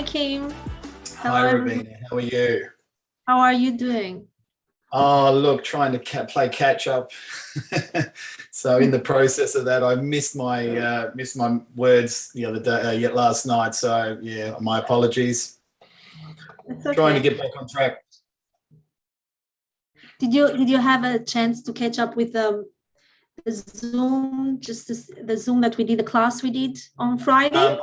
Hi, Kim. Hi, Hello. Ravina. How are you? How are you doing? Oh, look, trying to play catch up. So in the process of that, I missed my words the other day, yet last night. So yeah, my apologies. It's Trying to okay. get back on track. Did you have a chance to catch up with the Zoom, just the Zoom that we did, the class we did on Friday?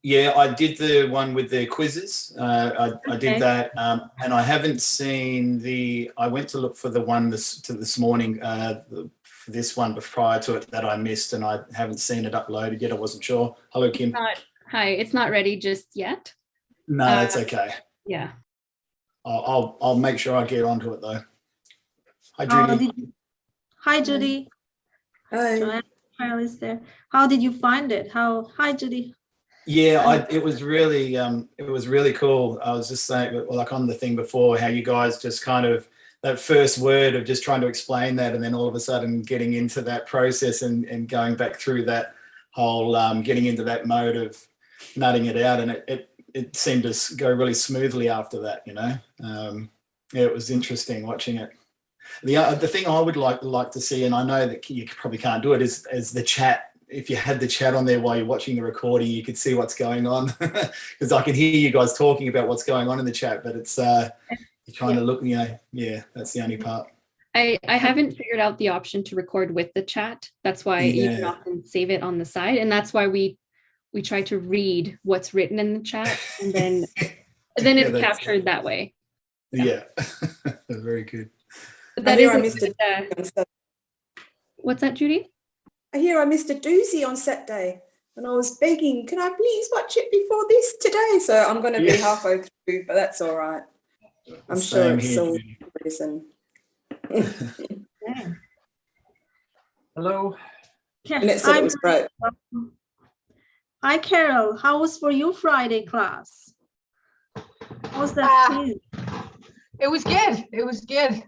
I did the one with the quizzes. I did Okay. that, and I haven't seen the. I went to look for the one this morning. For this one prior to it that I missed, and I haven't seen it uploaded yet. I wasn't sure. Hello, Kim. Hi, it's not ready just yet. No, that's okay. Yeah. I'll make sure I get onto it though. Hi, Uh, Judy. Hi, Judy. Hi. Joanne Kyle is there. How did you find it? Hi, Judy. Yeah, it was really cool. I was just saying, like on the thing before, how you guys just kind of that first word of just trying to explain that, and then all of a sudden getting into that process and going back through that whole getting into that mode of nutting it out, and it seemed to go really smoothly after that. Yeah, it was interesting watching it. The thing I would like to see, and I know that you probably can't do it, is the chat. If you had the chat on there while you're watching the recording, you could see what's going on, because I can hear you guys talking about what's going on in the chat, but it's you're trying to look, yeah, that's the only part. I haven't figured out the option to record with the chat. That's why you can Yeah. often save it on the side. And that's why we try to read what's written in the chat, and then Yeah, it's captured that way. Yeah. Very good. But I that hear is I missed a what's that, Judy? I hear I missed a doozy on Saturday, and I was begging, can I please watch it before this today? So I'm going to be halfway through, but that's all right. I'm sure Same it's here, all Judy. reason. Hello. And it said it was great. Hi, Carol. How was for you Friday class? How was that quiz? It was good. It was good.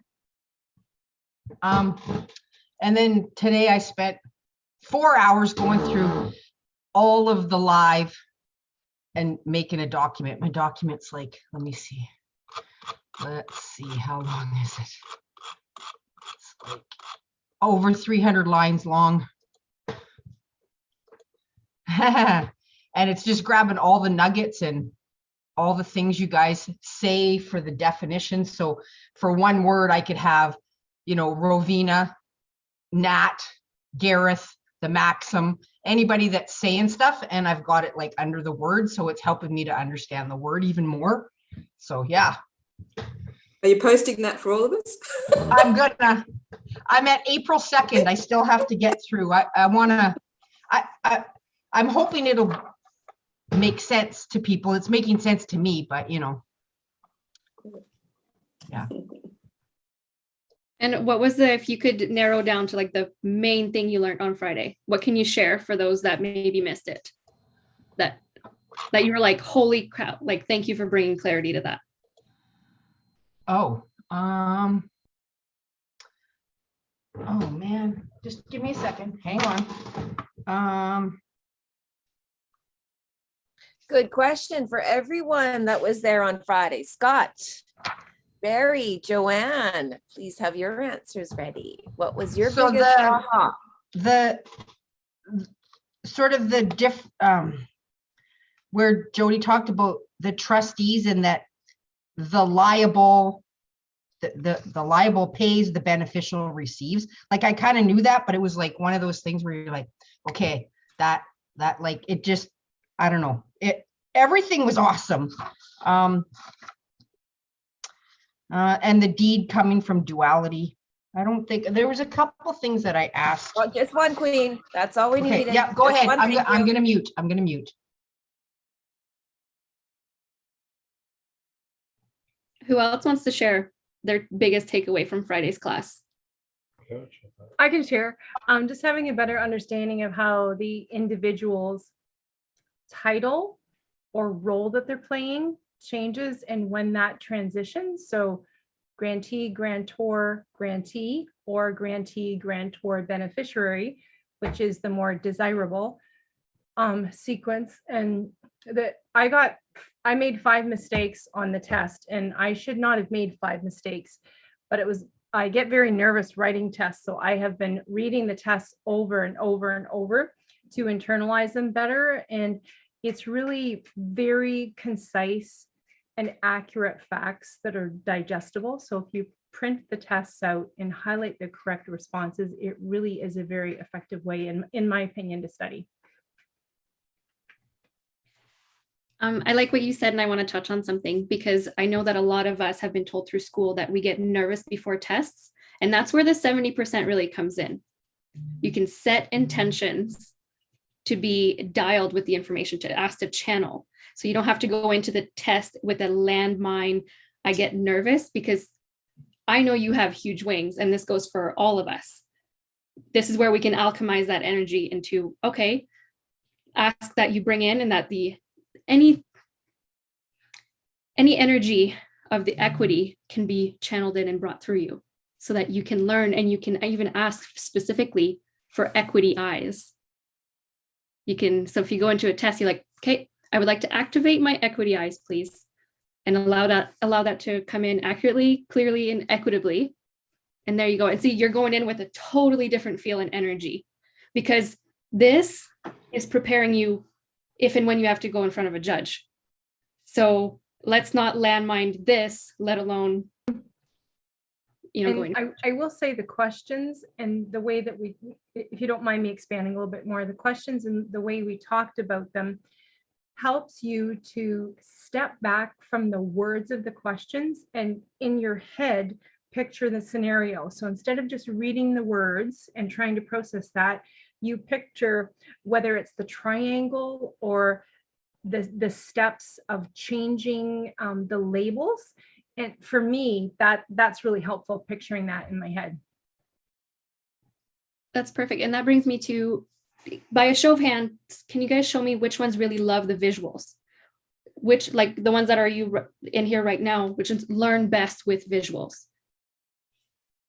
And then today I spent 4 hours going through all of the live and making a document. My document's like, let me see. Let's see, how long is it? It's like over 300 lines long. And it's just grabbing all the nuggets and all the things you guys say for the definitions. So for one word, I could have, Rovina, Nat, Gareth, the Maxim, anybody that's saying stuff, and I've got it like under the word, so it's helping me to understand the word even more. So yeah. Are you posting that for all of us? I'm at April 2nd. I still have to get through. I'm hoping it'll make sense to people. It's making sense to me, but yeah. And what was if you could narrow down to like the main thing you learned on Friday? What can you share for those that maybe missed it? That you were like, holy crap, like, thank you for bringing clarity to that. Oh man, just give me a second. Hang on. Good question for everyone that was there on Friday. Scott, Barry, Joanne, please have your answers ready. What was your biggest aha? The sort of where Jody talked about the trustees and that the liable pays, the beneficial receives. Like I kind of knew that, but it was like one of those things where you're like, okay, that like it just, I don't know. Everything was awesome. And the deed coming from duality. I don't think there was a couple things that I asked. Well, just one, Queen. That's all we Okay, needed. yeah, go Just ahead. one, I'm thank you. gonna mute. I'm gonna mute. Who else wants to share their biggest takeaway from Friday's class? I can share. Just having a better understanding of how the individual's title or role that they're playing changes and when that transitions. So grantee, grantor, grantee, or grantee, grantor, beneficiary, which is the more desirable sequence. And that I I made 5 mistakes on the test, and I should not have made 5 mistakes, but I get very nervous writing tests. So I have been reading the tests over and over and over to internalize them better. And it's really very concise and accurate facts that are digestible. So if you print the tests out and highlight the correct responses, it really is a very effective way, in my opinion, to study. I like what you said, and I want to touch on something because I know that a lot of us have been told through school that we get nervous before tests, and that's where the 70% really comes in. You can set intentions to be dialed with the information, to ask to channel. So you don't have to go into the test with a landmine. I get nervous because I know you have huge wings, and this goes for all of us. This is where we can alchemize that energy into, okay, ask that you bring in, and that any energy of the equity can be channeled in and brought through you so that you can learn, and you can even ask specifically for equity eyes. So if you go into a test, you're like, okay, I would like to activate my equity eyes, please. And allow that to come in accurately, clearly, and equitably. And there you go. And see, you're going in with a totally different feel and energy, because this is preparing you if and when you have to go in front of a judge. So let's not landmine this, let alone, going. I will say the questions and the way that if you don't mind me expanding a little bit more, the questions and the way we talked about them helps you to step back from the words of the questions and in your head, picture the scenario. So instead of just reading the words and trying to process that, you picture whether it's the triangle or the steps of changing the labels. And for me, that's really helpful, picturing that in my head. That's perfect. And that brings me to, by a show of hands, can you guys show me which ones really love the visuals? Which, like the ones that are you in here right now, which ones learn best with visuals?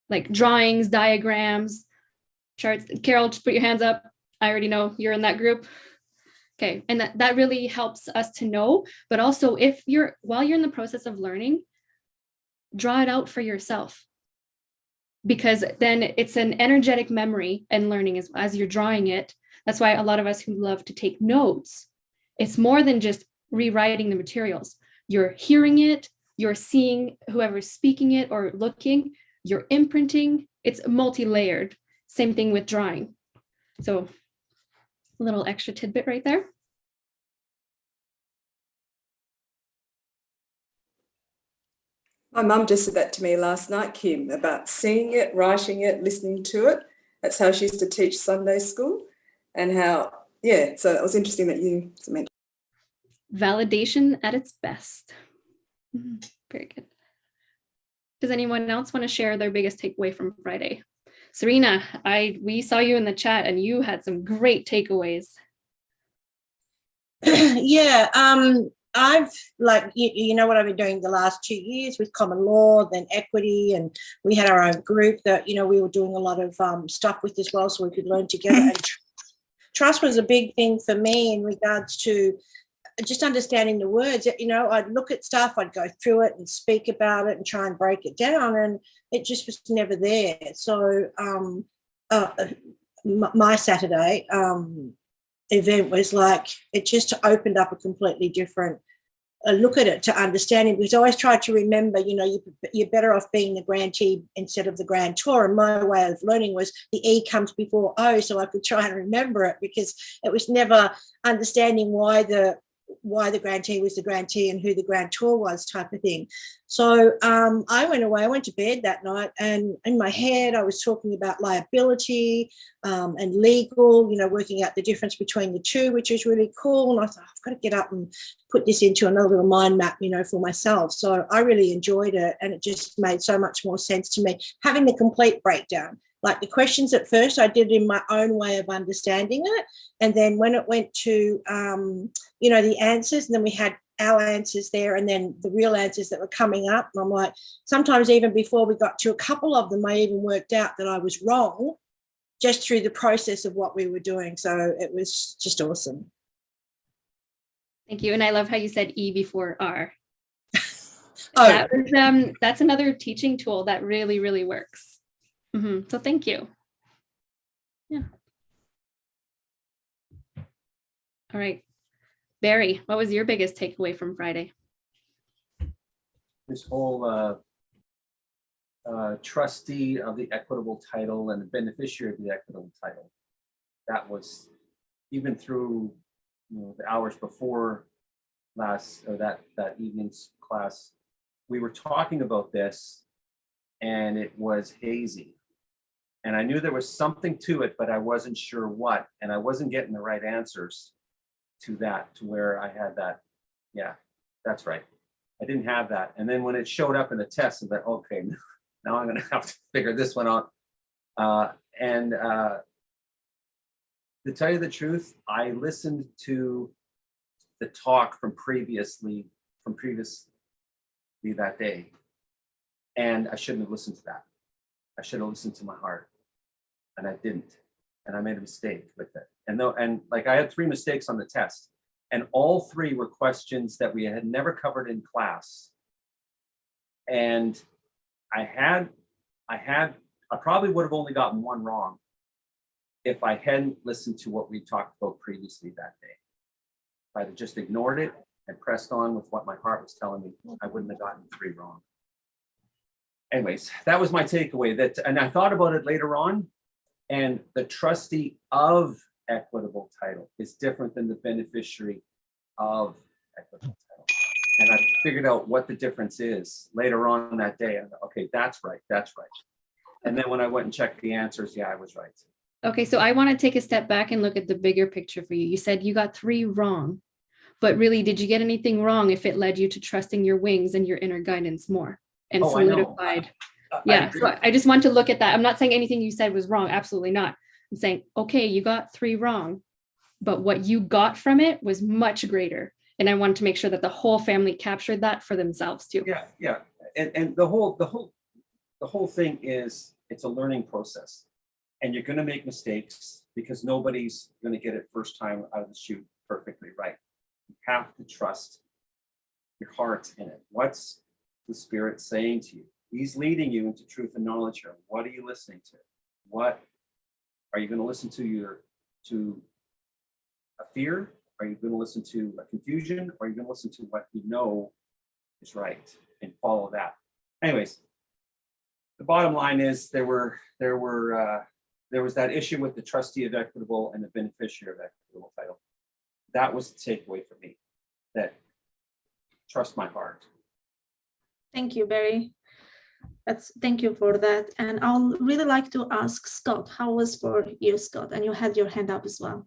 Like drawings, diagrams, charts. Carol, just put your hands up. I already know you're in that group. Okay, and that really helps us to know, but also while you're in the process of learning, draw it out for yourself, because then it's an energetic memory and learning as you're drawing it. That's why a lot of us who love to take notes, it's more than just rewriting the materials. You're hearing it, you're seeing whoever's speaking it or looking, you're imprinting. It's multi-layered. Same thing with drawing. So a little extra tidbit right there. My mum just said that to me last night, Kim, about seeing it, writing it, listening to it. That's how she used to teach Sunday school, and how, yeah, so it was interesting that you mentioned. Validation at its best. Very good. Does anyone else want to share their biggest takeaway from Friday? Serena, we saw you in the chat and you had some great takeaways. Yeah, I've you know what I've been doing the last 2 years with common law, then equity, and we had our own group that we were doing a lot of stuff with as well, so we could learn together. And trust was a big thing for me in regards to just understanding the words. I'd look at stuff, I'd go through it and speak about it and try and break it down, and it just was never there. So my Saturday event was like, it just opened up a completely different look at it, to understanding, because I always tried to remember, you're better off being the grantee instead of the grantor. And my way of learning was the E comes before O, so I could try and remember it, because it was never understanding why the grantee was the grantee and who the grantor was, type of thing. So I went to bed that night, and in my head I was talking about liability and legal, working out the difference between the two, which is really cool. And I thought, I've got to get up and put this into another little mind map, for myself. So I really enjoyed it, and it just made so much more sense to me, having the complete breakdown. Like the questions at first, I did it in my own way of understanding it. And then when it went to, the answers, and then we had our answers there, and then the real answers that were coming up. And I'm like, sometimes even before we got to a couple of them, I even worked out that I was wrong just through the process of what we were doing. So it was just awesome. Thank you. And I love how you said E before R. Oh, That was, that's another teaching tool that really, really works. So thank you. Yeah. All right. Barry, what was your biggest takeaway from Friday? This whole trustee of the equitable title and the beneficiary of the equitable title. That was even through the hours before that evening's class. We were talking about this, and it was hazy. And I knew there was something to it, but I wasn't sure what. And I wasn't getting the right answers to that, to where I had that. Yeah, that's right. I didn't have that. And then when it showed up in the test, I thought, okay, now I'm going to have to figure this one out. To tell you the truth, I listened to the talk from previously that day, and I shouldn't have listened to that. I should have listened to my heart, and I didn't, and I made a mistake with it. And like I had 3 mistakes on the test, and all 3 were questions that we had never covered in class. And I probably would have only gotten 1 wrong if I hadn't listened to what we talked about previously that day. If I'd have just ignored it and pressed on with what my heart was telling me, I wouldn't have gotten 3 wrong. Anyways, that was my takeaway. And I thought about it later on, and the trustee of equitable title is different than the beneficiary of equitable title. And I figured out what the difference is later on that day. And okay, that's right. And then when I went and checked the answers, yeah, I was right. Okay, so I want to take a step back and look at the bigger picture for you. You said you got 3 wrong, but really, did you get anything wrong if it led you to trusting your wings and your inner guidance more and solidified? Yeah, so I just want to look at that. I'm not saying anything you said was wrong. Absolutely not. I'm saying, okay, you got 3 wrong, but what you got from it was much greater. And I wanted to make sure that the whole family captured that for themselves too. Yeah. And the whole thing is, it's a learning process. And you're going to make mistakes because nobody's going to get it first time out of the chute perfectly right. You have to trust your heart in it. What's the Spirit saying to you? He's leading you into truth and knowledge here. What are you listening to? What are you going to listen to a fear? Are you going to listen to a confusion? Or are you going to listen to what you know is right and follow that? Anyways, the bottom line is there was that issue with the trustee of equitable and the beneficiary of equitable title. That was the takeaway for me, that trust my heart. Thank you, Barry. Thank you for that. And I'll really like to ask Scott, how was for you, Scott? And you had your hand up as well.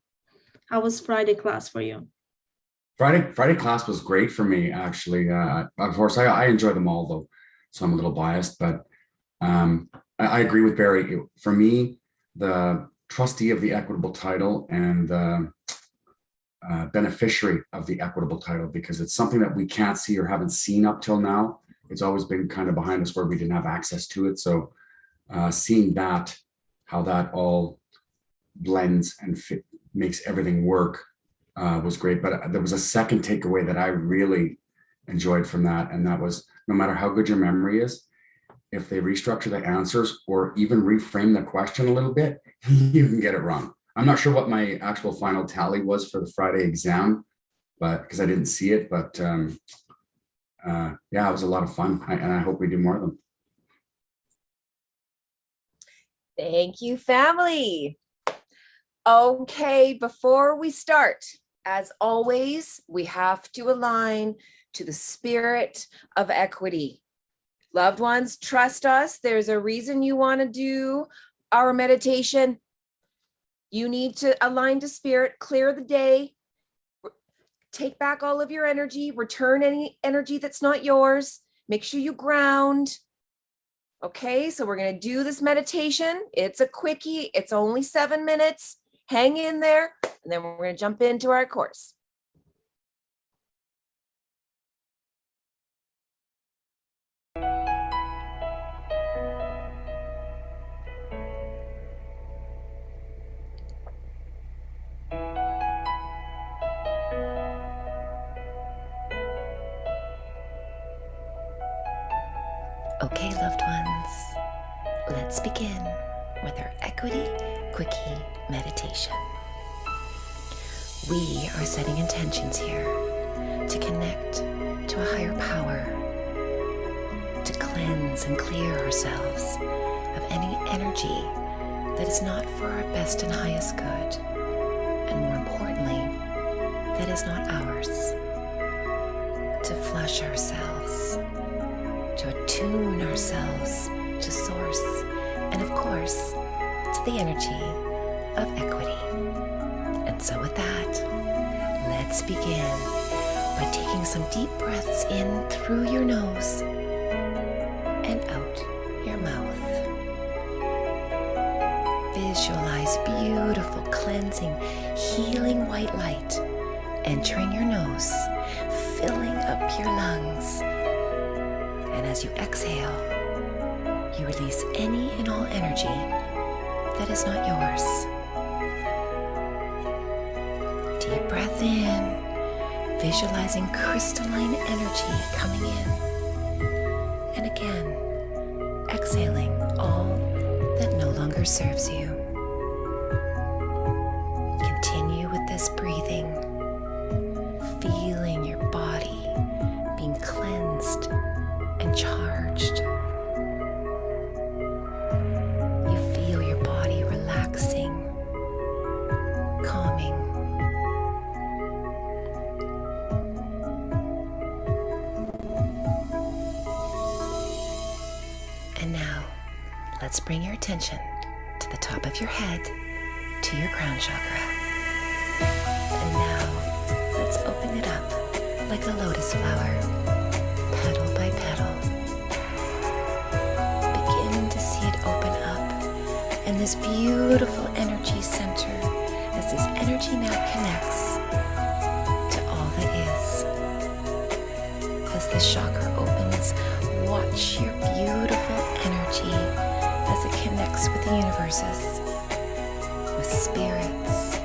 How was Friday class for you? Friday class was great for me, actually. Of course, I enjoy them all, though, so I'm a little biased, but I agree with Barry. For me, the trustee of the equitable title and the beneficiary of the equitable title, because it's something that we can't see or haven't seen up till now. It's always been kind of behind us where we didn't have access to it. So seeing that, how that all blends and makes everything work was great. But there was a second takeaway that I really enjoyed from that. And that was, no matter how good your memory is, if they restructure the answers or even reframe the question a little bit, you can get it wrong. I'm not sure what my actual final tally was for the Friday exam, but because I didn't see it, but yeah, it was a lot of fun. And I hope we do more of them. Thank you, family. Okay, before we start, as always, we have to align to the spirit of equity. Loved ones, trust us. There's a reason you want to do our meditation. You need to align to spirit, clear the day, take back all of your energy, return any energy that's not yours. Make sure you ground. Okay, so we're going to do this meditation. It's a quickie. It's only 7 minutes. Hang in there, and then we're going to jump into our course. Okay, loved ones, let's begin with our Equity Quickie meditation. We are setting intentions here to connect to a higher power, to cleanse and clear ourselves of any energy that is not for our best and highest good, and more importantly, that is not ours. To flush ourselves, to attune ourselves to Source, and of course, to the energy of equity. And so with that, let's begin by taking some deep breaths in through your nose and out your mouth. Visualize beautiful, cleansing, healing white light entering your nose, filling up your lungs. And as you exhale, you release any and all energy that is not yours. Deep breath in, visualizing crystalline energy coming in. And again, exhaling all that no longer serves you. Continue with this breathing, feeling your body being cleansed and charged. You feel your body relaxing, calming. And now, let's bring your attention to the top of your head, to your crown chakra. And now, let's open it up like a lotus flower, petal by petal. Begin to see it open up, and this beautiful energy center, as this energy now connects to all that is. As this chakra opens, watch your beautiful energy as it connects with the universes, with spirits,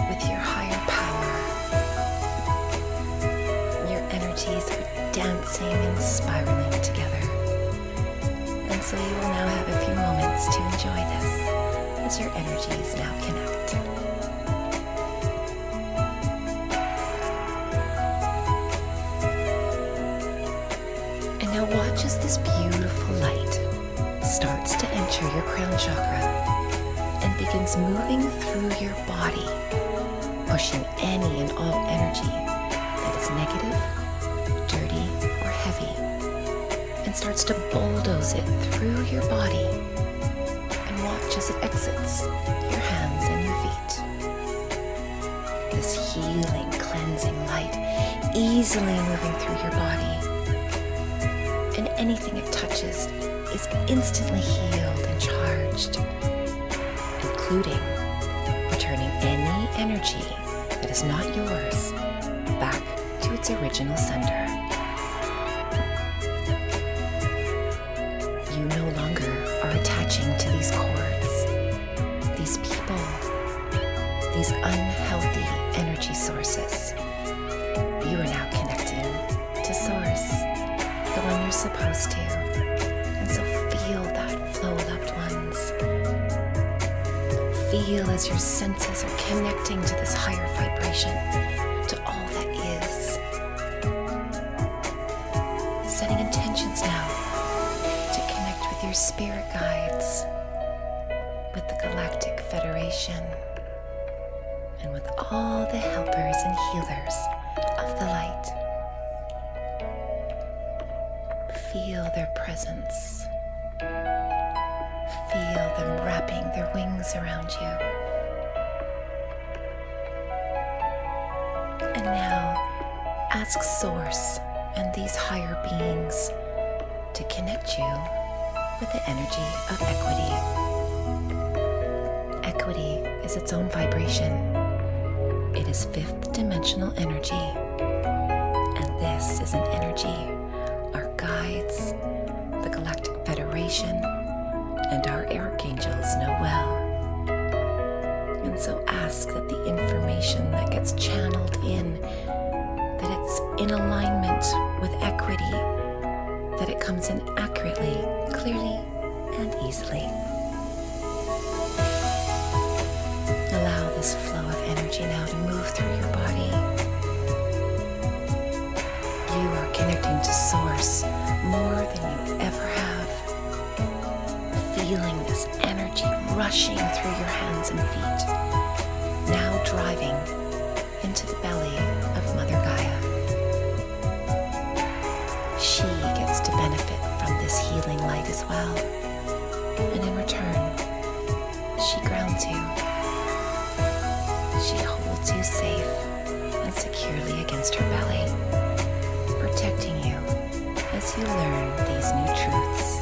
with your higher power. Your energies are dancing and spiraling together. And so you will now have a few moments to enjoy this as your energies now connect. And now watch as this beautiful light starts to enter your crown chakra and begins moving through your body, pushing any and all energy that is negative, dirty, or heavy, and starts to bulldoze it through your body. And watch as it exits your hands and your feet. This healing, cleansing light easily moving through your body. And anything it touches is instantly healed and charged, including returning any energy that is not yours back to its original sender. You no longer are attaching to these cords, these people, these unhealthy energy sources. You are now connecting to Source, the one you're supposed to. And so feel that flow, loved ones. Feel as your senses are connecting to this higher vibration, to all that is. Setting intentions now to connect with your spirit guides, with the Galactic Federation, and with all the helpers and healers of the light. Feel their presence. Feel them wrapping their wings around you. And now, ask Source and these higher beings to connect you with the energy of equity. Equity is its own vibration. It is fifth dimensional energy. And this is an energy our guides, the Galactic Federation, and our archangels know well. And so ask that the information that gets channeled in, that it's in alignment with equity, that it comes comes in accurately, clearly, and easily. Allow this flow of energy now to move through your body. You are connecting to Source more than you ever have. Feeling this energy rushing through your hands and feet, now driving into the belly of Mother Gaia. She gets to benefit from this healing light as well. And in return, she grounds you. She holds you safe and securely against her belly, protecting you as you learn these new truths.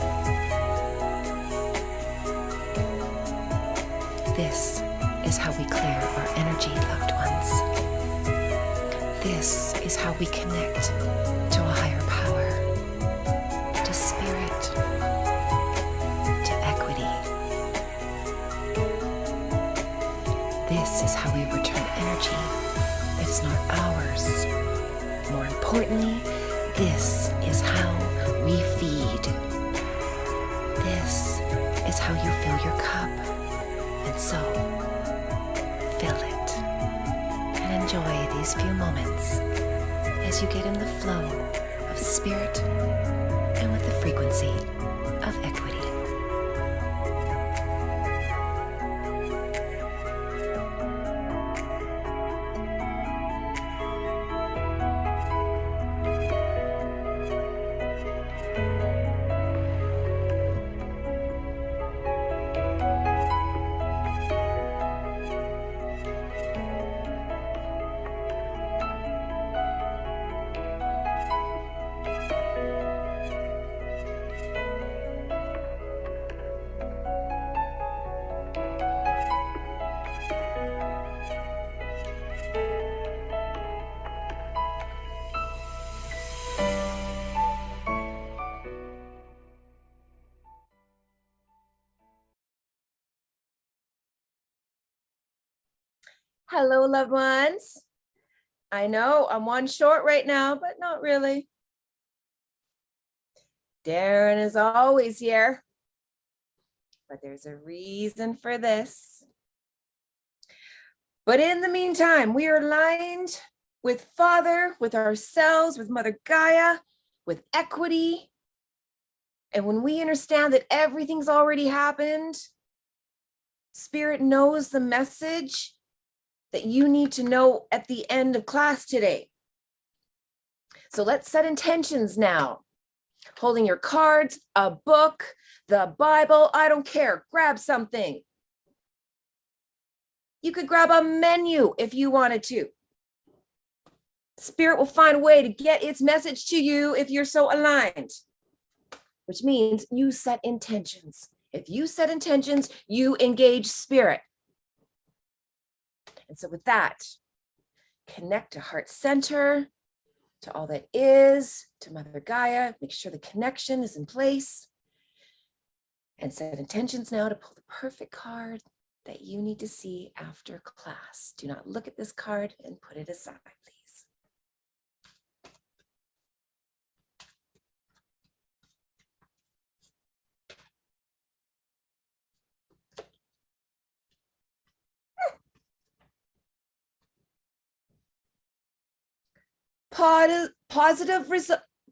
This is how we clear our energy, loved ones. This is how we connect to a higher power, to spirit, to equity. This is how we return energy that is not ours. More importantly, this is how we feed. This is how you fill your cup. And so, fill it and enjoy these few moments as you get in the flow of spirit and with the frequency of equity. Hello, loved ones. I know I'm one short right now, but not really. Darren is always here, but there's a reason for this. But in the meantime, we are aligned with Father, with ourselves, with Mother Gaia, with equity. And when we understand that everything's already happened, Spirit knows the message that you need to know at the end of class today. So let's set intentions now. Holding your cards, a book, the Bible, I don't care, grab something. You could grab a menu if you wanted to. Spirit will find a way to get its message to you if you're so aligned, which means you set intentions. If you set intentions, you engage Spirit. And so with that, connect to heart center, to all that is, to Mother Gaia. Make sure the connection is in place. And set intentions now to pull the perfect card that you need to see after class. Do not look at this card and put it aside, please.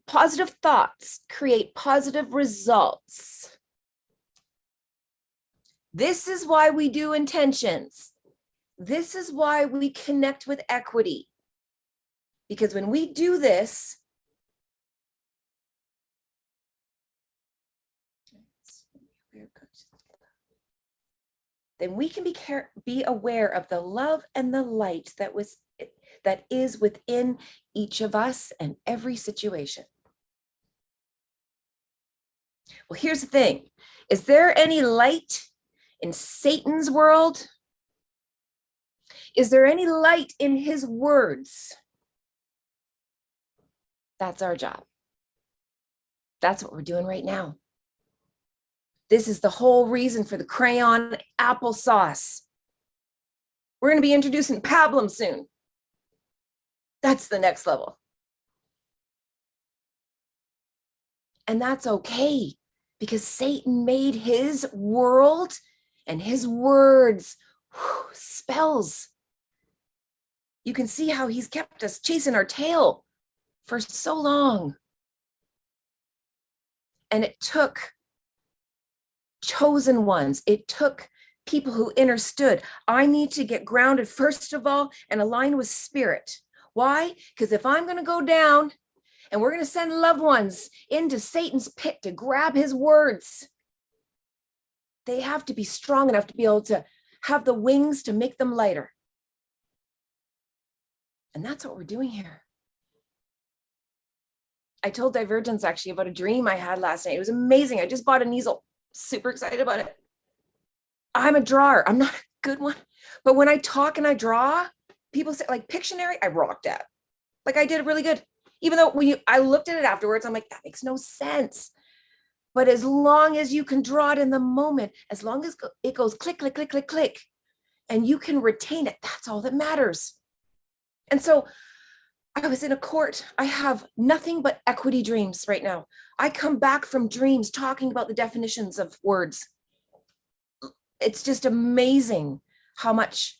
Positive thoughts create positive results. This is why we do intentions. This is why we connect with equity. Because when we do this, then we can be aware of the love and the light that is within each of us and every situation. Well, here's the thing. Is there any light in Satan's world? Is there any light in his words? That's our job. That's what we're doing right now. This is the whole reason for the crayon applesauce. We're going to be introducing pablum soon. That's the next level. And that's okay, because Satan made his world and his words spells. You can see how he's kept us chasing our tail for so long. And it took chosen ones. It took people who understood. I need to get grounded, first of all, and align with spirit. Why? Because if I'm going to go down and we're going to send loved ones into Satan's pit to grab his words, they have to be strong enough to be able to have the wings to make them lighter. And that's what we're doing here. I told Divergence actually about a dream I had last night. It was amazing. I just bought an easel. Super excited about it. I'm a drawer. I'm not a good one. But when I talk and I draw, people say, like Pictionary, I rocked at. Like I did really good. Even though I looked at it afterwards, I'm like, that makes no sense. But as long as you can draw it in the moment, as long as it goes click, click, click, click, click, and you can retain it, that's all that matters. And so I was in a court. I have nothing but equity dreams right now. I come back from dreams talking about the definitions of words. It's just amazing how much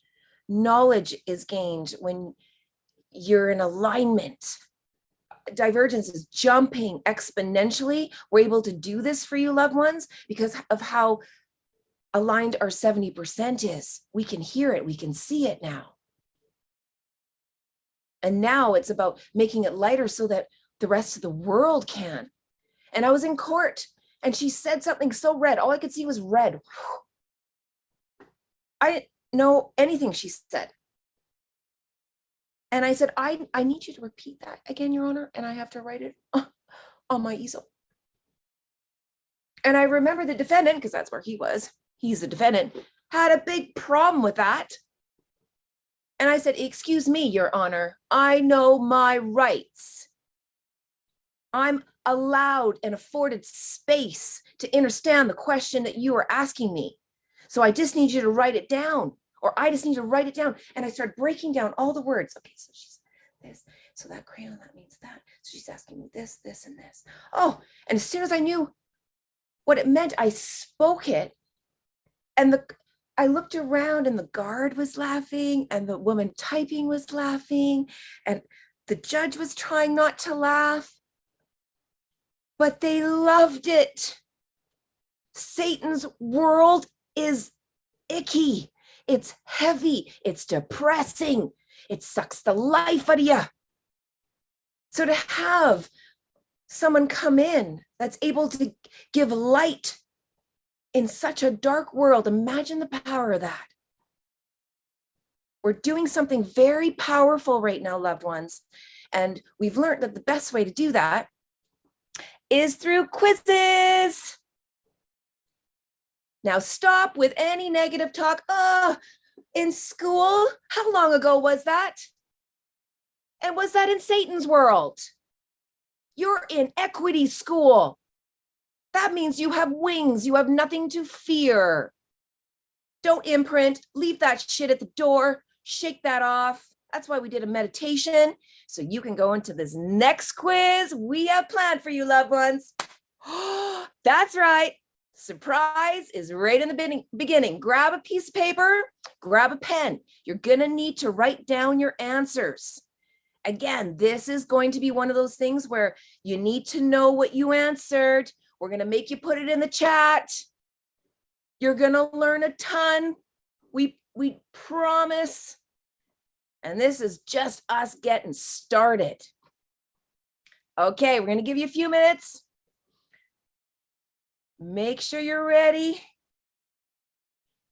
knowledge is gained when you're in alignment. Divergence is jumping exponentially. We're able to do this for you, loved ones, because of how aligned our 70% is. We can hear it. We can see it now. And now it's about making it lighter so that the rest of the world can. And I was in court and she said something so red. All I could see was red. I didn't know anything she said. And I said, I need you to repeat that again, Your Honor. And I have to write it on my easel. And I remember the defendant, because that's where he was, he's the defendant, had a big problem with that. And I said, excuse me, Your Honor, I know my rights. I'm allowed and afforded space to understand the question that you are asking me. So I just need you to write it down, or I just need to write it down. And I started breaking down all the words. Okay, so she's this, so that crayon, that means that. So she's asking me this, this, and this. Oh, and as soon as I knew what it meant, I spoke it. And I looked around and the guard was laughing and the woman typing was laughing and the judge was trying not to laugh, but they loved it. Satan's world is icky. It's heavy. It's depressing. It sucks the life out of you. So to have someone come in that's able to give light in such a dark world, imagine the power of that. We're doing something very powerful right now, loved ones. And we've learned that the best way to do that is through quizzes. Now stop with any negative talk. In school, how long ago was that? And was that in Satan's world? You're in Equïty school. That means you have wings. You have nothing to fear. Don't imprint. Leave that shit at the door. Shake that off. That's why we did a meditation. So you can go into this next quiz we have planned for you, loved ones. That's right. Surprise is right in the beginning. Grab a piece of paper, grab a pen. You're going to need to write down your answers. Again, this is going to be one of those things where you need to know what you answered. We're going to make you put it in the chat. You're going to learn a ton. We promise. And this is just us getting started. Okay, we're going to give you a few minutes. Make sure you're ready.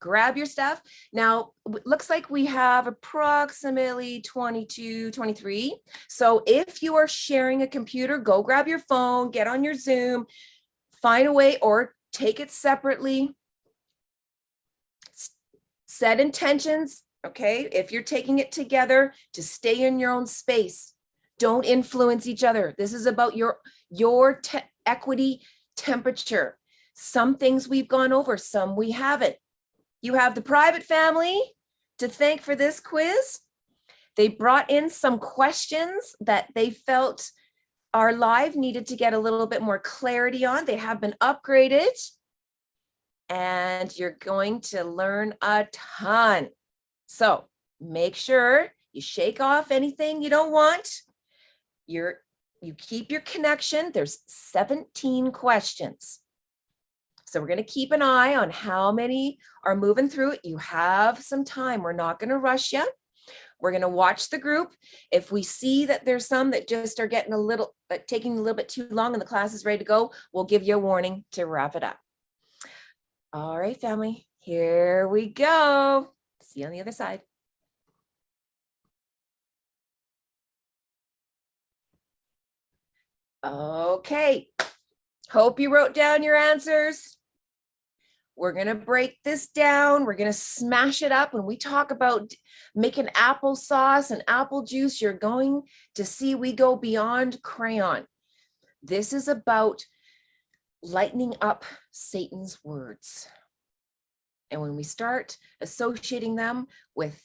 Grab your stuff. Now, it looks like we have approximately 22, 23. So if you are sharing a computer, go grab your phone, get on your Zoom, find a way, or take it separately. Set intentions, okay? If you're taking it together, to stay in your own space. Don't influence each other. This is about your equity temperature. Some things we've gone over, some we haven't. You have the private family to thank for this quiz. They brought in some questions that they felt are live needed to get a little bit more clarity on. They have been upgraded. And you're going to learn a ton. So make sure you shake off anything you don't want. You keep your connection. There's 17 questions. So we're going to keep an eye on how many are moving through it. You have some time. We're not going to rush you. We're going to watch the group. If we see that there's some that just are getting taking a little bit too long and the class is ready to go, we'll give you a warning to wrap it up. All right, family, here we go. See you on the other side. Okay, hope you wrote down your answers. We're going to break this down. We're going to smash it up. When we talk about making applesauce and apple juice, you're going to see we go beyond crayon. This is about lightening up Satan's words. And when we start associating them with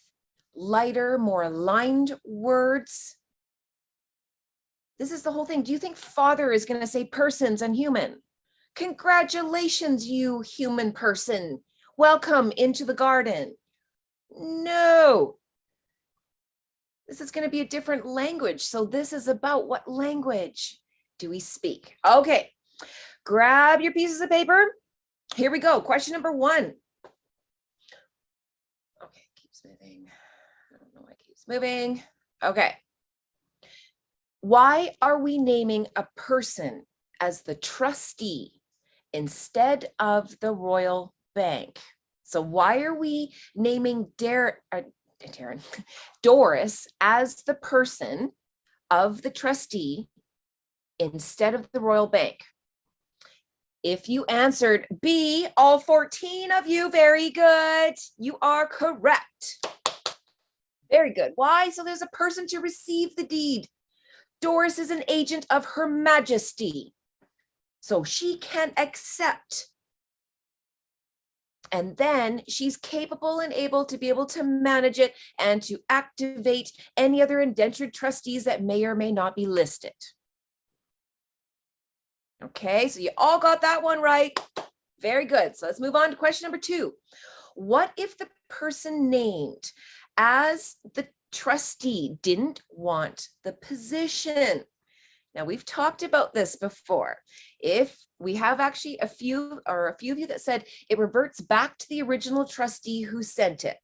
lighter, more aligned words, this is the whole thing. Do you think Father is going to say persons and human? Congratulations, you human person. Welcome into the garden. No. This is going to be a different language. So this is about what language do we speak? Okay. Grab your pieces of paper. Here we go. Question number 1. Okay, keeps moving. I don't know why it keeps moving. Okay. Why are we naming a person as the trustee instead of the royal bank? So why are we naming Doris as the person of the trustee instead of the royal bank? If you answered B, all 14 of you, very good. You are correct. Very good. Why? So there's a person to receive the deed. Doris is an agent of Her Majesty. So she can accept. And then she's capable and able to be able to manage it and to activate any other indentured trustees that may or may not be listed. Okay, so you all got that one right. Very good. So let's move on to question number 2. What if the person named as the trustee didn't want the position? Now, we've talked about this before. If we have actually a few of you that said it reverts back to the original trustee who sent it.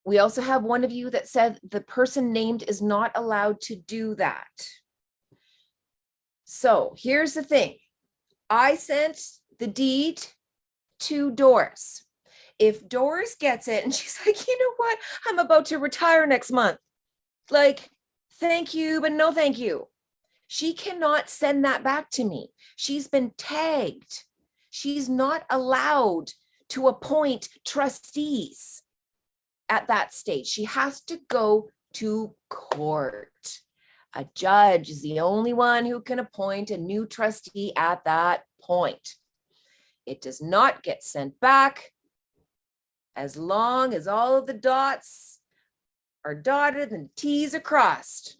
We also have one of you that said the person named is not allowed to do that. So here's the thing. I sent the deed to Doris. If Doris gets it and she's like, you know what? I'm about to retire next month. Like, thank you, but no thank you. She cannot send that back to me. She's been tagged. She's not allowed to appoint trustees at that stage. She has to go to court. A judge is the only one who can appoint a new trustee at that point. It does not get sent back as long as all of the dots are dotted and the T's are crossed.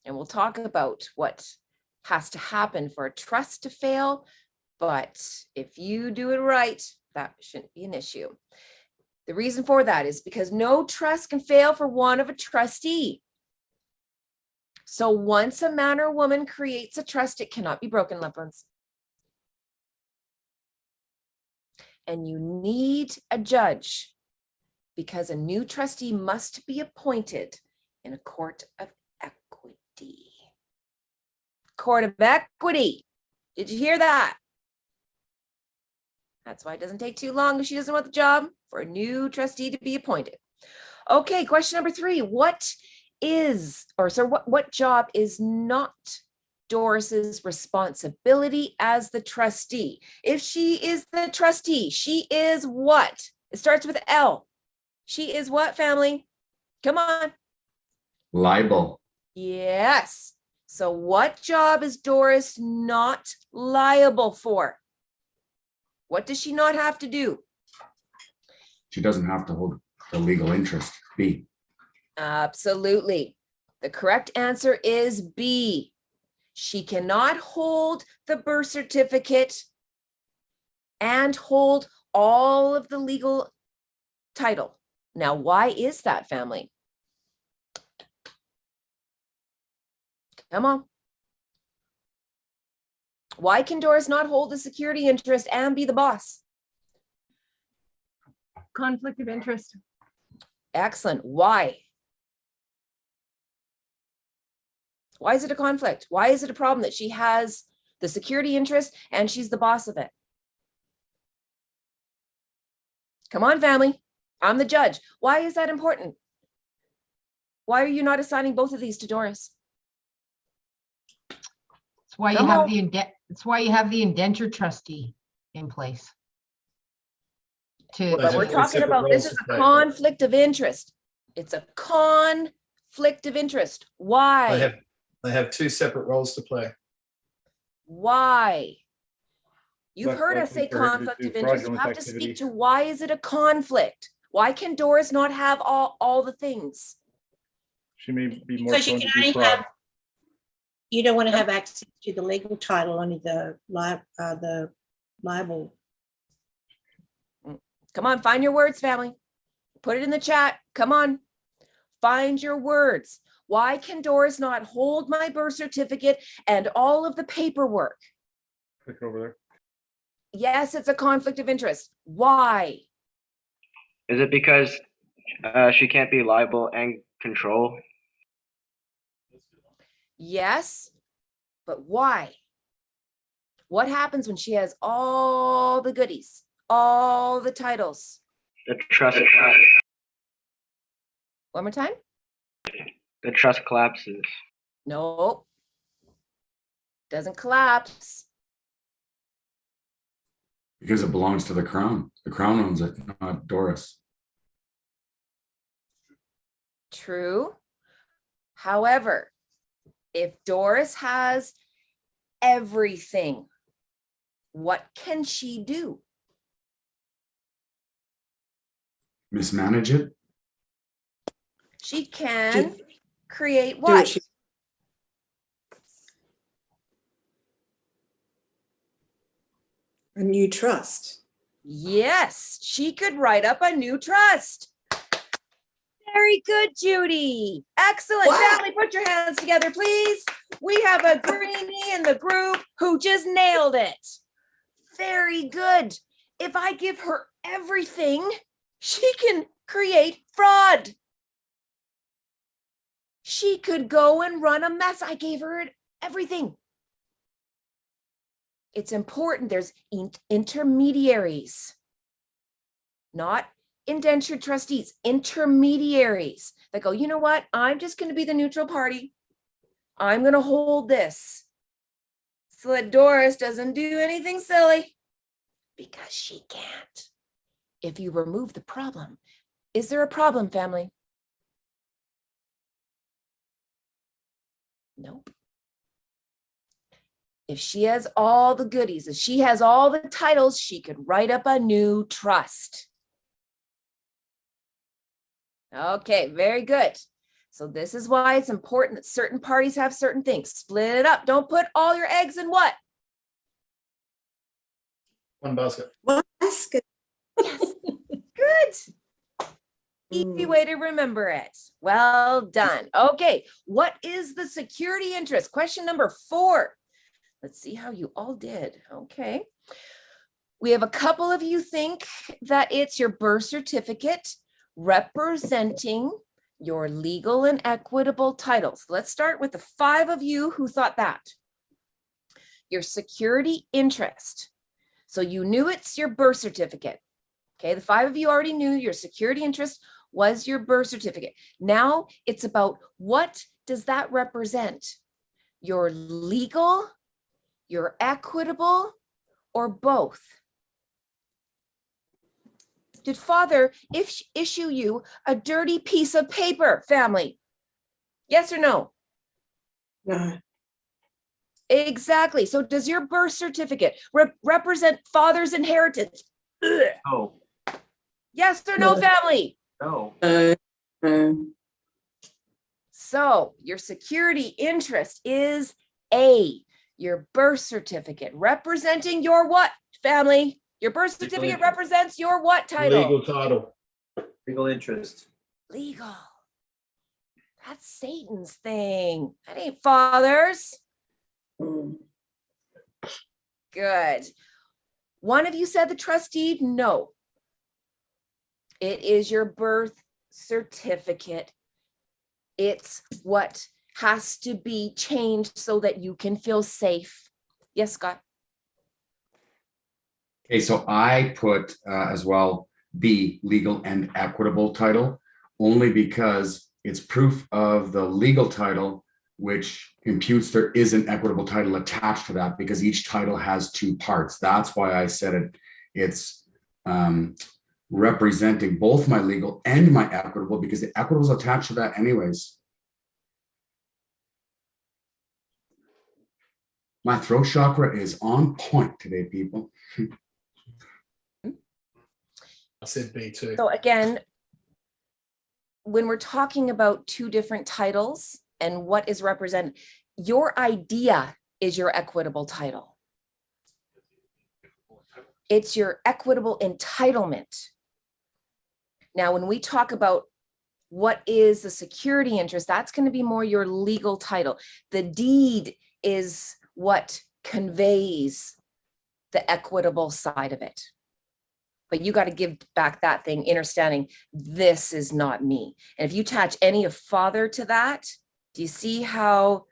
And we'll talk about what has to happen for a trust to fail. But if you do it right, that shouldn't be an issue. The reason for that is because no trust can fail for want of a trustee. So once a man or woman creates a trust, it cannot be broken, loved ones. And you need a judge because a new trustee must be appointed in a court of equity. Court of equity. Did you hear that? That's why it doesn't take too long if she doesn't want the job for a new trustee to be appointed. Okay, question number 3. What job is not Doris's responsibility as the trustee? If she is the trustee, she is what? It starts with L. She is what, family? Come on. Liable. Yes. So what job is Doris not liable for? What does she not have to do? She doesn't have to hold the legal interest. B. Absolutely. The correct answer is B. She cannot hold the birth certificate and hold all of the legal title. Now, why is that, family? Come on. Why can Doris not hold the security interest and be the boss? Conflict of interest. Excellent. Why? Why is it a conflict? Why is it a problem that she has the security interest and she's the boss of it? Come on, family. I'm the judge. Why is that important? Why are you not assigning both of these to Doris? That's why you Come have on. that's why you have the indenture trustee in place. To, But we're Those are talking separate about, this roles is to a play. conflict of interest. It's a conflict of interest. Why? They have two separate roles to play. Why? You've Less heard us likely say for her to conflict do of interest. You fraudulent have to activity. speak to why is it a conflict? Why can Doris not have all the things? She may be more Because you prone can to do only fraud. have, you don't want to have access to the legal title, only the liable. Come on, find your words, family. Put it in the chat. Come on. Find your words. Why can Doris not hold my birth certificate and all of the paperwork? Click over there. Yes, it's a conflict of interest. Why? Is it because she can't be liable and control? Yes, but why? What happens when she has all the goodies, all the titles? The trust collapses. One more time? The trust collapses. No. Doesn't collapse. Because it belongs to the crown. The crown owns it, not Doris. True. However, if Doris has everything, what can she do? Mismanage it. She can create Do what? what she, a new trust. Yes, she could write up a new trust. Very good, Judy. Excellent. Wow. Family, put your hands together, please. We have a greenie in the group who just nailed it. Very good. If I give her everything, she can create fraud. She could go and run a mess. I gave her everything. It's important. There's intermediaries, not indentured trustees, intermediaries that go, you know what? I'm just going to be the neutral party. I'm going to hold this so that Doris doesn't do anything silly, because she can't. If you remove the problem, is there a problem, family? Nope. If she has all the goodies, if she has all the titles, she could write up a new trust. Okay, very good. So this is why it's important that certain parties have certain things. Split it up. Don't put all your eggs in what? One basket. One basket. Yes. Good. Easy way to remember it. Well done. Okay, what is the security interest? Question number 4. Let's see how you all did. Okay. We have a couple of you think that it's your birth certificate representing your legal and equitable titles. Let's start with the 5 of you who thought that. Your security interest. So you knew it's your birth certificate. Okay, the 5 of you already knew your security interest was your birth certificate. Now it's about, what does that represent? Your legal, your equitable, or both? Did father issue you a dirty piece of paper, family? Yes or no? No. Exactly. So does your birth certificate represent father's inheritance? Ugh. No, Yes or no, No. family? no. No. No. So your security interest is A, your birth certificate representing your what, family? Your birth certificate represents your what title? Legal title. Legal interest. Legal. That's Satan's thing. That ain't Father's. Mm. Good. One of you said the trust deed? No. It is your birth certificate. It's what has to be changed so that you can feel safe. Yes, Scott. Okay, so I put as well B, legal and equitable title, only because it's proof of the legal title, which imputes there is an equitable title attached to that, because each title has two parts. That's why I said it. It's representing both my legal and my equitable, because the equitable is attached to that anyways. My throat chakra is on point today, people. I said B too. So again, when we're talking about two different titles and what is represented, your idea is your equitable title. It's your equitable entitlement. Now, when we talk about what is the security interest, that's going to be more your legal title. The deed is what conveys the equitable side of it. But you got to give back that thing, understanding this is not me. And if you attach any of Father to that, do you see how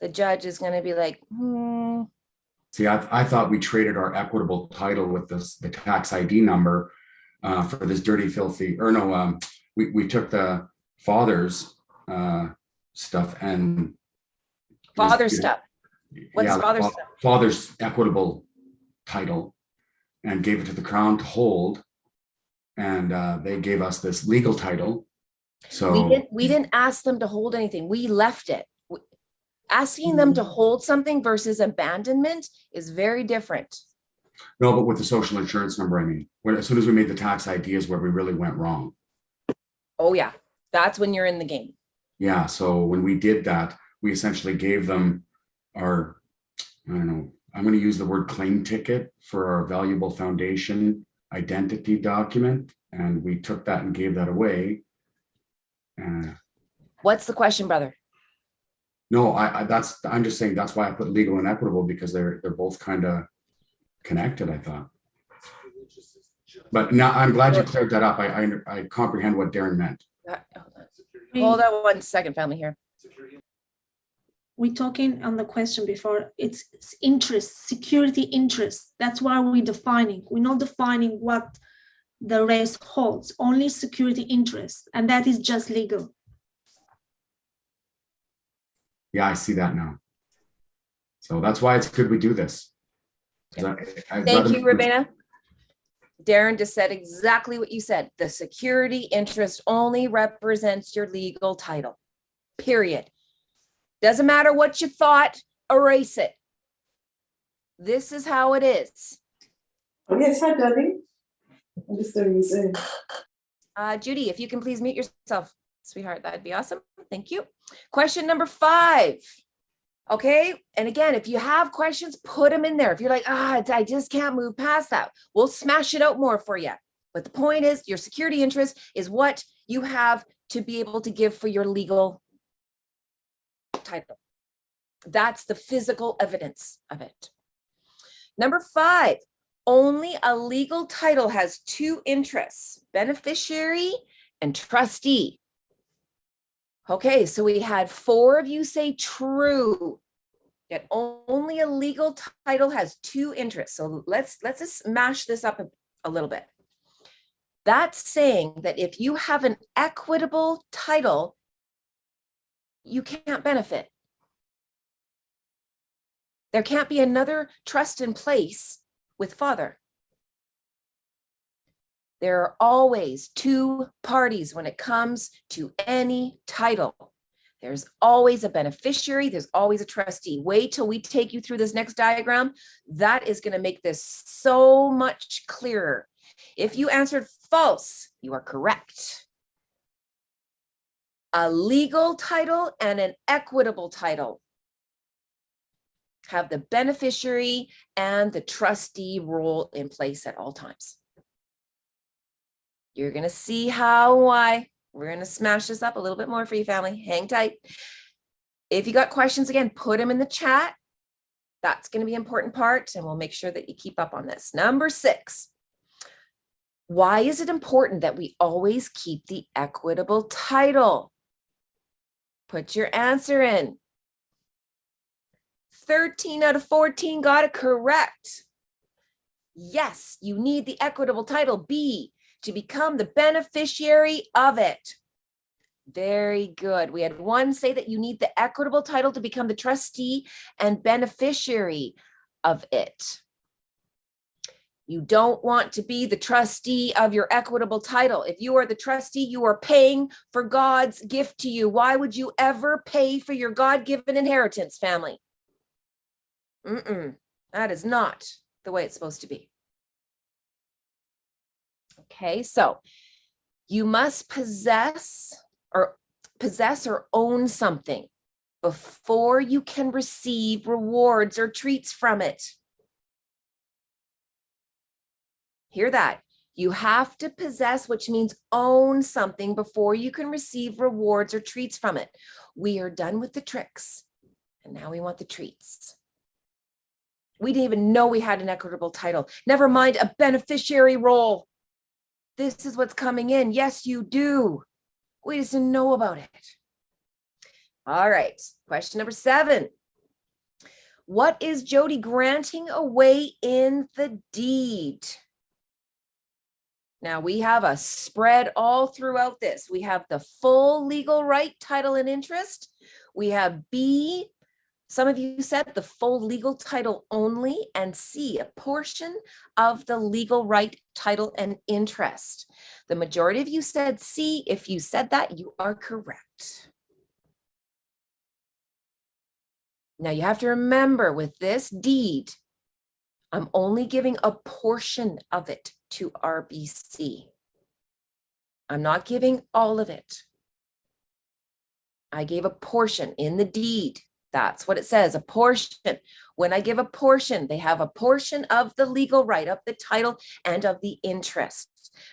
the judge is going to be like, See, I thought we traded our equitable title with the tax ID number for this dirty, filthy, or no, we took the father's stuff and Father stuff. What's father stuff? Father's equitable title, and gave it to the Crown to hold. And they gave us this legal title. So we didn't ask them to hold anything. We left it. Asking them to hold something versus abandonment is very different. no, but with the social insurance number, I mean, as soon as we made the tax ID is where we really went wrong. Oh yeah, that's when you're in the game. Yeah, so when we did that, we essentially gave them our, I don't know, I'm going to use the word claim ticket for our valuable foundation identity document. And we took that and gave that away. What's the question, brother? No, I'm just saying that's why I put legal and equitable, because they're both kind of connected, I thought. But now I'm glad you cleared that up. I comprehend what Darren meant. Hold on one second, family here. We're talking on the question before, it's interest, security interest. That's why we're defining. We're not defining what the race holds, only security interest, and that is just legal. Yeah, I see that now. So that's why it's good we do this. Thank you, Rabina. Darren just said exactly what you said. The security interest only represents your legal title, period. Doesn't matter what you thought, erase it. This is how it is. Oh, yes, hi, Debbie. I'm just doing Zoom. Judy, if you can please mute yourself, sweetheart, that'd be awesome. Thank you. Question number 5. Okay. And again, if you have questions, put them in there. If you're like, I just can't move past that, we'll smash it out more for you. But the point is, your security interest is what you have to be able to give for your legal title. That's the physical evidence of it. Number 5, only a legal title has 2 interests, beneficiary and trustee. Okay, so we had 4 of you say true, that only a legal title has 2 interests. So let's just mash this up a little bit. That's saying that if you have an equitable title, you can't benefit. There can't be another trust in place with Father. There are always 2 parties when it comes to any title. There's always a beneficiary. There's always a trustee. Wait till we take you through this next diagram. That is going to make this so much clearer. If you answered false, you are correct. A legal title and an equitable title have the beneficiary and the trustee role in place at all times. You're going to see why. We're going to smash this up a little bit more for you, family. Hang tight. If you got questions, again, put them in the chat. That's going to be an important part, and we'll make sure that you keep up on this. Number 6. Why is it important that we always keep the equitable title? Put your answer in. 13 out of 14 got it correct. Yes, you need the equitable title. B, to become the beneficiary of it. Very good. We had one say that you need the equitable title to become the trustee and beneficiary of it. You don't want to be the trustee of your equitable title. If you are the trustee, you are paying for God's gift to you. Why would you ever pay for your God-given inheritance, family? That is not the way it's supposed to be. Okay, so you must possess or own something before you can receive rewards or treats from it. Hear that? You have to possess, which means own something before you can receive rewards or treats from it. We are done with the tricks, and now we want the treats. We didn't even know we had an equitable title. Never mind a beneficiary role. This is what's coming in. Yes, you do. We just didn't know about it. All right, question number 7. What is Jody granting away in the deed? Now we have a spread all throughout this. We have the full legal right, title, and interest. We have B, some of you said the full legal title only, and C, a portion of the legal right, title, and interest. The majority of you said C. If you said that, you are correct. Now you have to remember with this deed, I'm only giving a portion of it to RBC. I'm not giving all of it. I gave a portion in the deed. That's what it says, a portion. When I give a portion, they have a portion of the legal right, of the title, and of the interest,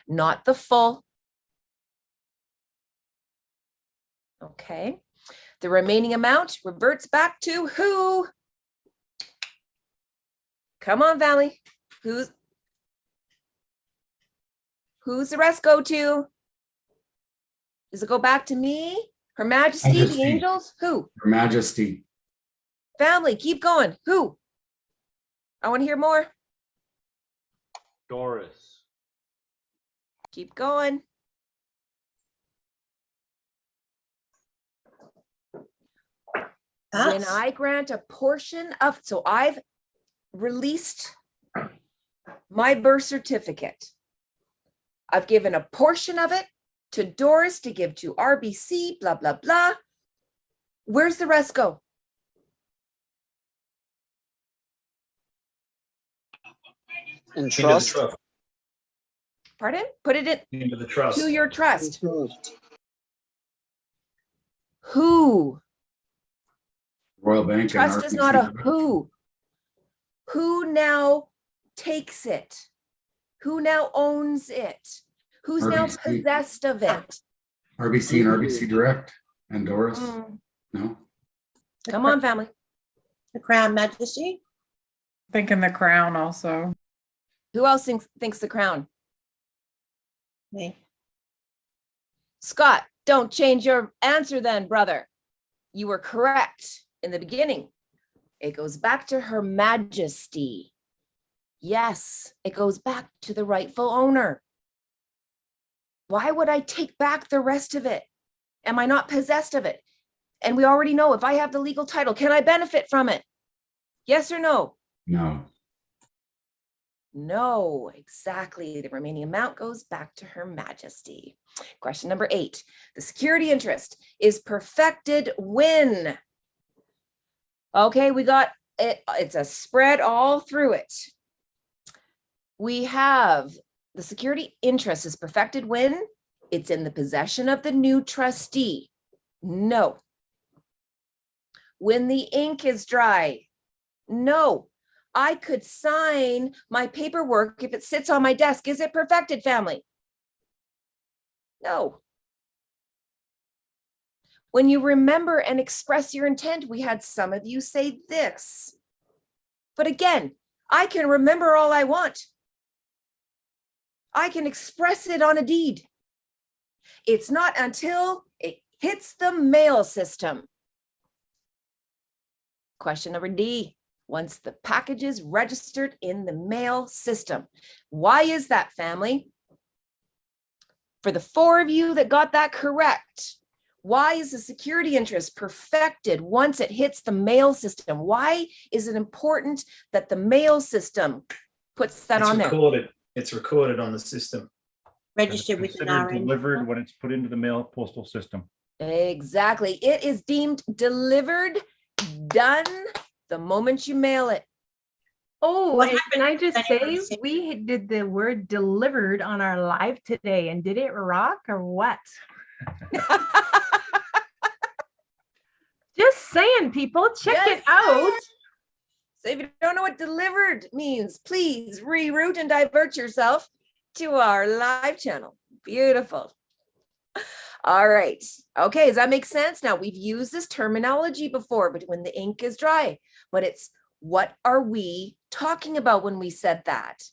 not the full. Okay. The remaining amount reverts back to who? Come on, Valley. Who's the rest go to? Does it go back to me? Her Majesty, the angels? Who? Her Majesty. Family, keep going. Who? I want to hear more. Doris. Keep going. When I grant a portion of, so I've released my birth certificate. I've given a portion of it to Doris to give to RBC, blah, blah, blah. Where's the rest go? In trust. Pardon? Put it Into the trust. to your trust. Who? Royal Bank. Trust is not a who. Who now takes it? Who now owns it? Who's now possessed of it? RBC and RBC Direct and Doris. No. Come on, family. The Crown Majesty. Thinking the Crown also. Who else thinks the Crown? Me. Scott, don't change your answer then, brother. You were correct in the beginning. It goes back to Her Majesty. Yes, it goes back to the rightful owner. Why would I take back the rest of it? Am I not possessed of it? And we already know if I have the legal title, can I benefit from it? Yes or no? No. No, exactly. The remaining amount goes back to Her Majesty. Question number 8. The security interest is perfected when? Okay, we got it. It's a spread all through it. We have the security interest is perfected when it's in the possession of the new trustee. No. When the ink is dry? No. I could sign my paperwork if it sits on my desk. Is it perfected, family? No. When you remember and express your intent, we had some of you say this. But again, I can remember all I want. I can express it on a deed. It's not until it hits the mail system. Question number D. Once the package is registered in the mail system. Why is that, family? For the 4 of you that got that correct, why is the security interest perfected once it hits the mail system? Why is it important that the mail system puts that on there? Recorded. It's recorded on the system. Registered with an Considered RN. delivered when it's put into the mail postal system. Exactly. It is deemed delivered, done the moment you mail it. Oh, What and can I just say, happened- we did the word delivered on our live today, and did it rock or what? Just saying, people, check Just it out. So if you don't know what delivered means, please reroute and divert yourself to our live channel. Beautiful. All right. Okay, does that make sense? Now, we've used this terminology before, but when the ink is dry, but it's what are we talking about when we said that?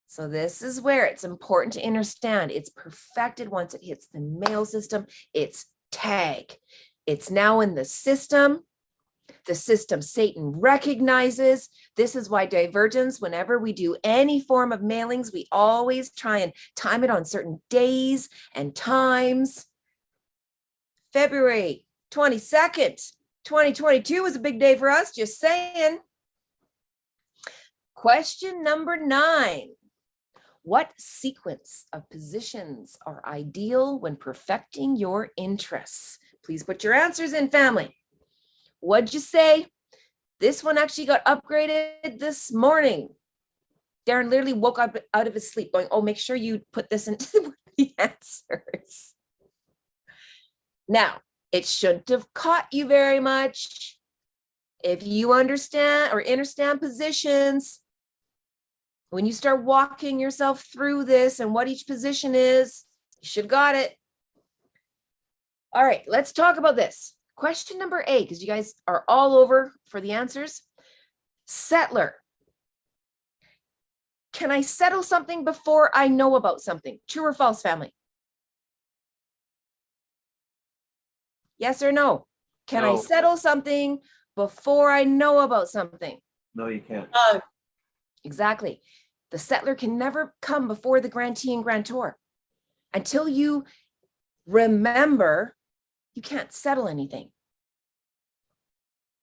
So this is where it's important to understand. It's perfected once it hits the mail system. It's tag. It's now in the system. The system Satan recognizes. This is why divergence, whenever we do any form of mailings, we always try and time it on certain days and times. February 22nd, 2022 was a big day for us, just saying. Question number 9. What sequence of positions are ideal when perfecting your interests? Please put your answers in, family. What'd you say? This one actually got upgraded this morning. Darren literally woke up out of his sleep going, oh, make sure you put this into the answers. Now, it shouldn't have caught you very much. If you understand or understand positions, when you start walking yourself through this and what each position is, you should have got it. All right, let's talk about this. Question number 8, because you guys are all over for the answers. Settler. Can I settle something before I know about something? True or false, family? Yes or no? Can I No. settle something before I know about something? No, you can't. Oh, Exactly. The settler can never come before the grantee and grantor. Until you remember, you can't settle anything.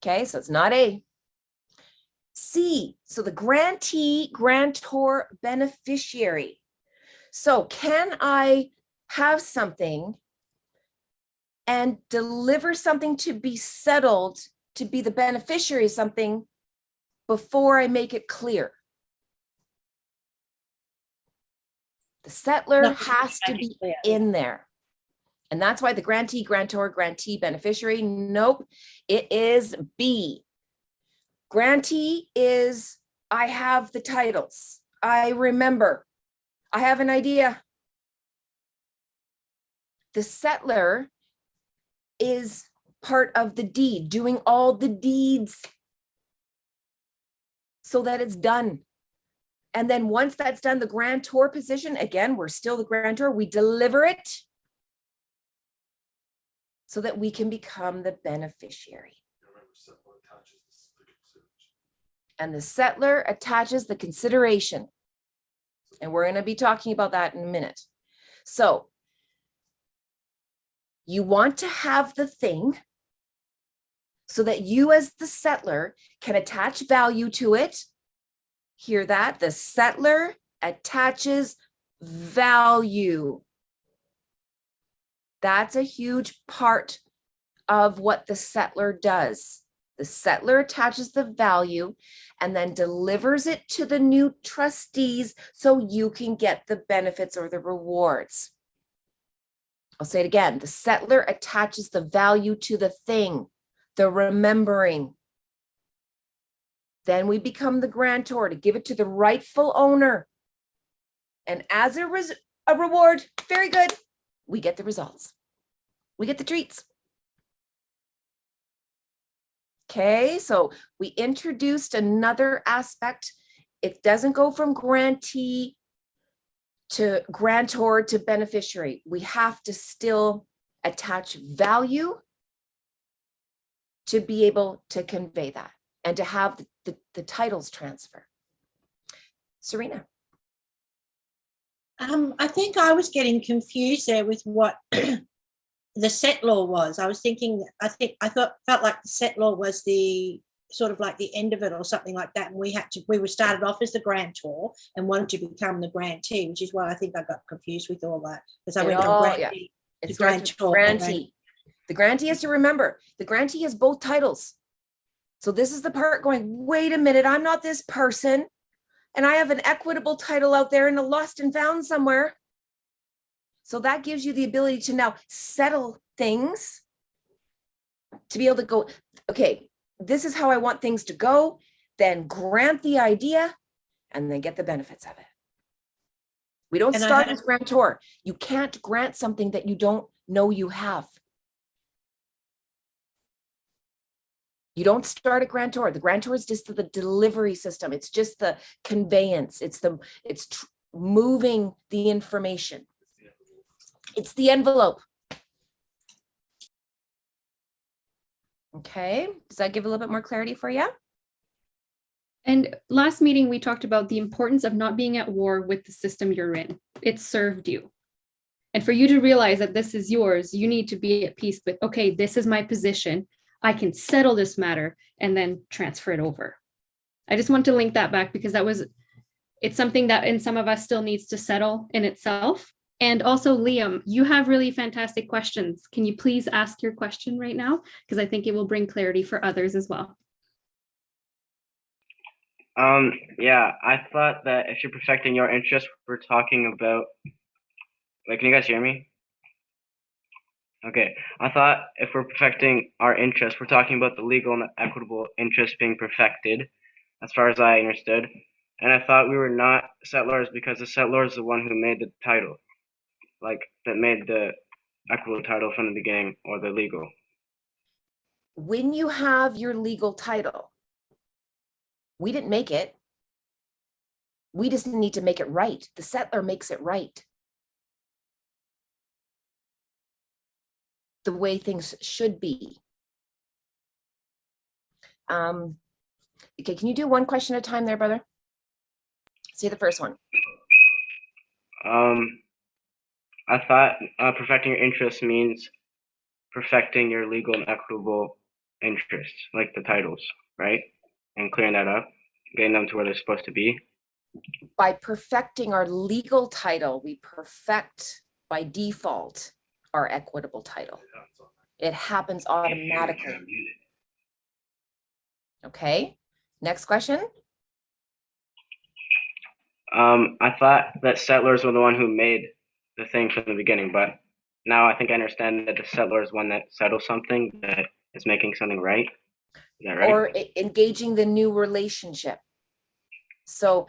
Okay, so it's not A. C, so the grantee, grantor, beneficiary. So can I have something and deliver something to be settled, to be the beneficiary of something before I make it clear? The settler No, has to be clear. in there. And that's why the grantee, grantor, grantee, beneficiary, nope, it is B. Grantee is, I have the titles. I remember. I have an idea. The settler is part of the deed, doing all the deeds so that it's done. And then once that's done, the grantor position, again, we're still the grantor, we deliver it so that we can become the beneficiary. And the settler attaches the consideration. And we're going to be talking about that in a minute. So you want to have the thing so that you as the settler can attach value to it. Hear that? The settler attaches value. That's a huge part of what the settler does. The settler attaches the value and then delivers it to the new trustees so you can get the benefits or the rewards. I'll say it again. The settler attaches the value to the thing, the remembering. Then we become the grantor to give it to the rightful owner. And as a reward, very good, we get the results. We get the treats. Okay, so we introduced another aspect. It doesn't go from grantee to grantor to beneficiary. We have to still attach value to be able to convey that and to have the titles transfer. Serena. I think I was getting confused there with what the set law was. I was thinking, felt like the set law was the sort of like the end of it or something like that. And we were started off as the grantor and wanted to become the grantee, which is why I think I got confused with all that. Because I went from grantee to grantor. Grantee. The grantee has to remember, the grantee has both titles. So this is the part going, wait a minute, I'm not this person. And I have an equitable title out there in a lost and found somewhere. So that gives you the ability to now settle things, to be able to go, okay, this is how I want things to go, then grant the idea and then get the benefits of it. We don't start as grantor. You can't grant something that you don't know you have. You don't start a grantor. The grantor is just the delivery system. It's just the conveyance. It's moving the information. It's the envelope. Okay, does that give a little bit more clarity for you? And last meeting, we talked about the importance of not being at war with the system you're in. It served you. And for you to realize that this is yours, you need to be at peace with, okay, this is my position. I can settle this matter and then transfer it over. I just want to link that back because it's something that in some of us still needs to settle in itself. And also, Liam, you have really fantastic questions. Can you please ask your question right now? Because I think it will bring clarity for others as well. Yeah, I thought that if you're perfecting your interest, we're talking about, can you guys hear me? Okay, I thought if we're perfecting our interest, we're talking about the legal and equitable interest being perfected, as far as I understood. And I thought we were not settlors because the settlor is the one who made the title, that made the equitable title from the beginning, or the legal. When you have your legal title, we didn't make it. We just need to make it right. The settler makes it right. The way things should be. Okay, can you do one question at a time there, brother? See the first one. I thought perfecting your interest means perfecting your legal and equitable interests, like the titles, right? And clearing that up, getting them to where they're supposed to be. By perfecting our legal title, we perfect by default our equitable title. It happens automatically. Okay, next question. I thought that settlers were the one who made the thing from the beginning, but now I think I understand that the settler is one that settles something, that is making something right. Is that right? Or engaging the new relationship. So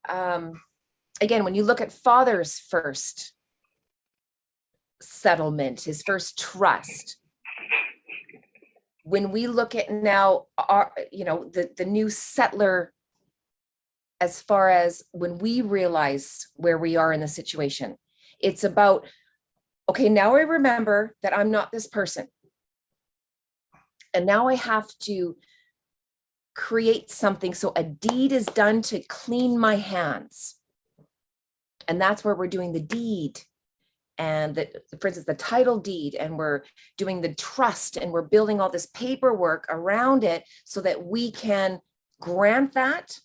again, when you look at father's first settlement, his first trust, when we look at now the new settler, as far as when we realize where we are in the situation, it's about, okay, now I remember that I'm not this person. And now I have to create something. So a deed is done to clean my hands. And that's where we're doing the deed. And for instance, the title deed, and we're doing the trust, and we're building all this paperwork around it so that we can grant that.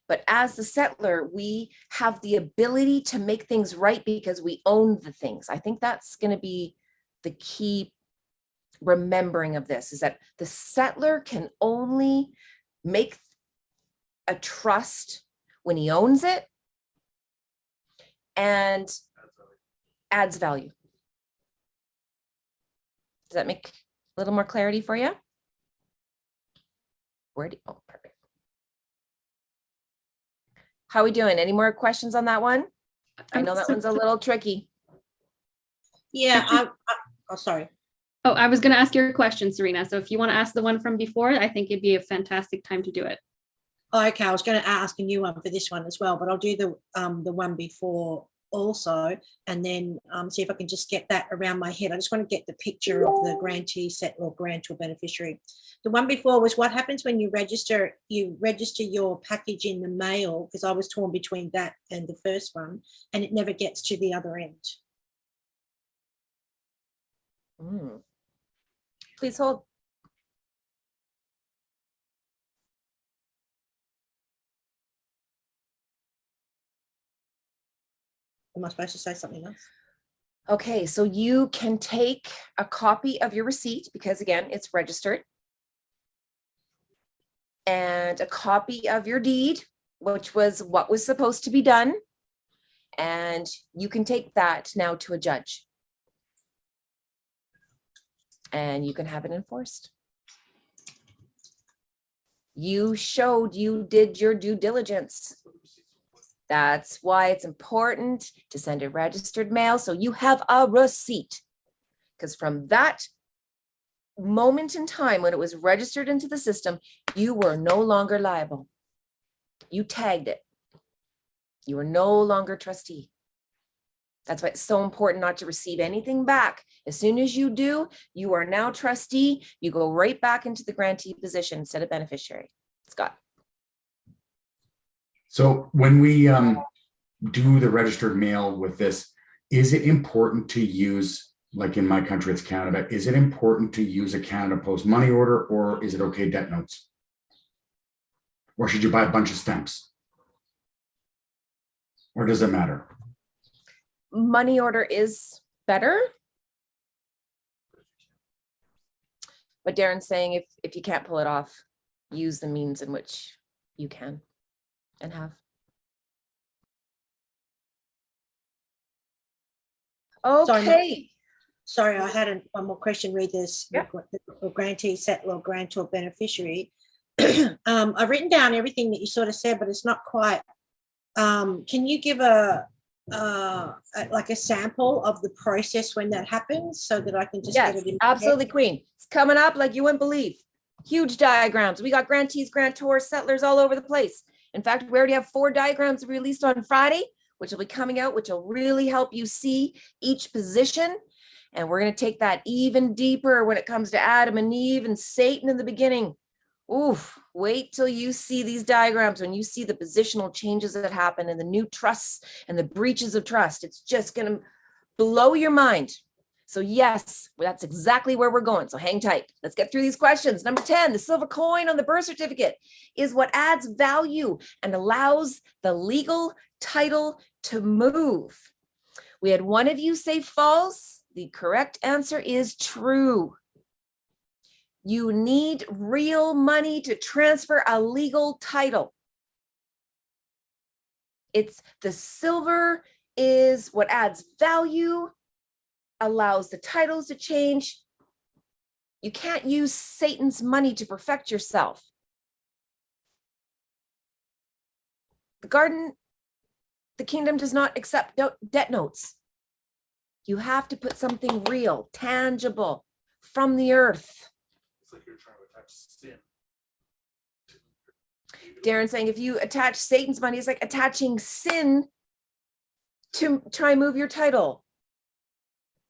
But as the settler, we have the ability to make things right because we own the things. I think that's going to be the key remembering of this, is that the settler can only make a trust when he owns it and adds value. that make a little more clarity for you? Oh, perfect. How are we doing? Any more questions on that one? I know that one's a little tricky. Yeah, oh, sorry. Oh, I was going to ask your question, Serena. So if you want to ask the one from before, I think it'd be a fantastic time to do it. Oh, okay, I was going to ask a new one for this one as well, but I'll do the one before also, and then see if I can just get that around my head. I just want to get the picture of the grantee, settlor, grantor beneficiary. The one before was what happens when you register your package in the mail, because I was torn between that and the first one, and it never gets to the other end. Please hold. Am I supposed to say something else? Okay, so you can take a copy of your receipt, because again, it's registered, and a copy of your deed, which was what was supposed to be done. And you can take that now to a judge. And you can have it enforced. You showed you did your due diligence. That's why it's important to send a registered mail so you have a receipt. Because from that moment in time when it was registered into the system, you were no longer liable. You tagged it. You are no longer trustee. That's why it's so important not to receive anything back. As soon as you do, you are now trustee. You go right back into the grantee position instead of beneficiary. Scott. So when we do the registered mail with this, is it important to use, like in my country, it's Canada, is it important to use a Canada Post money order, or is it okay debt notes? Or should you buy a bunch of stamps? Or does it matter? Money order is better. But Darren's saying if you can't pull it off, use the means in which you can and have. Okay. Sorry, I had one more question. Read this. Yeah. The grantee, settlor, grantor, beneficiary. I've written down everything that you sort of said, but it's not quite. Can you give like a sample of the process when that happens so that I can just yes, get it in absolutely, Queen. It's coming up like you wouldn't believe. Huge diagrams. We got grantees, grantors, settlers all over the place. In fact, we already have 4 diagrams released on Friday, which will be coming out, which will really help you see each position. And we're going to take that even deeper when it comes to Adam and Eve and Satan in the beginning. Oof, wait till you see these diagrams, when you see the positional changes that happen and the new trusts and the breaches of trust. It's just going to blow your mind. So yes, that's exactly where we're going. So hang tight. Let's get through these questions. Number 10, the silver coin on the birth certificate is what adds value and allows the legal title to move. We had one of you say false. The correct answer is true. You need real money to transfer a legal title. It's the silver is what adds value, allows the titles to change. You can't use Satan's money to perfect yourself. The kingdom does not accept debt notes. You have to put something real, tangible from the earth. It's like you're trying to attach sin. Darren saying if you attach Satan's money, it's like attaching sin to try and move your title.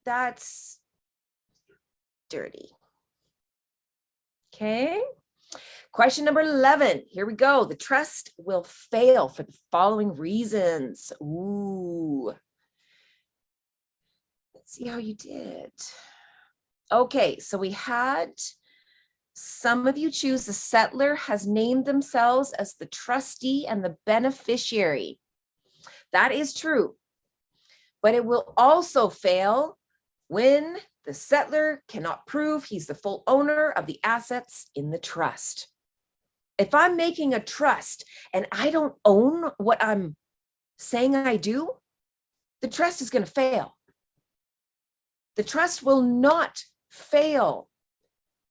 That's dirty. Okay. Question number 11. Here we go. The trust will fail for the following reasons. Ooh. Let's see how you did. Okay, so we had some of you choose the settlor has named themselves as the trustee and the beneficiary. That is true, but it will also fail when the settlor cannot prove he's the full owner of the assets in the trust. If I'm making a trust and I don't own what I'm saying I do, the trust is going to fail. The trust will not fail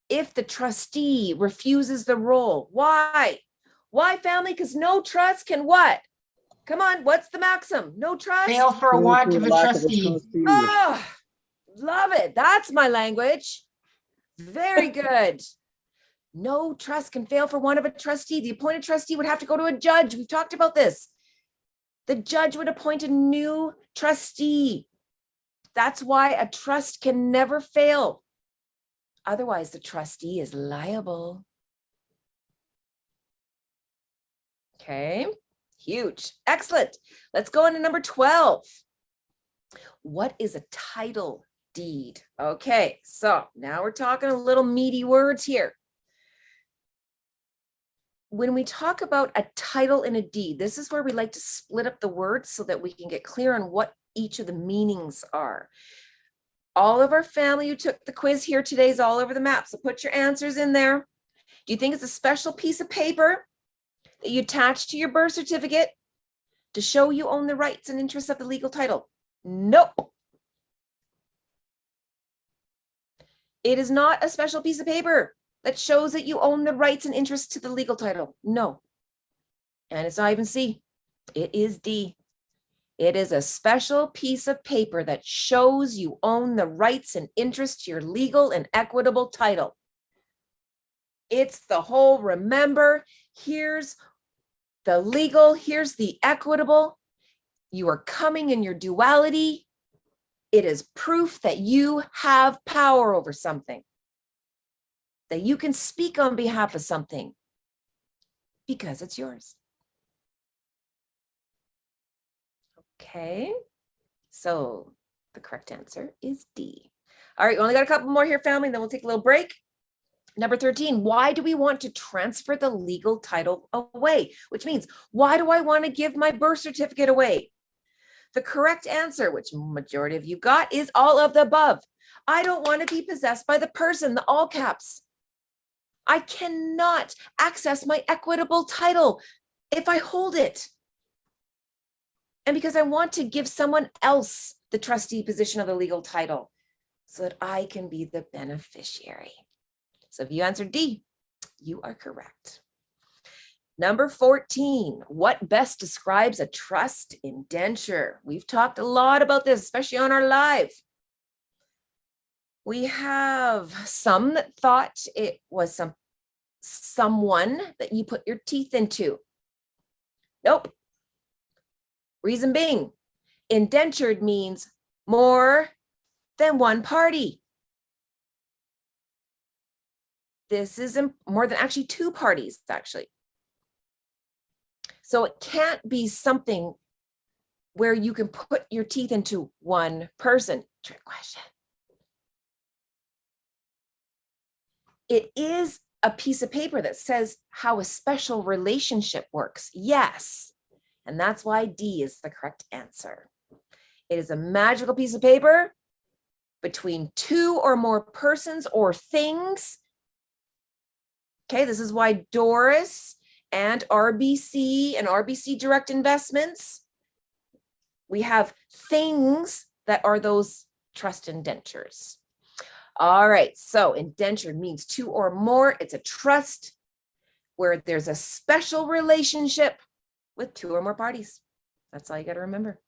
if the trustee refuses the role. Why? Why, family? Because no trust can what? Come on, what's the maxim? No trust? Fail for a want of a trustee. Oh, love it. That's my language. Very good. No trust can fail for want of a trustee. The appointed trustee would have to go to a judge. We've talked about this. The judge would appoint a new trustee. That's why a trust can never fail. Otherwise, the trustee is liable. Okay, huge. Excellent. Let's go on to number 12. What is a title deed? Okay, so now we're talking a little meaty words here. When we talk about a title in a deed, this is where we like to split up the words so that we can get clear on what each of the meanings are. All of our family who took the quiz here today is all over the map, so put your answers in there. Do you think it's a special piece of paper that you attach to your birth certificate to show you own the rights and interests of the legal title? Nope. It is not a special piece of paper that shows that you own the rights and interests to the legal title. No. And it's not even C. It is D. It is a special piece of paper that shows you own the rights and interests to your legal and equitable title. It's the whole, remember, here's the legal, here's the equitable. You are coming in your duality. It is proof that you have power over something, that you can speak on behalf of something because it's yours. Okay, so the correct answer is D. All right, we only got a couple more here, family, then we'll take a little break. Number 13, why do we want to transfer the legal title away? Which means, why do I want to give my birth certificate away? The correct answer, which majority of you got, is all of the above. I don't want to be possessed by the person, the all caps. I cannot access my equitable title if I hold it. And because I want to give someone else the trustee position of the legal title so that I can be the beneficiary. So if you answered D, you are correct. Number 14, what best describes a trust indenture? We've talked a lot about this, especially on our live. We have some that thought it was someone that you put your teeth into. Nope. Reason being, indentured means more than one party. This is more than actually two parties, actually. So it can't be something where you can put your teeth into one person. Trick question. It is a piece of paper that says how a special relationship works. Yes. And that's why D is the correct answer. It is a magical piece of paper between two or more persons or things. Okay, this is why Doris and RBC Direct Investments, we have things that are those trust indentures. All right, so indentured means two or more. It's a trust where there's a special relationship with two or more parties. That's all you got to remember.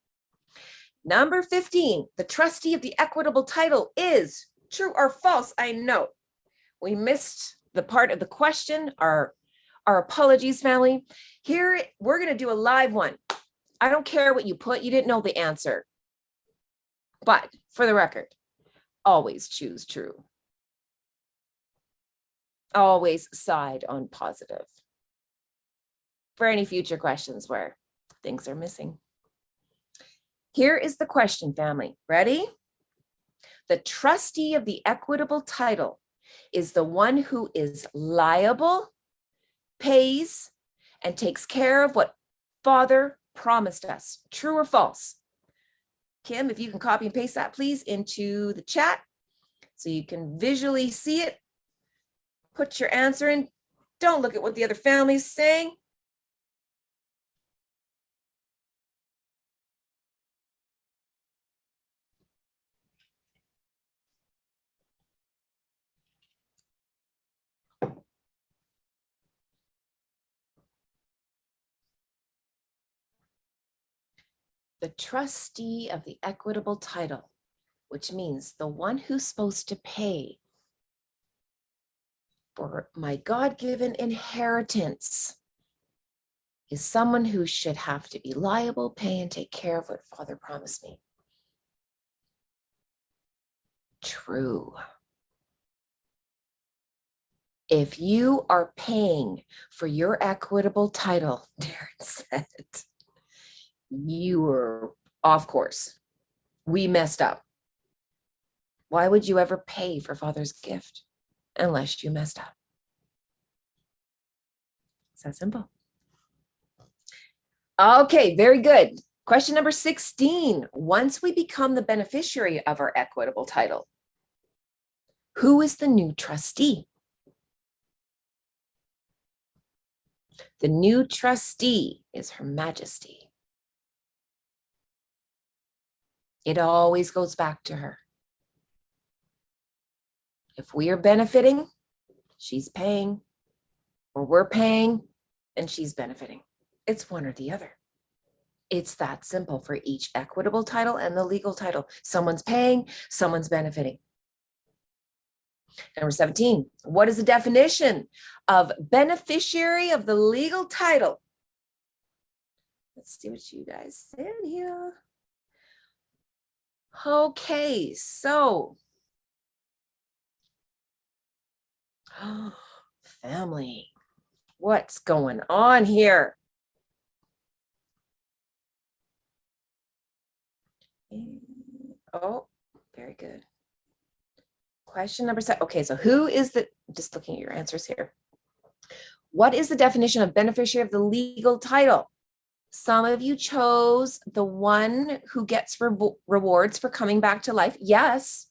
Number 15, the trustee of the equitable title is true or false. I know we missed the part of the question. Our apologies, family. Here, we're going to do a live one. I don't care what you put. You didn't know the answer. But for the record, always choose true. Always side on positive for any future questions where things are missing. Here is the question, family. Ready? The trustee of the equitable title is the one who is liable, pays, and takes care of what Father promised us. True or false? Kim, if you can copy and paste that, please, into the chat so you can visually see it. Put your answer in. Don't look at what the other family's saying. The trustee of the equitable title, which means the one who's supposed to pay for my God-given inheritance, is someone who should have to be liable, pay, and take care of what Father promised me. True. If you are paying for your equitable title, Darren said, you were off course. We messed up. Why would you ever pay for Father's gift unless you messed up? It's that simple. Okay, very good. Question number 16. Once we become the beneficiary of our equitable title, who is the new trustee? The new trustee is Her Majesty. It always goes back to her. If we are benefiting, she's paying, or we're paying and she's benefiting. It's one or the other. It's that simple for each equitable title and the legal title. Someone's paying, someone's benefiting. Number 17, what is the definition of beneficiary of the legal title? Let's see what you guys said here. Okay, so family, what's going on here? Oh, very good. Question number 7. Okay, so who is the, just looking at your answers here. What is the definition of beneficiary of the legal title? Some of you chose the one who gets rewards for coming back to life. Yes.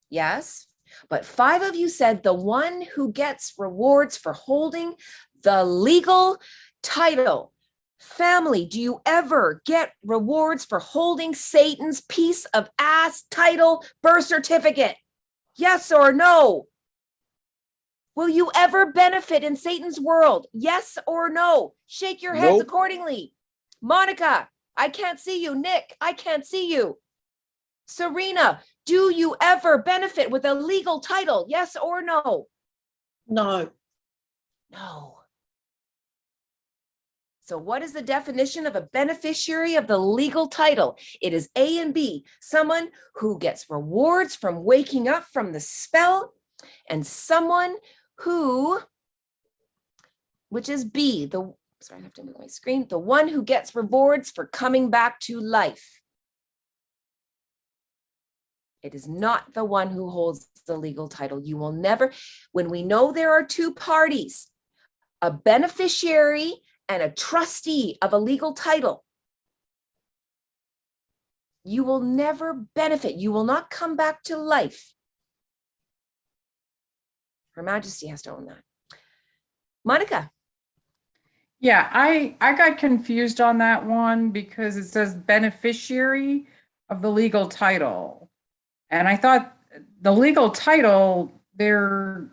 Yes. But 5 of you said the one who gets rewards for holding the legal title. Family, do you ever get rewards for holding Satan's piece of ass title birth certificate? Yes or no? Will you ever benefit in Satan's world? Yes or no? Shake your heads Nope. accordingly. Monica, I can't see you. Nick, I can't see you. Serena, do you ever benefit with a legal title? Yes or no? No. No. So what is the definition of a beneficiary of the legal title? It is A and B, someone who gets rewards from waking up from the spell, and someone who, which is B, sorry, I have to move my screen, the one who gets rewards for coming back to life. It is not the one who holds the legal title. You will never, when we know there are 2 parties, a beneficiary and a trustee of a legal title, you will never benefit. You will not come back to life. Her Majesty has to own that. Monica. Yeah, I got confused on that one because it says beneficiary of the legal title. And I thought the legal title, there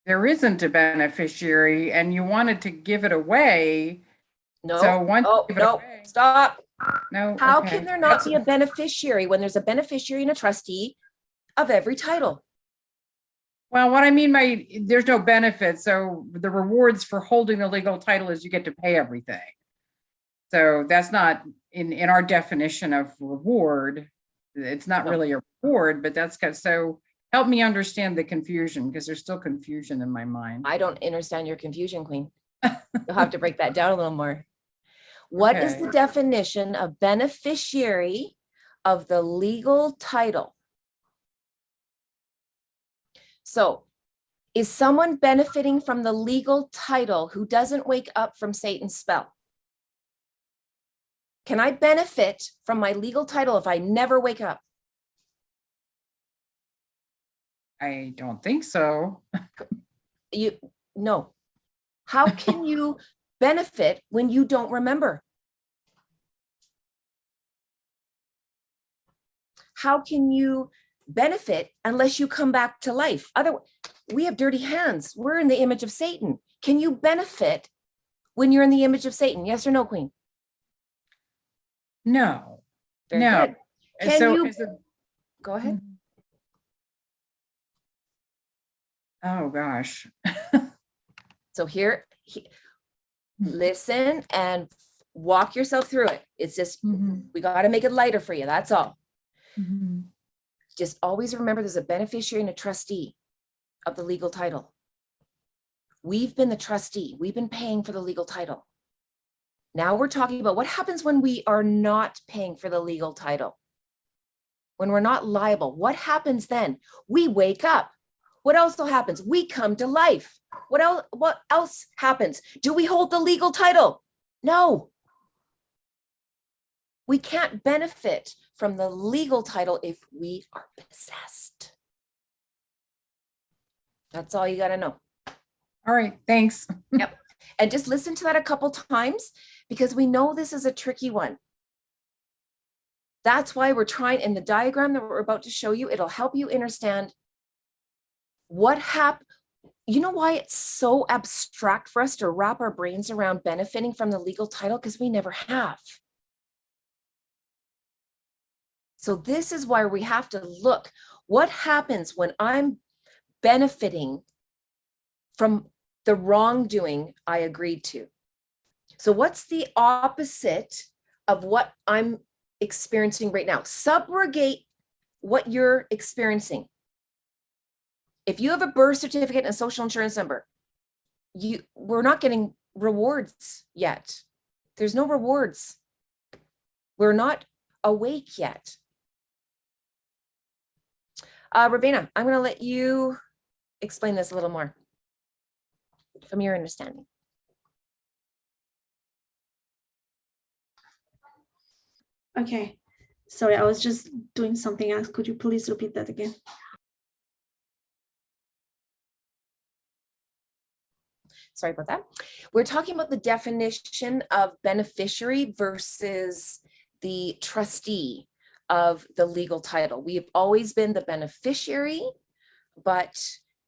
isn't a beneficiary and you wanted to give it away. No, So once you give it no, away, stop. no. How okay. can there not be a beneficiary when there's a beneficiary and a trustee of every title? Well, what I mean by there's no benefit. So the rewards for holding the legal title is you get to pay everything. So that's not in our definition of reward. It's not really a reward, but that's good. So help me understand the confusion because there's still confusion in my mind. I don't understand your confusion, Queen. You'll have to break that down a little more. What is the definition of beneficiary of the legal title? So, is someone benefiting from the legal title who doesn't wake up from Satan's spell? Can I benefit from my legal title if I never wake up? I don't think so. No. How can you benefit when you don't remember? How can you benefit unless you come back to life? Otherwise, we have dirty hands. We're in the image of Satan. Can you benefit when you're in the image of Satan? Yes or no, Queen? No, Very no. good. And Can so you is it- go ahead? oh, gosh. So here, listen and walk yourself through it. It's just, we got to make it lighter for you. That's all. Just always remember there's a beneficiary and a trustee of the legal title. We've been the trustee. We've been paying for the legal title. Now we're talking about what happens when we are not paying for the legal title. When we're not liable, what happens then? We wake up. What else happens? We come to life. What else happens? Do we hold the legal title? No. We can't benefit from the legal title if we are possessed. That's all you got to know. All right, thanks. Yep. And just listen to that a couple times because we know this is a tricky one. That's why we're trying, in the diagram that we're about to show you, it'll help you understand what happened. You know why it's so abstract for us to wrap our brains around benefiting from the legal title? Because we never have. So this is why we have to look, what happens when I'm benefiting from the wrongdoing I agreed to? So what's the opposite of what I'm experiencing right now? Subrogate what you're experiencing. If you have a birth certificate and a social insurance number, we're not getting rewards yet. There's no rewards. We're not awake yet. Ravina, I'm going to let you explain this a little more from your understanding. Okay. Sorry, I was just doing something else. Could you please repeat that again? Sorry about that. We're talking about the definition of beneficiary versus the trustee of the legal title. We have always been the beneficiary, but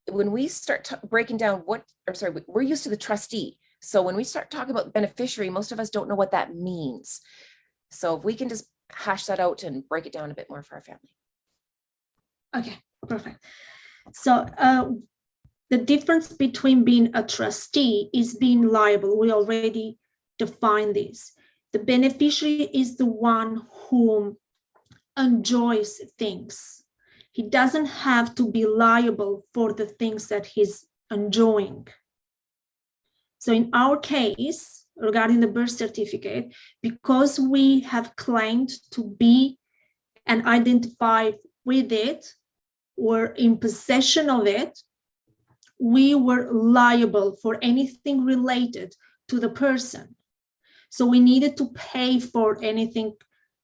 when we start breaking down we're used to the trustee. So when we start talking about beneficiary, most of us don't know what that means. So if we can just hash that out and break it down a bit more for our family. Okay, perfect. So the difference between being a trustee is being liable. We already defined this. The beneficiary is the one who enjoys things. He doesn't have to be liable for the things that he's enjoying. So in our case, regarding the birth certificate, because we have claimed to be and identify with it or in possession of it, we were liable for anything related to the person. So we needed to pay for anything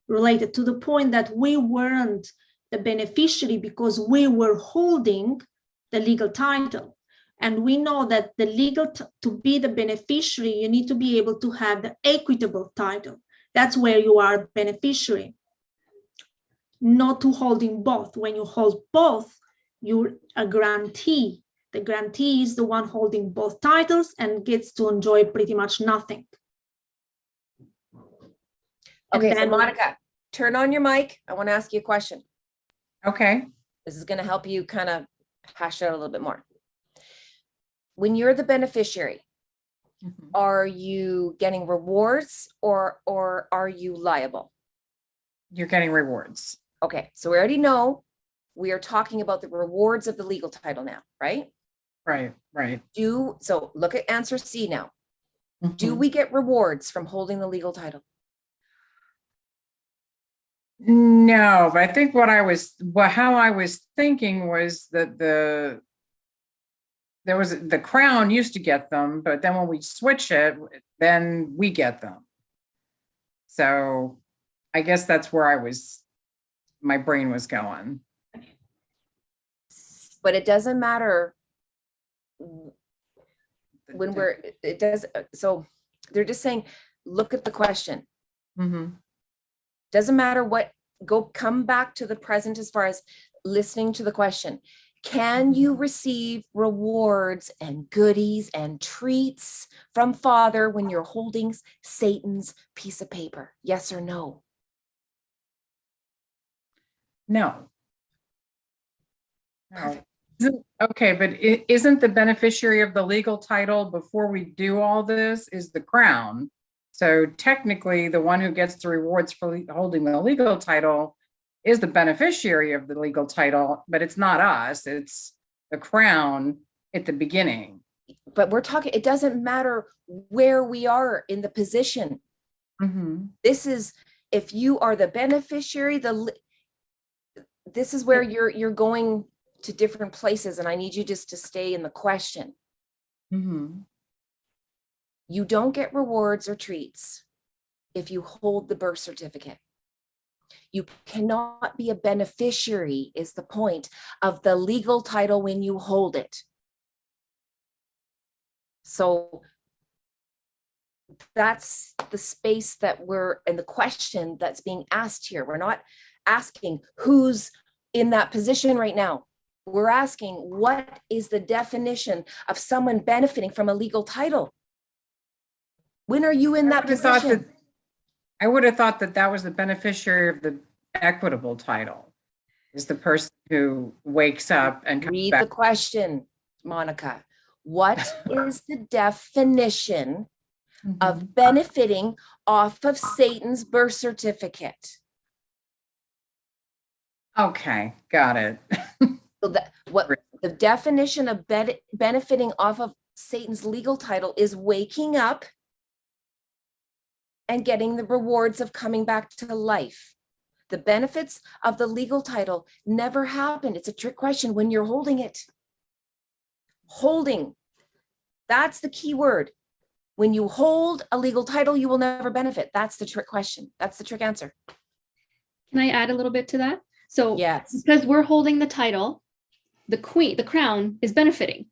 related, to the point that we weren't the beneficiary because we were holding the legal title. And we know that the to be the beneficiary, you need to be able to have the equitable title. That's where you are beneficiary. Not to holding both. When you hold both, you're a grantee. The grantee is the one holding both titles and gets to enjoy pretty much nothing. Okay, so Monica, turn on your mic. I want to ask you a question. Okay. This is going to help you kind of hash it out a little bit more. When you're the beneficiary, are you getting rewards or are you liable? You're getting rewards. Okay, so we already know we are talking about the rewards of the legal title now, right? Right, right. So look at answer C now. Do we get rewards from holding the legal title? No, but I think how I was thinking was that the Crown used to get them, but then when we switch it, then we get them. So I guess that's where my brain was going. But it doesn't matter when so they're just saying, look at the question. Doesn't matter come back to the present as far as listening to the question. Can you receive rewards and goodies and treats from Father when you're holding Satan's piece of paper? Yes or no? No. No. Perfect. Okay, but isn't the beneficiary of the legal title before we do all this is the crown? So technically, the one who gets the rewards for holding the legal title is the beneficiary of the legal title, but it's not us, it's the crown at the beginning. But we're talking, it doesn't matter where we are in the position. Mm-hmm. This is, if you are the beneficiary, this is where you're going to different places, and I need you just to stay in the question. Mm-hmm. You don't get rewards or treats if you hold the birth certificate. You cannot be a beneficiary, is the point of the legal title when you hold it. So that's the space that we're in, the question that's being asked here. We're not asking who's in that position right now. We're asking, what is the definition of someone benefiting from a legal title? When are you in that position? I would have thought that that was the beneficiary of the equitable title, is the person who wakes up and comes Read back. the question, Monica. What is the definition of benefiting off of Satan's birth certificate? Okay, got it. So what the definition of benefiting off of Satan's legal title is waking up and getting the rewards of coming back to life. The benefits of the legal title never happen. It's a trick question when you're holding it. Holding, that's the key word. When you hold a legal title, you will never benefit. That's the trick question. That's the trick answer. Can I add a little bit to that? So yes, because we're holding the title, the crown is benefiting.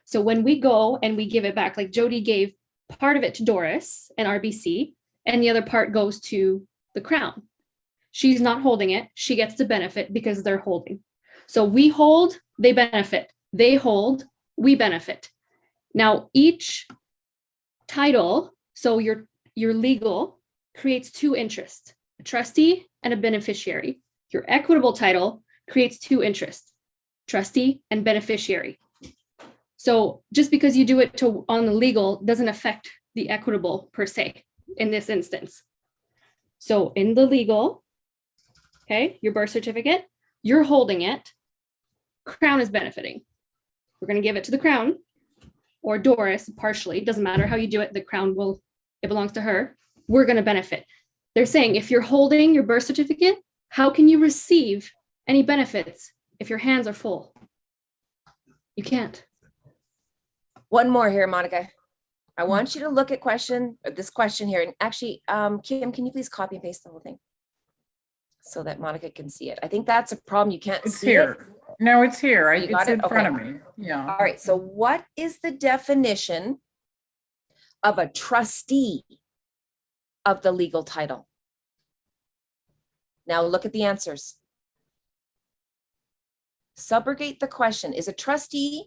So when we go and we give it back, like Jody gave part of it to Doris and RBC, and the other part goes to the crown. She's not holding it. She gets the benefit because they're holding. So we hold, they benefit. They hold, we benefit. Now each title, so your legal, creates two interests, a trustee and a beneficiary. Your equitable title creates two interests, trustee and beneficiary. So just because you do it on the legal doesn't affect the equitable per se in this instance. So in the legal, okay, your birth certificate, you're holding it, crown is benefiting. We're going to give it to the crown or Doris partially, doesn't matter how you do it, the crown it belongs to her. We're going to benefit. They're saying if you're holding your birth certificate, how can you receive any benefits if your hands are full? You can't. one more here, Monica. I want you to look at this question here. And actually, Kim, can you please copy and paste the whole thing so that Monica can see it? I think that's a problem. You can't see here. it. No, it's here. You got It's it? in front Okay. of me. Yeah. All right. So what is the definition of a trustee of the legal title? Now look at the answers. Subrogate the question. Is a trustee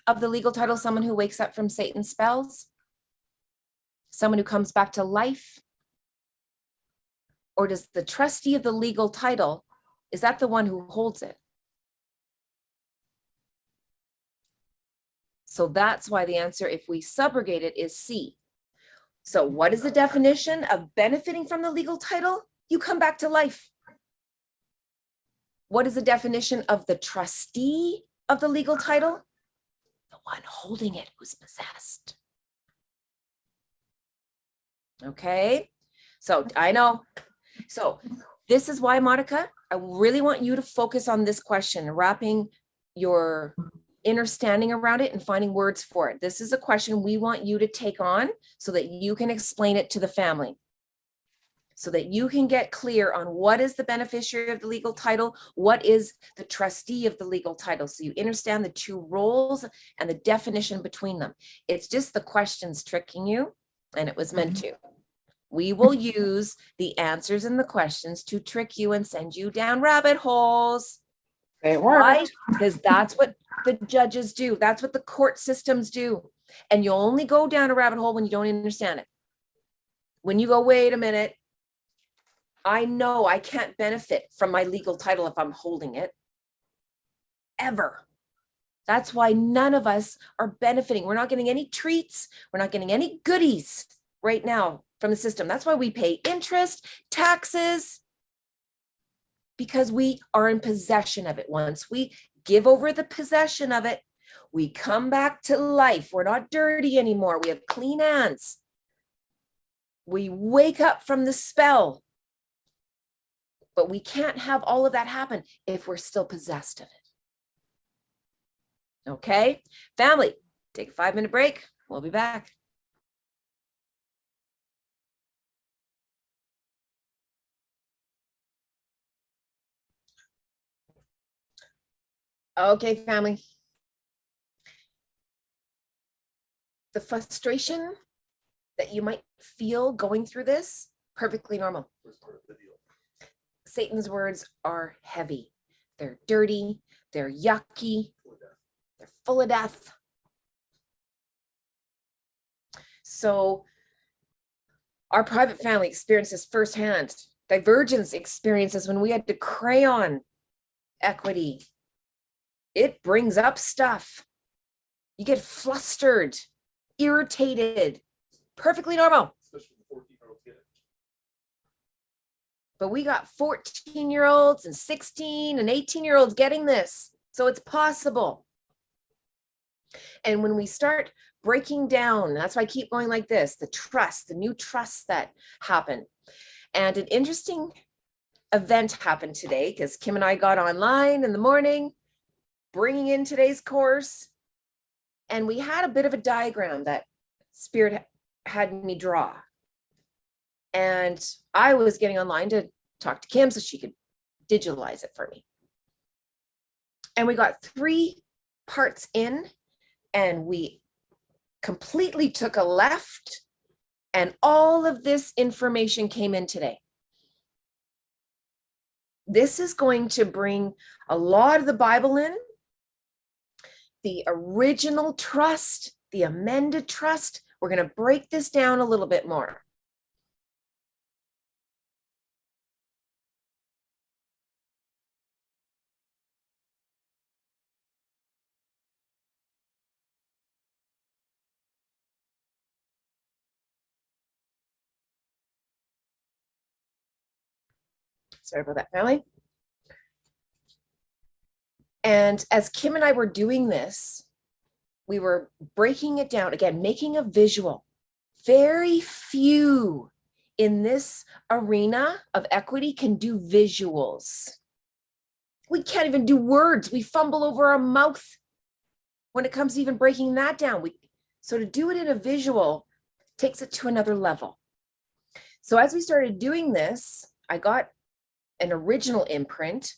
of the legal title someone who wakes up from Satan's spells? Someone who comes back to life? Or does the trustee of the legal title, is that the one who holds it? So that's why the answer, if we subrogate it, is C. So what is the definition of benefiting from the legal title? You come back to life. What is the definition of the trustee of the legal title? The one holding it who's possessed. Okay, so I know. So this is why, Monica, I really want you to focus on this question, wrapping your understanding around it and finding words for it. This is a question we want you to take on so that you can explain it to the family, so that you can get clear on what is the beneficiary of the legal title, what is the trustee of the legal title, so you understand the two roles and the definition between them. It's just the questions tricking you, and it was meant to. We will use the answers in the questions to trick you and send you down rabbit holes. It Why? worked. Because that's what the judges do. That's what the court systems do. And you only go down a rabbit hole when you don't understand it. When you go, wait a minute, I know I can't benefit from my legal title if I'm holding it. Ever. That's why none of us are benefiting. We're not getting any treats. We're not getting any goodies right now from the system. That's why we pay interest, taxes, because we are in possession of it. Once we give over the possession of it, we come back to life. We're not dirty anymore. We have clean hands. We wake up from the spell. But we can't have all of that happen if we're still possessed of it. Okay, family, take a 5-minute break. We'll be back. Okay, family. The frustration that you might feel going through this, perfectly normal. Satan's words are heavy. They're dirty. They're yucky. They're full of death. So our private family experiences firsthand. Divergence experiences when we had to crayon equity. It brings up stuff. You get flustered, irritated, perfectly normal. But we got 14-year-olds and 16 and 18-year-olds getting this. So it's possible. And when we start breaking down, that's why I keep going like this, the trust, the new trusts that happen. And an interesting event happened today because Kim and I got online in the morning, bringing in today's course. And we had a bit of a diagram that Spirit had me draw. And I was getting online to talk to Kim so she could digitalize it for me. And we got 3 parts in, and we completely took a left, and all of this information came in today. This is going to bring a lot of the Bible in, the original trust, the amended trust. We're going to break this down a little bit more. Sorry about that, family. And as Kim and I were doing this, we were breaking it down, again, making a visual. Very few in this arena of equity can do visuals. We can't even do words. We fumble over our mouth when it comes to even breaking that down. So to do it in a visual takes it to another level. So as we started doing this, I got an original imprint.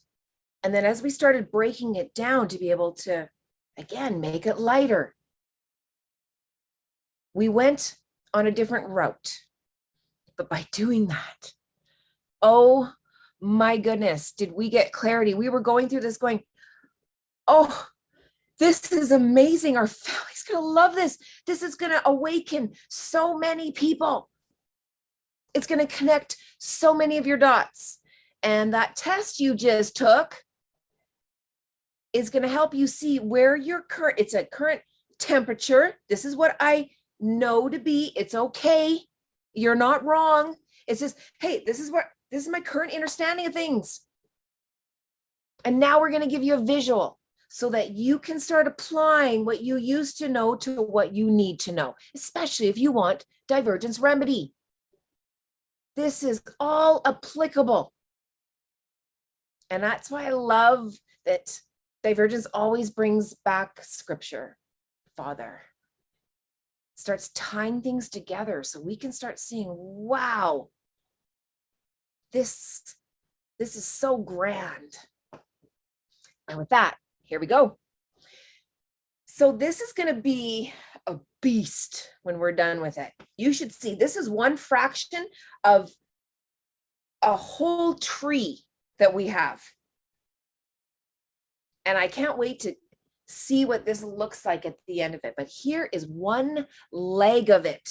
And then as we started breaking it down to be able to, again, make it lighter, we went on a different route. But by doing that, oh my goodness, did we get clarity? We were going through this going, oh, this is amazing. Our family's going to love this. This is going to awaken so many people. It's going to connect so many of your dots. And that test you just took is going to help you see where your current, it's a current temperature. This is what I know to be. It's okay. You're not wrong. It's just, hey, this is my current understanding of things. And now we're going to give you a visual so that you can start applying what you used to know to what you need to know, especially if you want divergence remedy. This is all applicable. And that's why I love that divergence always brings back scripture. Father starts tying things together so we can start seeing, wow, this is so grand. And with that, here we go. So this is going to be a beast when we're done with it. You should see, this is one fraction of a whole tree that we have. And I can't wait to see what this looks like at the end of it. But here is one leg of it.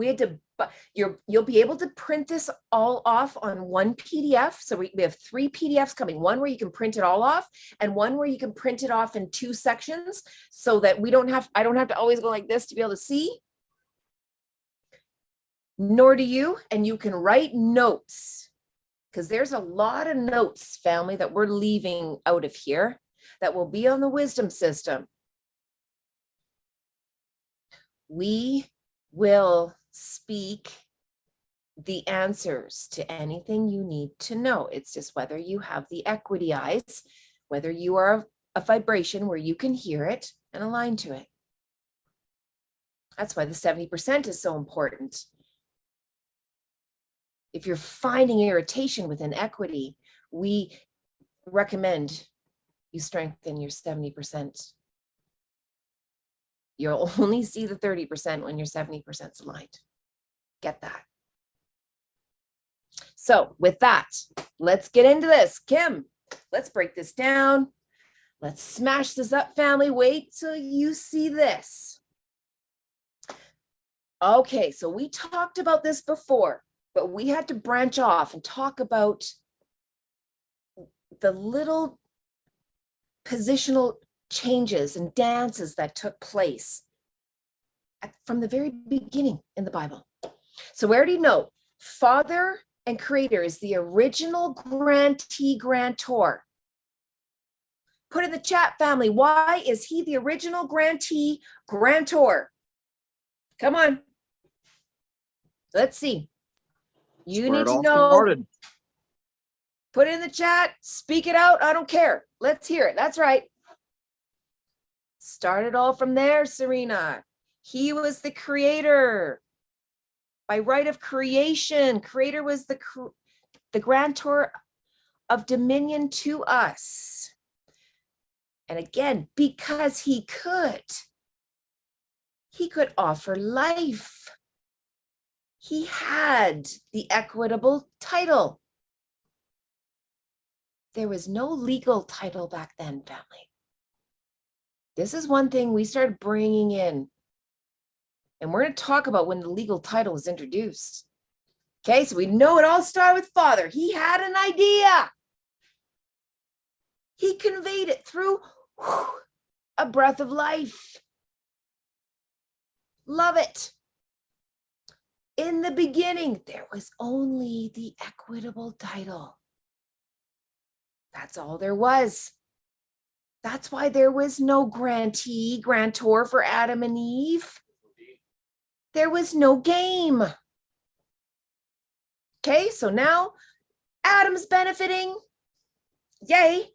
We had to, but you'll be able to print this all off on one PDF. So we have 3 PDFs coming, one where you can print it all off and one where you can print it off in 2 sections so that I don't have to always go like this to be able to see. Nor do you, and you can write notes because there's a lot of notes, family, that we're leaving out of here that will be on the wisdom system. We will speak the answers to anything you need to know. It's just whether you have the equity eyes, whether you are a vibration where you can hear it and align to it. That's why the 70% is so important. If you're finding irritation within equity, we recommend you strengthen your 70%. You'll only see the 30% when your 70% is aligned. Get that. So with that, let's get into this. Kim, let's break this down. Let's smash this up, family. Wait till you see this. Okay, so we talked about this before, but we had to branch off and talk about the little positional changes and dances that took place from the very beginning in the Bible. So we already know Father and Creator is the original grantee, grantor. Put in the chat, family, why is he the original grantee, grantor? Come on. Let's see. You need to know. Put it in the chat, speak it out. I don't care. Let's hear it. That's right. Start it all from there, Serena. He was the creator. By right of creation, Creator was the grantor of dominion to us. And again, because he could offer life. He had the equitable title. There was no legal title back then, family. This is one thing we started bringing in. And we're going to talk about when the legal title was introduced. Okay, so we know it all started with Father. He had an idea. He conveyed it through a breath of life. Love it. In the beginning, there was only the equitable title. That's all there was. That's why there was no grantee, grantor for Adam and Eve. There was no game. Okay, so now Adam's benefiting. Yay,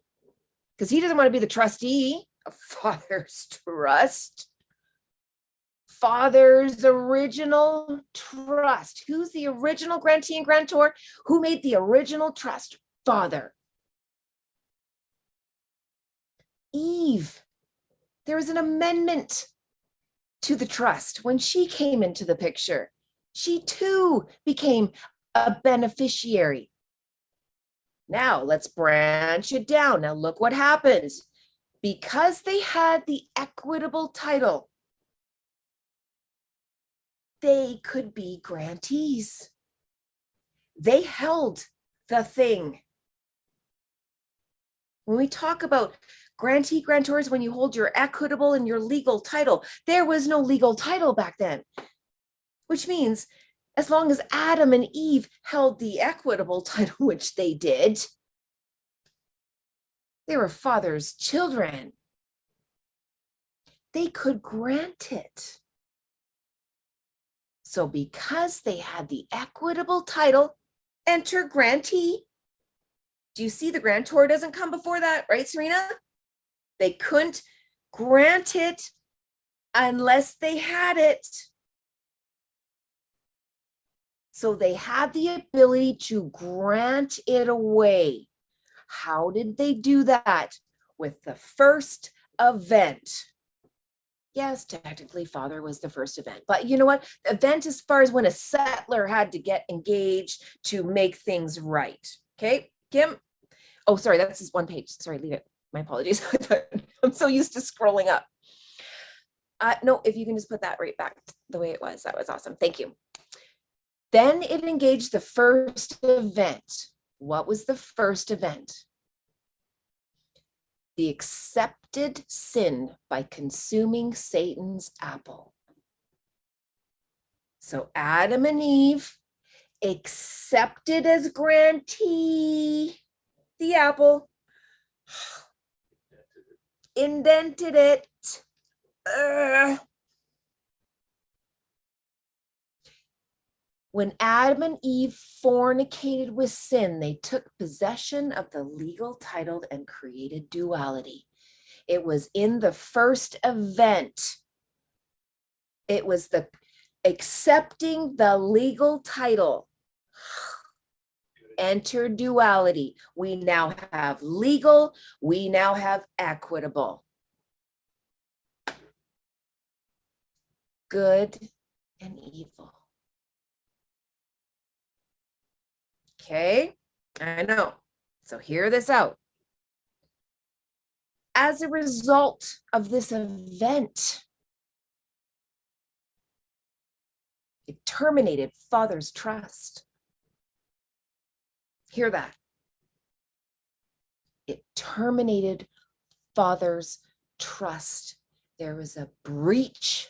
because he doesn't want to be the trustee of Father's trust. Father's original trust. Who's the original grantee and grantor? Who made the original trust? Father. Eve. There was an amendment to the trust when she came into the picture. She too became a beneficiary. Now let's branch it down. Now look what happens. Because they had the equitable title, they could be grantees. They held the thing. When we talk about grantee, grantors, when you hold your equitable and your legal title, there was no legal title back then, which means as long as Adam and Eve held the equitable title, which they did, they were Father's children. They could grant it. So because they had the equitable title, enter grantee. Do you see the grantor doesn't come before that, right, Serena? They couldn't grant it unless they had it. So they had the ability to grant it away. How did they do that? With the first event. Yes, technically Father was the first event, but you know what? The event as far as when a settler had to get engaged to make things right. Okay, Kim? Oh, sorry, that's just one page. Sorry, leave it. My apologies. I'm so used to scrolling up. No, if you can just put that right back the way it was, that was awesome. Thank you. Then it engaged the first event. What was the first event? The accepted sin by consuming Satan's apple. So Adam and Eve accepted as grantee the apple, indented it. When Adam and Eve fornicated with sin, they took possession of the legal title and created duality. It was in the first event. It was the accepting the legal title. Enter duality. We now have legal, we now have equitable. Good and evil. Okay, I know. So hear this out. As a result of this event, it terminated Father's trust. Hear that. It terminated Father's trust. There was a breach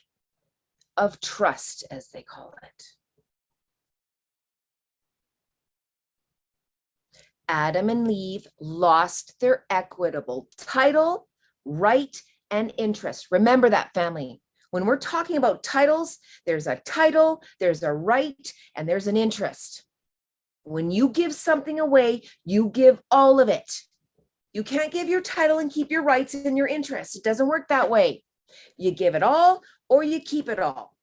of trust, as they call it. Adam and Eve lost their equitable title, right, and interest. Remember that, family. When we're talking about titles, there's a title, there's a right, and there's an interest. When you give something away, you give all of it. You can't give your title and keep your rights and your interests. It doesn't work that way. You give it all or you keep it all.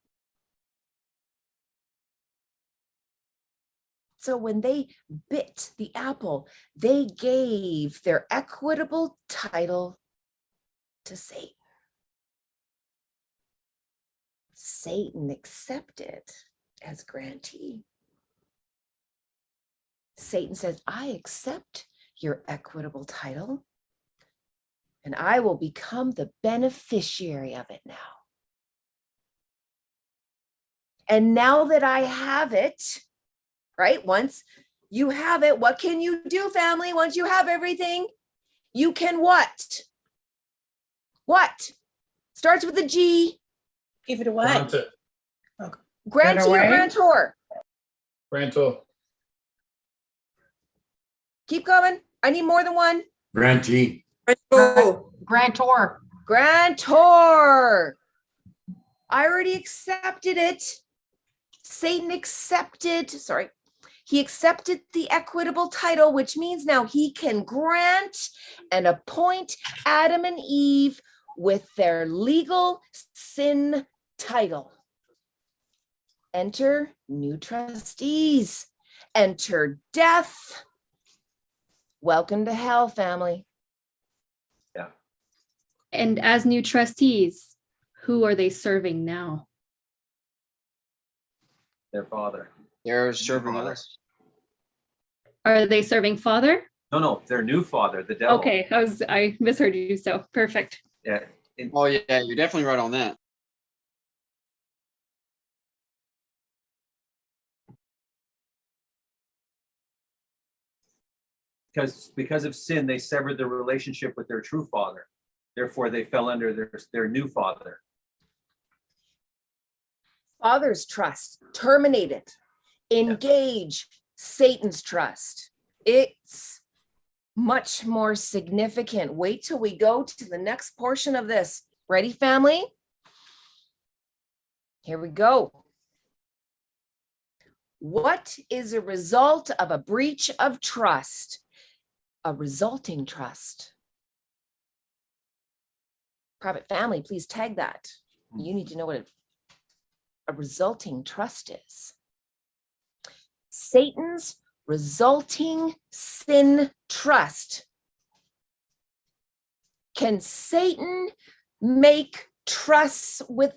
So when they bit the apple, they gave their equitable title to Satan. Satan accepted as grantee. Satan says, I accept your equitable title, and I will become the beneficiary of it now. And now that I have it, right? Once you have it, what can you do, family? Once you have everything, you can what? What? Starts with a G. Give it away. Grant it. Grantee or grantor? Grantor. Keep going. I need more than one. Grantee. Grantor. Grantor. I already accepted it. Satan accepted, he accepted the equitable title, which means now he can grant and appoint Adam and Eve with their legal sin title. Enter new trustees. Enter death. Welcome to hell, family. Yeah. And as new trustees, who are they serving now? Their father. They're serving us. Are they serving Father? No, their new father, the devil. Okay, I misheard you, so perfect. Yeah. Oh yeah, you're definitely right on that. Because of sin, they severed the relationship with their true father. Therefore, they fell under their new father. Father's trust terminated. Engage Satan's trust. It's much more significant. Wait till we go to the next portion of this. Ready, family? Here we go. What is a result of a breach of trust? A resulting trust. Private family, please tag that. You need to know what a resulting trust is. Satan's resulting sin trust. Can Satan make trusts with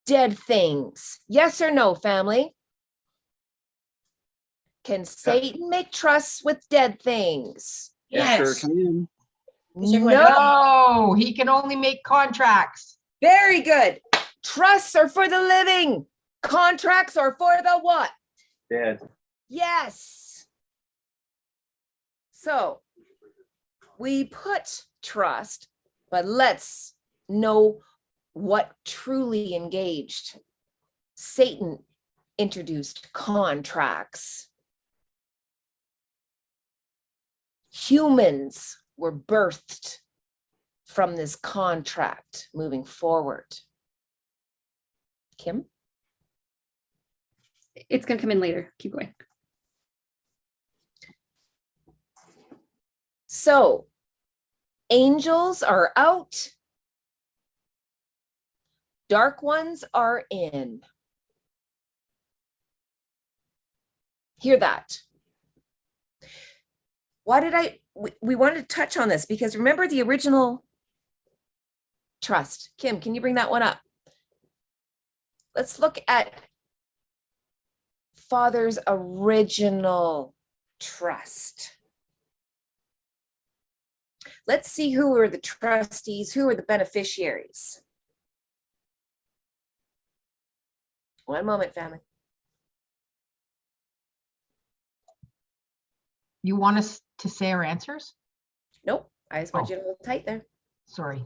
dead things? Yes or no, family? Can Satan make trusts with dead things? Yeah, sure Yes. can. No. He can only make contracts. Very good. Trusts are for the living. Contracts are for the what? Dead. Yes. So we put trust, but let's know what truly engaged. Satan introduced contracts. Humans were birthed from this contract moving forward. Kim? It's going to come in later. Keep going. So, angels are out. Dark ones are in. Hear that? Why did we wanted to touch on this because remember the original trust. Kim, can you bring that one up? Let's look at Father's original trust. Let's see who are the trustees, who are the beneficiaries. One moment, family. You want us to say our answers? Nope, I just want you to hold tight there. Sorry.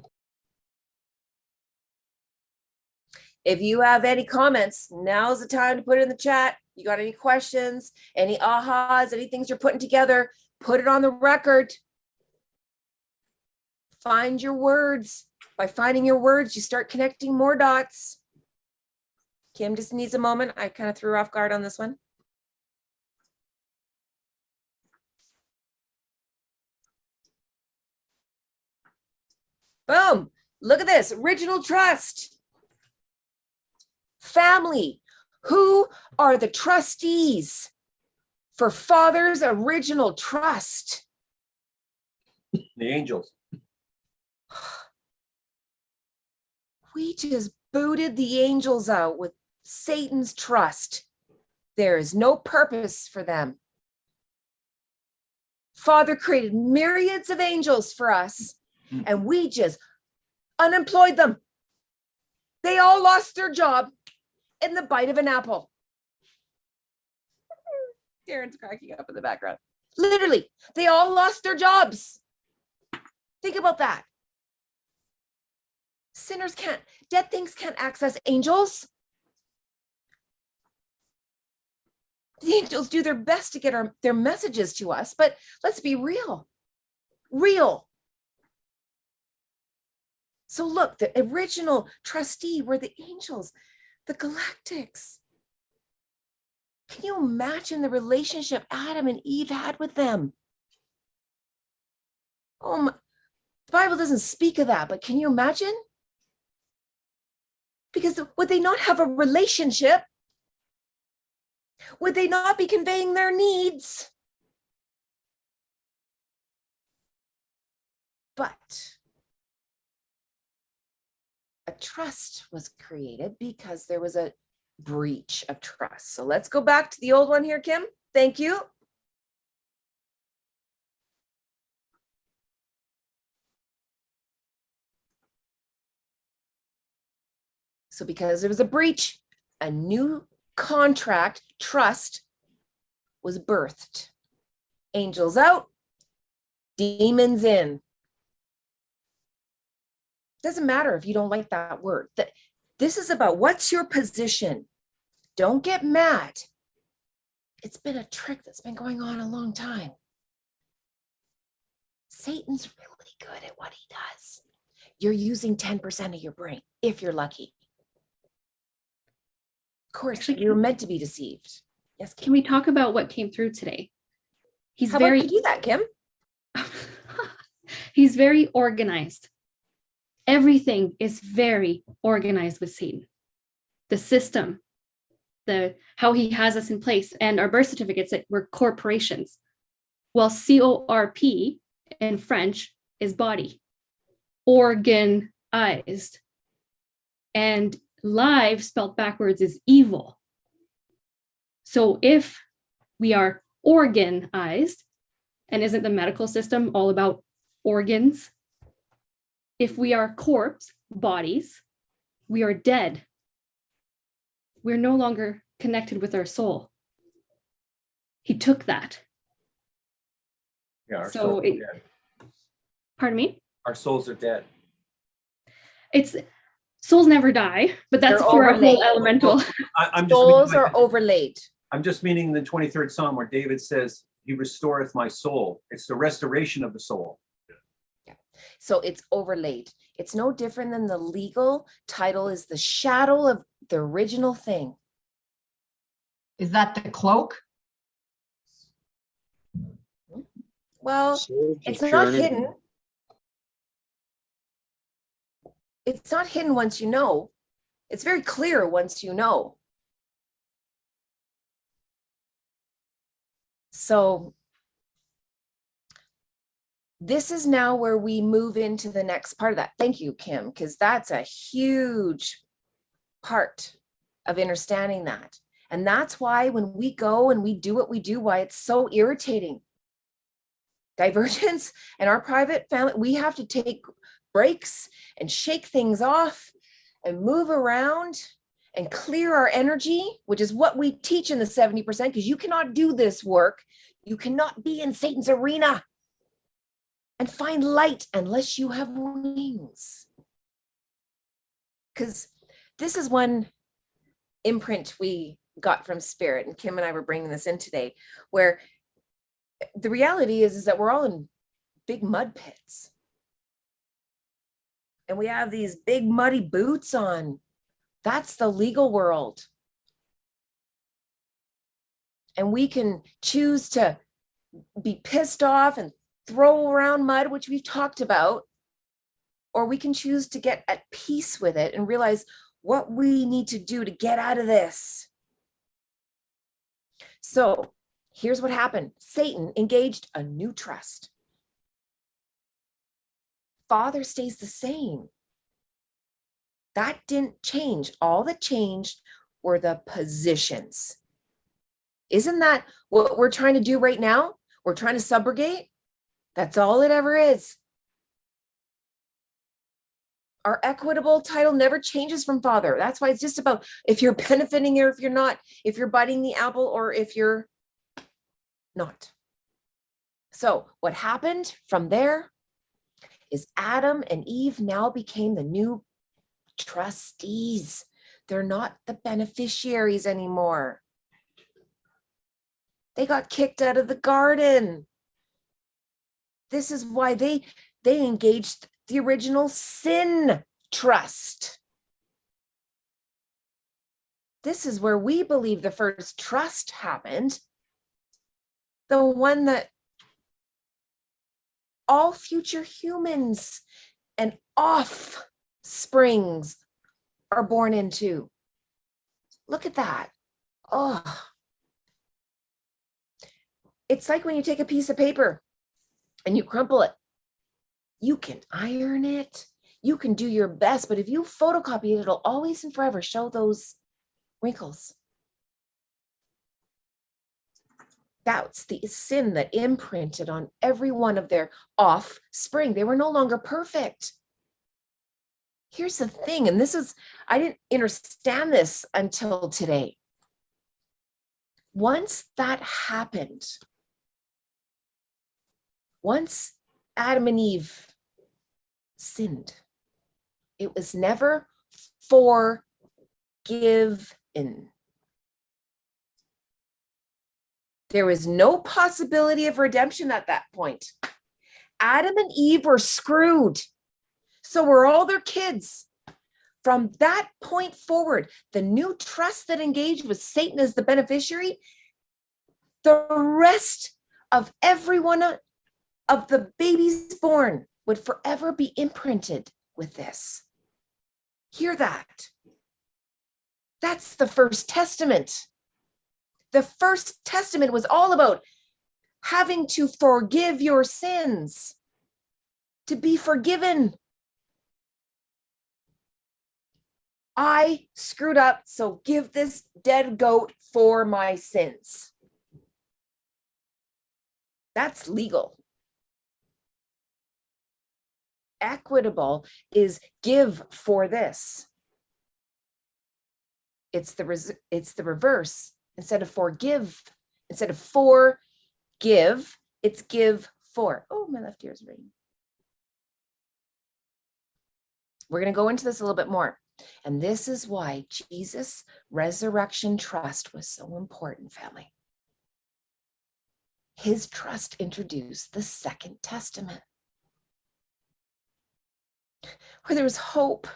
If you have any comments, now's the time to put it in the chat. You got any questions, any ahas, any things you're putting together, put it on the record. Find your words. By finding your words, you start connecting more dots. Kim just needs a moment. I kind of threw her off guard on this one. Boom. Look at this. Original trust. Family. Who are the trustees for Father's original trust? The angels. We just booted the angels out with Satan's trust. There is no purpose for them. Father created myriads of angels for us, and we just unemployed them. They all lost their job in the bite of an apple. Darren's cracking up in the background. Literally, they all lost their jobs. Think about that. Sinners can't, dead things can't access angels. The angels do their best to get their messages to us, but let's be real. Real. So look, the original trustee were the angels, the galactics. Can you imagine the relationship Adam and Eve had with them? Oh my, the Bible doesn't speak of that, but can you imagine? Because would they not have a relationship? Would they not be conveying their needs? But a trust was created because there was a breach of trust. So let's go back to the old one here, Kim. Thank you. So because there was a breach, a new contract, trust, was birthed. Angels out, demons in. Doesn't matter if you don't like that word. This is about what's your position. Don't get mad. It's been a trick that's been going on a long time. Satan's really good at what he does. You're using 10% of your brain, if you're lucky. Of course, Actually, you're meant to be deceived. Yes, Can we talk about what came through today? He's How very about you do that, Kim? He's very organized. Everything is very organized with Satan. The system, how he has us in place, and our birth certificates that we're corporations. Well, CORP in French is body, organized, and live spelled backwards is evil. So if we are organized, and isn't the medical system all about organs? If we are corpse, bodies, we are dead. We're no longer connected with our soul. He took that. Yeah, our So souls are it- dead. Pardon me? Our souls are dead. It's souls never die, but that's They're for a overlaid. whole elemental. I'm just meaning Souls like are overlaid. I'm just meaning the 23rd Psalm where David says, he restoreth my soul. It's the restoration of the soul. So it's overlaid. It's no different than the legal title is the shadow of the original thing. Is that the cloak? Well, it's not hidden. It's not hidden once you know. It's very clear once you know. So this is now where we move into the next part of that. Thank you, Kim, because that's a huge part of understanding that. And that's why when we go and we do what we do, why it's so irritating. Divergence and our private family, we have to take breaks and shake things off and move around and clear our energy, which is what we teach in the 70%, because you cannot do this work. You cannot be in Satan's arena and find light unless you have wings. Because this is one imprint we got from Spirit, and Kim and I were bringing this in today, where the reality is that we're all in big mud pits. And we have these big muddy boots on. That's the legal world. And we can choose to be pissed off and throw around mud, which we've talked about, or we can choose to get at peace with it and realize what we need to do to get out of this. So here's what happened. Satan engaged a new trust. Father stays the same. That didn't change. All that changed were the positions. Isn't that what we're trying to do right now? We're trying to subrogate. That's all it ever is. Our equitable title never changes from Father. That's why it's just about if you're benefiting or if you're not, if you're biting the apple or if you're not. So what happened from there is Adam and Eve now became the new trustees. They're not the beneficiaries anymore. They got kicked out of the garden. This is why they engaged the original sin trust. This is where we believe the first trust happened. The one that all future humans and offsprings are born into. Look at that. Oh. It's like when you take a piece of paper and you crumple it. You can iron it. You can do your best, but if you photocopy it, it'll always and forever show those wrinkles. That's the sin that imprinted on every one of their offspring. They were no longer perfect. Here's the thing, and this is, I didn't understand this until today. Once that happened, once Adam and Eve sinned, it was never forgiven. There was no possibility of redemption at that point. Adam and Eve were screwed. So were all their kids. From that point forward, the new trust that engaged with Satan as the beneficiary, the rest of every one of the babies born would forever be imprinted with this. Hear that? That's the First Testament. The First Testament was all about having to forgive your sins, to be forgiven. I screwed up, so give this dead goat for my sins. That's legal. Equitable is give for this. It's the reverse. Instead of forgive, Instead of for give, it's give for. Oh, my left ear is ringing. We're going to go into this a little bit more. And this is why Jesus' resurrection trust was so important, family. His trust introduced the Second Testament, where there was hope.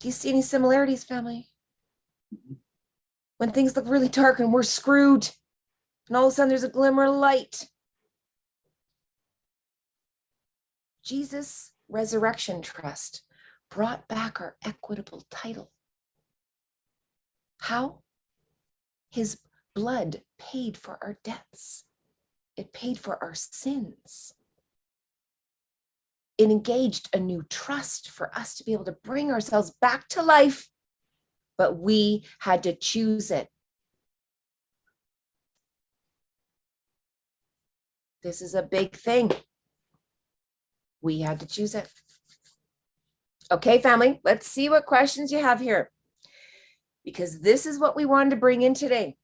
Do you see any similarities, family? When things look really dark and we're screwed, and all of a sudden there's a glimmer of light. Jesus' resurrection trust brought back our equitable title. How? His blood paid for our debts. It paid for our sins. It engaged a new trust for us to be able to bring ourselves back to life, but we had to choose it. This is a big thing. We had to choose it. Okay, family, let's see what questions you have here, because this is what we wanted to bring in today.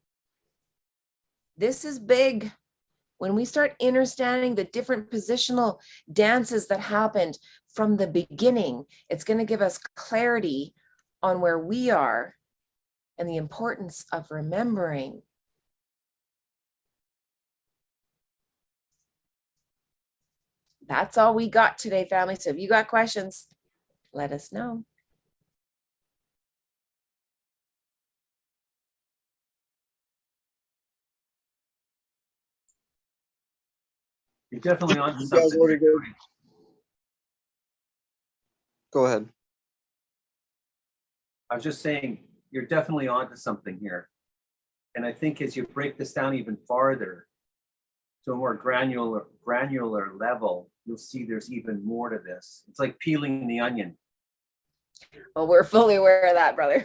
This is big. When we start understanding the different positional dances that happened from the beginning, it's going to give us clarity on where we are and the importance of remembering. That's all we got today, family. So if you got questions, let us know. You're definitely on to You guys something. already go. Go ahead. I was just saying, you're definitely on to something here. And I think as you break this down even farther to a more granular level, you'll see there's even more to this. It's like peeling the onion. Well, we're fully aware of that, brother.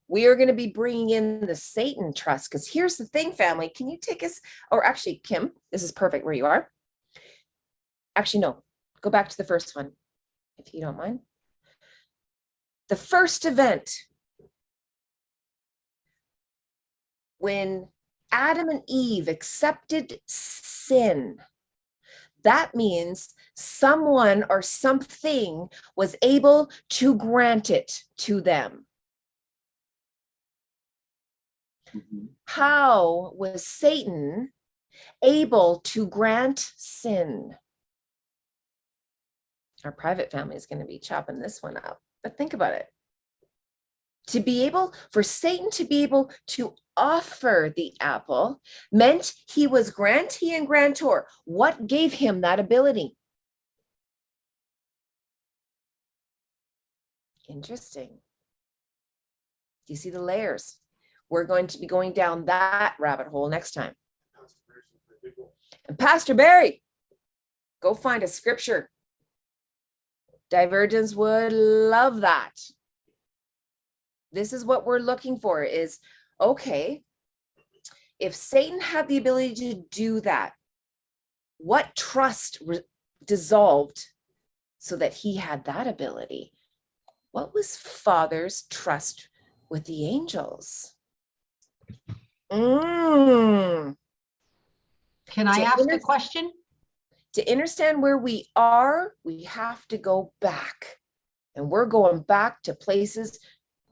We are going to be bringing in the Satan trust, because here's the thing, family. Can you take us, or actually, Kim, this is perfect where you are. Actually, no, go back to the first one, if you don't mind. The first event, when Adam and Eve accepted sin, that means someone or something was able to grant it to them. How was Satan able to grant sin? Our private family is going to be chopping this one up, but think about it. To be able, for Satan to be able to offer the apple meant he was Grantee and Grantor. What gave him that ability? Interesting. Do you see the layers? We're going to be going down that rabbit hole next time. And Pastor Barry, go find a scripture. Divergence would love that. This is what we're looking for is, okay, if Satan had the ability to do that, what trust dissolved so that he had that ability? What was Father's trust with the angels? Can I ask a question? To understand where we are, we have to go back. And we're going back to places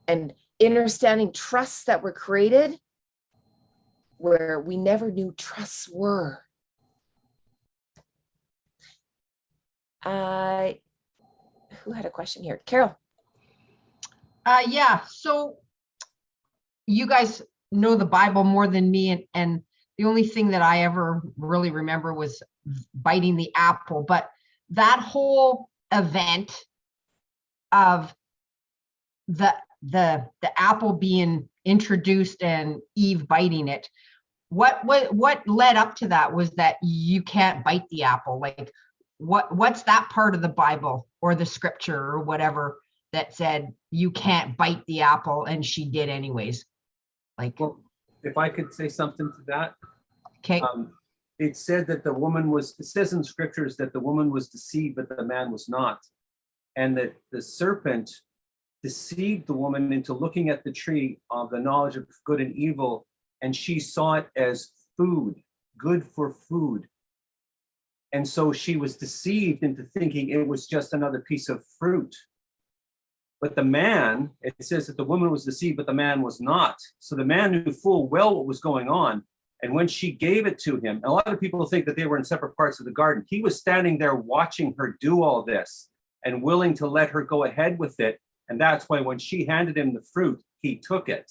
and understanding trusts that were created where we never knew trusts were. Who had a question here? Carol. Yeah, so you guys know the Bible more than me, and the only thing that I ever really remember was biting the apple. But that whole event of the apple being introduced and Eve biting it, what led up to that was that you can't bite the apple. Like what's that part of the Bible or the scripture or whatever that said you can't bite the apple, and she did anyways? Like, well, if I could say something to that. Okay. It said that the woman was, it says in scriptures that the woman was deceived, but the man was not. And that the serpent deceived the woman into looking at the tree of the knowledge of good and evil, and she saw it as food, good for food. And so she was deceived into thinking it was just another piece of fruit. But the man, it says that the woman was deceived, but the man was not. So the man knew full well what was going on. And when she gave it to him, a lot of people think that they were in separate parts of the garden. He was standing there watching her do all this and willing to let her go ahead with it. And that's why when she handed him the fruit, he took it.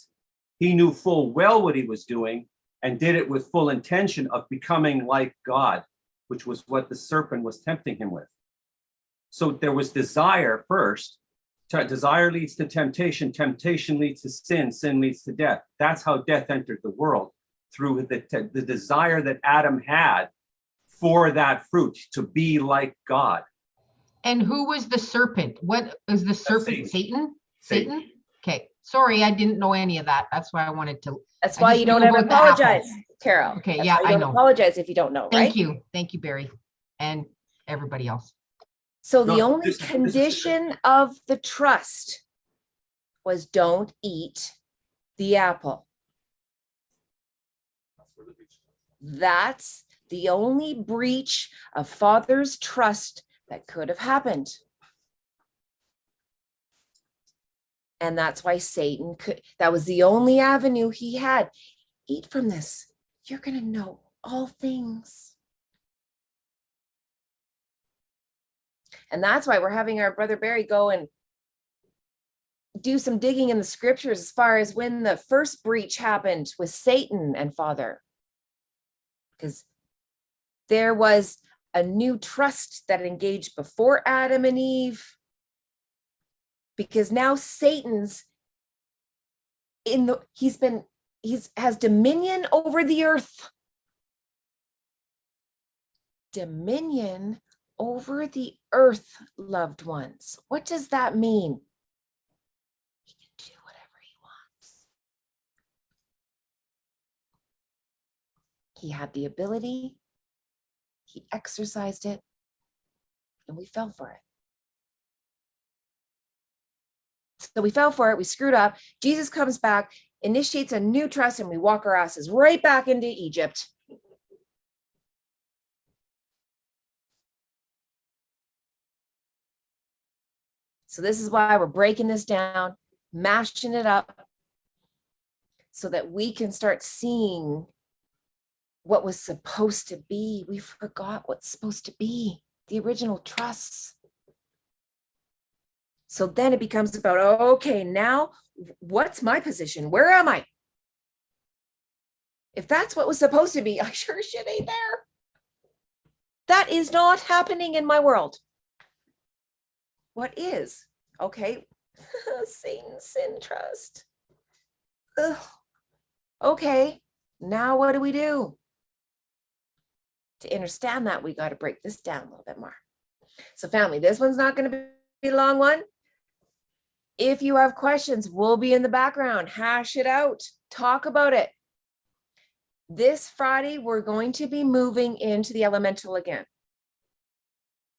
He knew full well what he was doing and did it with full intention of becoming like God, which was what the serpent was tempting him with. So there was desire first. Desire leads to temptation. Temptation leads to sin. Sin leads to death. That's how death entered the world, through the desire that Adam had for that fruit, to be like God. And who was the serpent? What is the serpent? Satan? Satan? Okay. Sorry, I didn't know any of that. That's why I wanted to. That's why you don't ever apologize, Carol. Okay, That's yeah, why you I don't know. apologize if you don't know, right? Thank you. Thank you, Barry, and everybody else. So the only condition of the trust was don't eat the apple. That's the only breach of Father's trust that could have happened. And that's why Satan could, that was the only avenue he had. Eat from this. You're going to know all things. And that's why we're having our brother Barry go and do some digging in the scriptures as far as when the first breach happened with Satan and Father. Because there was a new trust that engaged before Adam and Eve. Because now Satan's has dominion over the earth. Dominion over the earth, loved ones. What does that mean? He can do whatever he wants. He had the ability, he exercised it, and we fell for it. So we fell for it, we screwed up. Jesus comes back, initiates a new trust, and we walk our asses right back into Egypt. So this is why we're breaking this down, mashing it up, so that we can start seeing what was supposed to be. We forgot what's supposed to be, the original trusts. So then it becomes about, okay, now what's my position? Where am I? If that's what was supposed to be, I sure as shit ain't there. That is not happening in my world. What is? Okay. Satan, sin, trust. Ugh. Okay, now what do we do? To understand that, we got to break this down a little bit more. So family, this one's not going to be a long one. If you have questions, we'll be in the background. Hash it out. Talk about it. This Friday, we're going to be moving into the elemental again.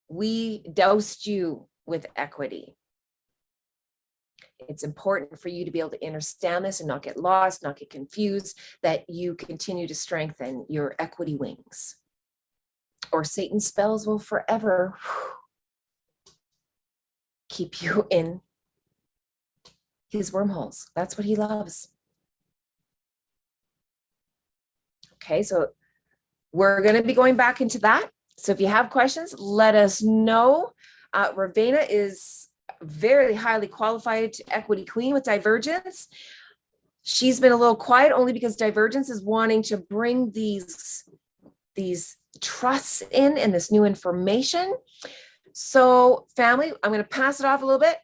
We dosed you with equity. It's important for you to be able to understand this and not get lost, not get confused, that you continue to strengthen your equity wings. Or Satan's spells will forever keep you in his wormholes. That's what he loves. Okay, so we're going to be going back into that. So if you have questions, let us know. Ravenna is very highly qualified equity queen with Divergence. She's been a little quiet only because Divergence is wanting to bring these trusts in and this new information. So family, I'm going to pass it off a little bit.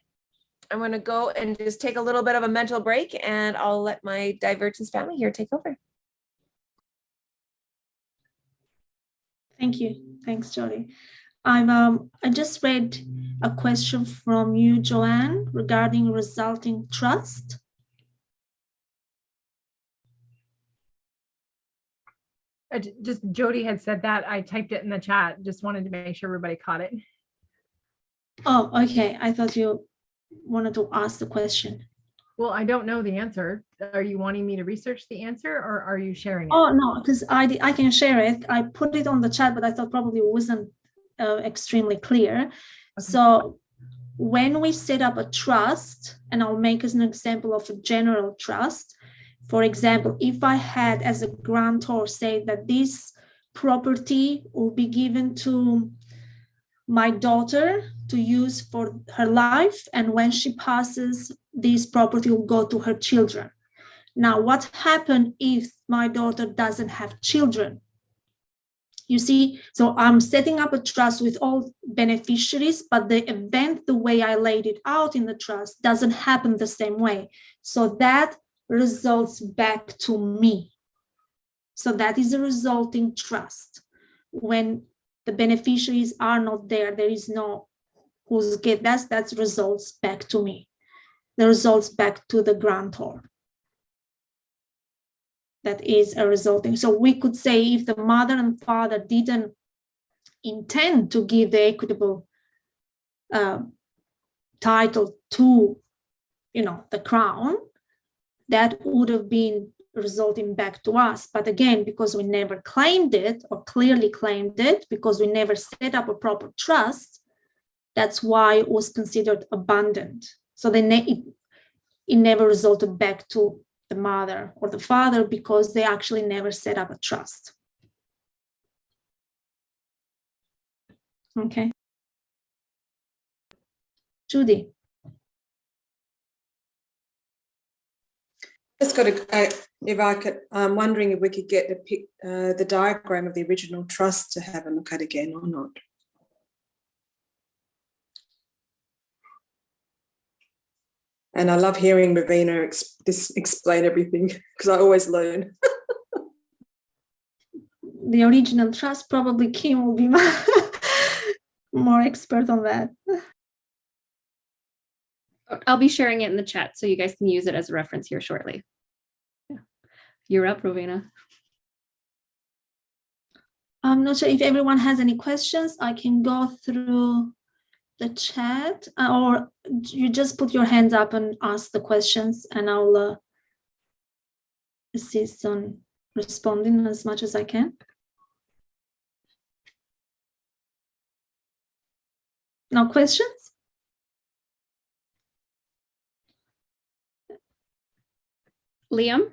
I'm going to go and just take a little bit of a mental break, and I'll let my Divergence family here take over. Thank you. Thanks, Jody. I just read a question from you, Joanne, regarding resulting trust. Just Jody had said that. I typed it in the chat. Just wanted to make sure everybody caught it. Oh, okay. I thought you wanted to ask the question. Well, I don't know the answer. Are you wanting me to research the answer or are you sharing it? Oh, no, because I can share it. I put it on the chat, but I thought probably it wasn't extremely clear. So when we set up a trust, and I'll make as an example of a general trust. For example, if I had as a grantor say that this property will be given to my daughter to use for her life, and when she passes, this property will go to her children. Now, what happens if my daughter doesn't have children? You see, so I'm setting up a trust with all beneficiaries, but the event, the way I laid it out in the trust, doesn't happen the same way. So that results back to me. So that is a resulting trust. When the beneficiaries are not there, there is no who's get that results back to me. The results back to the grantor. That is a resulting. So we could say if the mother and father didn't intend to give the equitable title to, the crown, that would have been resulting back to us. But again, because we never claimed it or clearly claimed it, because we never set up a proper trust, that's why it was considered abandoned. So it never resulted back to the mother or the father because they actually never set up a trust. Okay. Judy. Just got if I could, I'm wondering if we could get the diagram of the original trust to have a look at again or not. And I love hearing Ravina explain everything because I always learn. The original trust, probably Kim will be more expert on that. I'll be sharing it in the chat so you guys can use it as a reference here shortly. Yeah. You're up, Ravina. I'm not sure if everyone has any questions. I can go through the chat, or you just put your hands up and ask the questions, and I'll assist on responding as much as I can. No questions? Liam,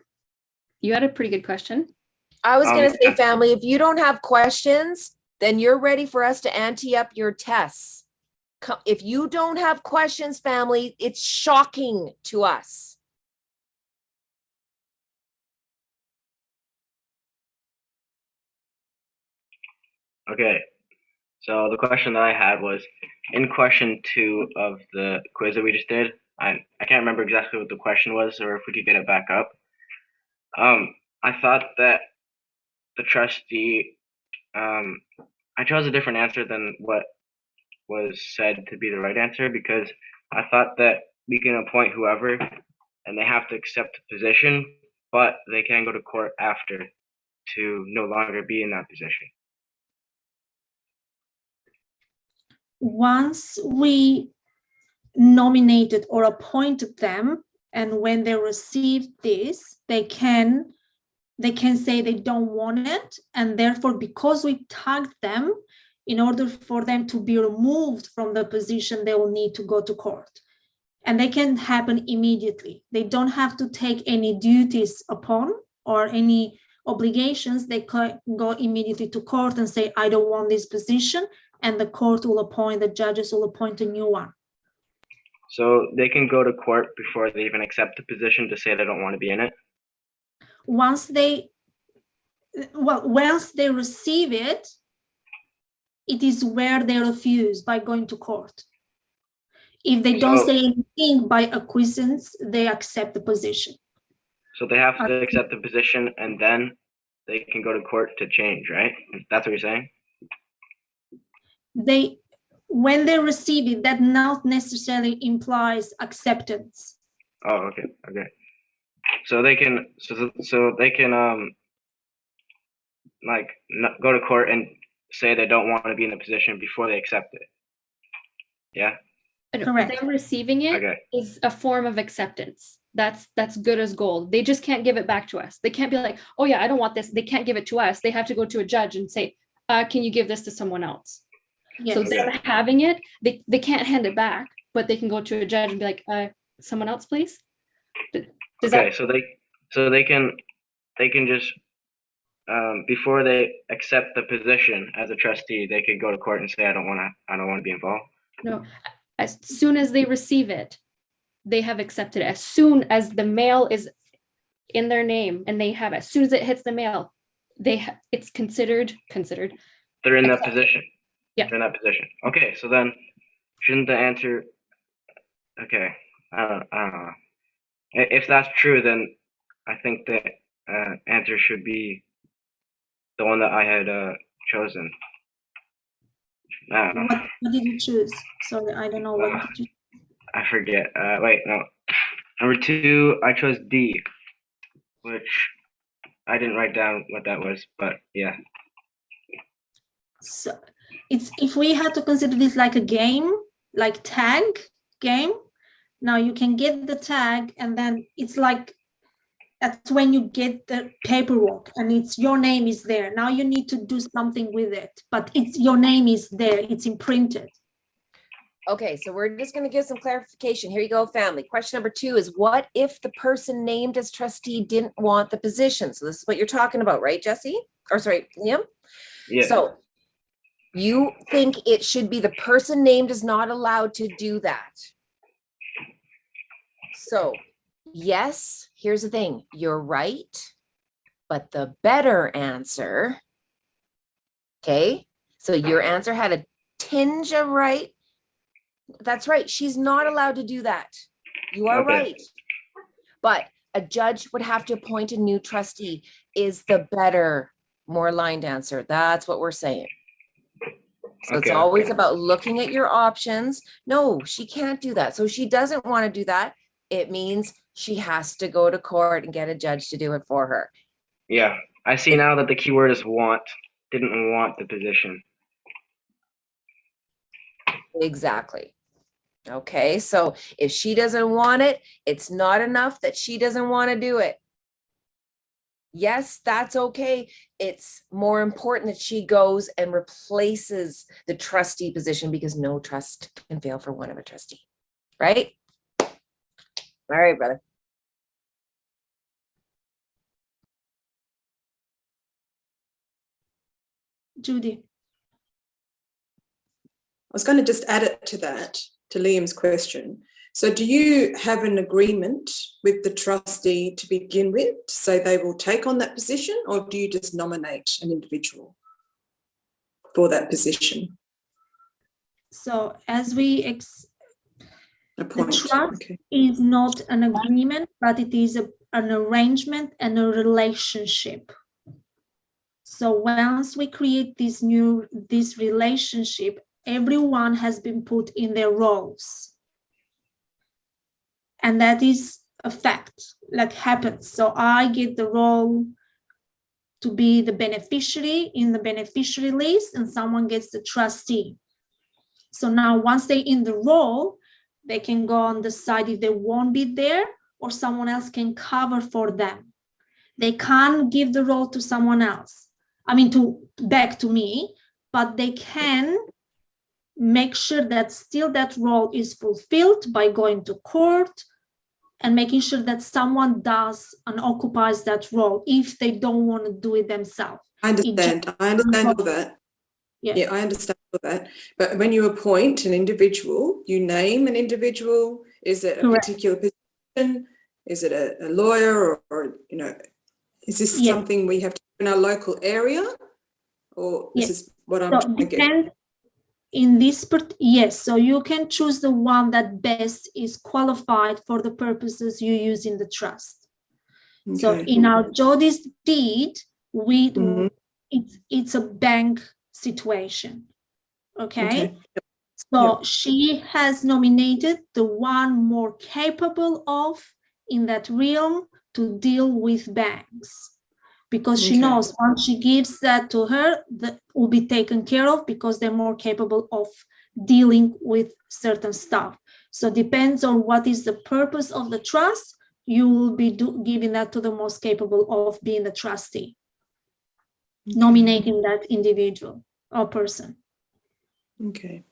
you had a pretty good question. I was going to say, family, if you don't have questions, then you're ready for us to ante up your tests. If you don't have questions, family, it's shocking to us. Okay, so the question that I had was in question 2 of the quiz that we just did. I can't remember exactly what the question was, or if we could get it back up. I thought that the trustee, I chose a different answer than what was said to be the right answer, because I thought that we can appoint whoever and they have to accept the position, but they can go to court after to no longer be in that position. Once we nominated or appointed them, and when they receive this, they can say they don't want it, and therefore, because we tagged them, in order for them to be removed from the position, they will need to go to court. And they can happen immediately. They don't have to take any duties upon or any obligations. They can go immediately to court and say, I don't want this position, and the court will appoint, the judges will appoint a new one. So they can go to court before they even accept the position to say they don't want to be in it? Once they receive it, it is where they refuse by going to court. If they don't say anything by acquiescence, they accept the position. So they have to accept the position and then they can go to court to change, right? That's what you're saying? When they receive it, that not necessarily implies acceptance. Oh, okay. So they can, like go to court and say they don't want to be in the position before they accept it. Yeah. Correct. Them receiving it is Okay. a form of acceptance. That's good as gold. They just can't give it back to us. They can't be like, oh yeah, I don't want this. They can't give it to us. They have to go to a judge and say, can you give this to someone else? So Yes. them having it, they can't hand it back, but they can go to a judge and be like, someone else, please. Does Okay, that so they can just before they accept the position as a trustee, they could go to court and say, I don't want to be involved. no? As soon as they receive it, they have accepted it. As soon as the mail is in their name and they have it, as soon as it hits the mail, it's considered. They're in that Accepted. position. Yeah. They're in that position. Okay, so then shouldn't the answer? Okay, I don't know. If that's true, then I think the answer should be the one that I had chosen. I don't know. What did you choose? Sorry, I don't know what did you. I forget. Wait, no. Number 2, I chose D, which I didn't write down what that was, but yeah. So it's, if we had to consider this like a game, like tag game, now you can get the tag and then it's like, that's when you get the paperwork and it's your name is there. Now you need to do something with it, but it's your name is there, it's imprinted. Okay, so we're just going to give some clarification. Here you go, family. Question number 2 is, what if the person named as trustee didn't want the position? So this is what you're talking about, right, Jesse? Or sorry, Liam? Yeah. So you think it should be the person named is not allowed to do that. So yes, here's the thing. You're right, but the better answer, okay? So your answer had a tinge of right. That's right. She's not allowed to do that. You are Okay. right. But a judge would have to appoint a new trustee is the better, more aligned answer. That's what we're saying. So it's Okay. always about looking at your options. No, she can't do that. So she doesn't want to do that. It means she has to go to court and get a judge to do it for her. Yeah, I see now that the keyword is want. Didn't want the position. Exactly. Okay, so if she doesn't want it, it's not enough that she doesn't want to do it. Yes, that's okay. It's more important that she goes and replaces the trustee position because no trust can fail for one of a trustee, right? All right, brother. Judy. I was going to just add it to that, to Liam's question. So do you have an agreement with the trustee to begin with to say they will take on that position, or do you just nominate an individual for that position? So as we the Appoint. trust Okay. is not an agreement, but it is an arrangement and a relationship. So once we create this relationship, everyone has been put in their roles. And that is a fact, like happens. So I get the role to be the beneficiary in the beneficiary list, and someone gets the trustee. So now once they're in the role, they can go and decide if they won't be there or someone else can cover for them. They can't give the role to someone else. I mean, back to me, but they can make sure that still that role is fulfilled by going to court and making sure that someone does and occupies that role if they don't want to do it themselves. I understand all that. Yeah, I understand all that. But when you appoint an individual, you name an individual. Is it a Correct. particular position? Is it a lawyer or you know, is this something we have to do in our local area? Or this is what I'm trying to get? In this part, yes, so you can choose the one that best is qualified for the purposes you use in the trust. Okay. So in our Jody's deed, it's a bank situation. Okay. So she has nominated the one more capable of in that realm to deal with banks. Because she knows once she gives that to her, that will be taken care of because they're more capable of dealing with certain stuff. So depends on what is the purpose of the trust, you will be giving that to the most capable of being the trustee, nominating that individual or person. Okay.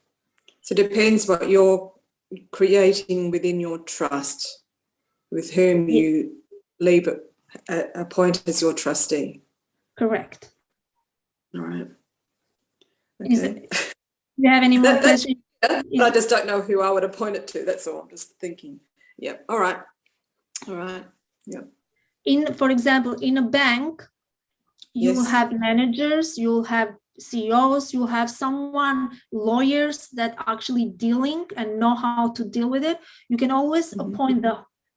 So it depends what you're creating within your trust, with whom you leave it, appoint as your trustee. Correct. All right. Is Okay. it, do you have any more That- questions? I just don't know who I would appoint it to. That's all. I'm just thinking. Yeah. All right. All right. Yeah. For example, in a bank, you will Yes. have managers, you'll have CEOs, you'll have lawyers that actually dealing and know how to deal with it. You can always appoint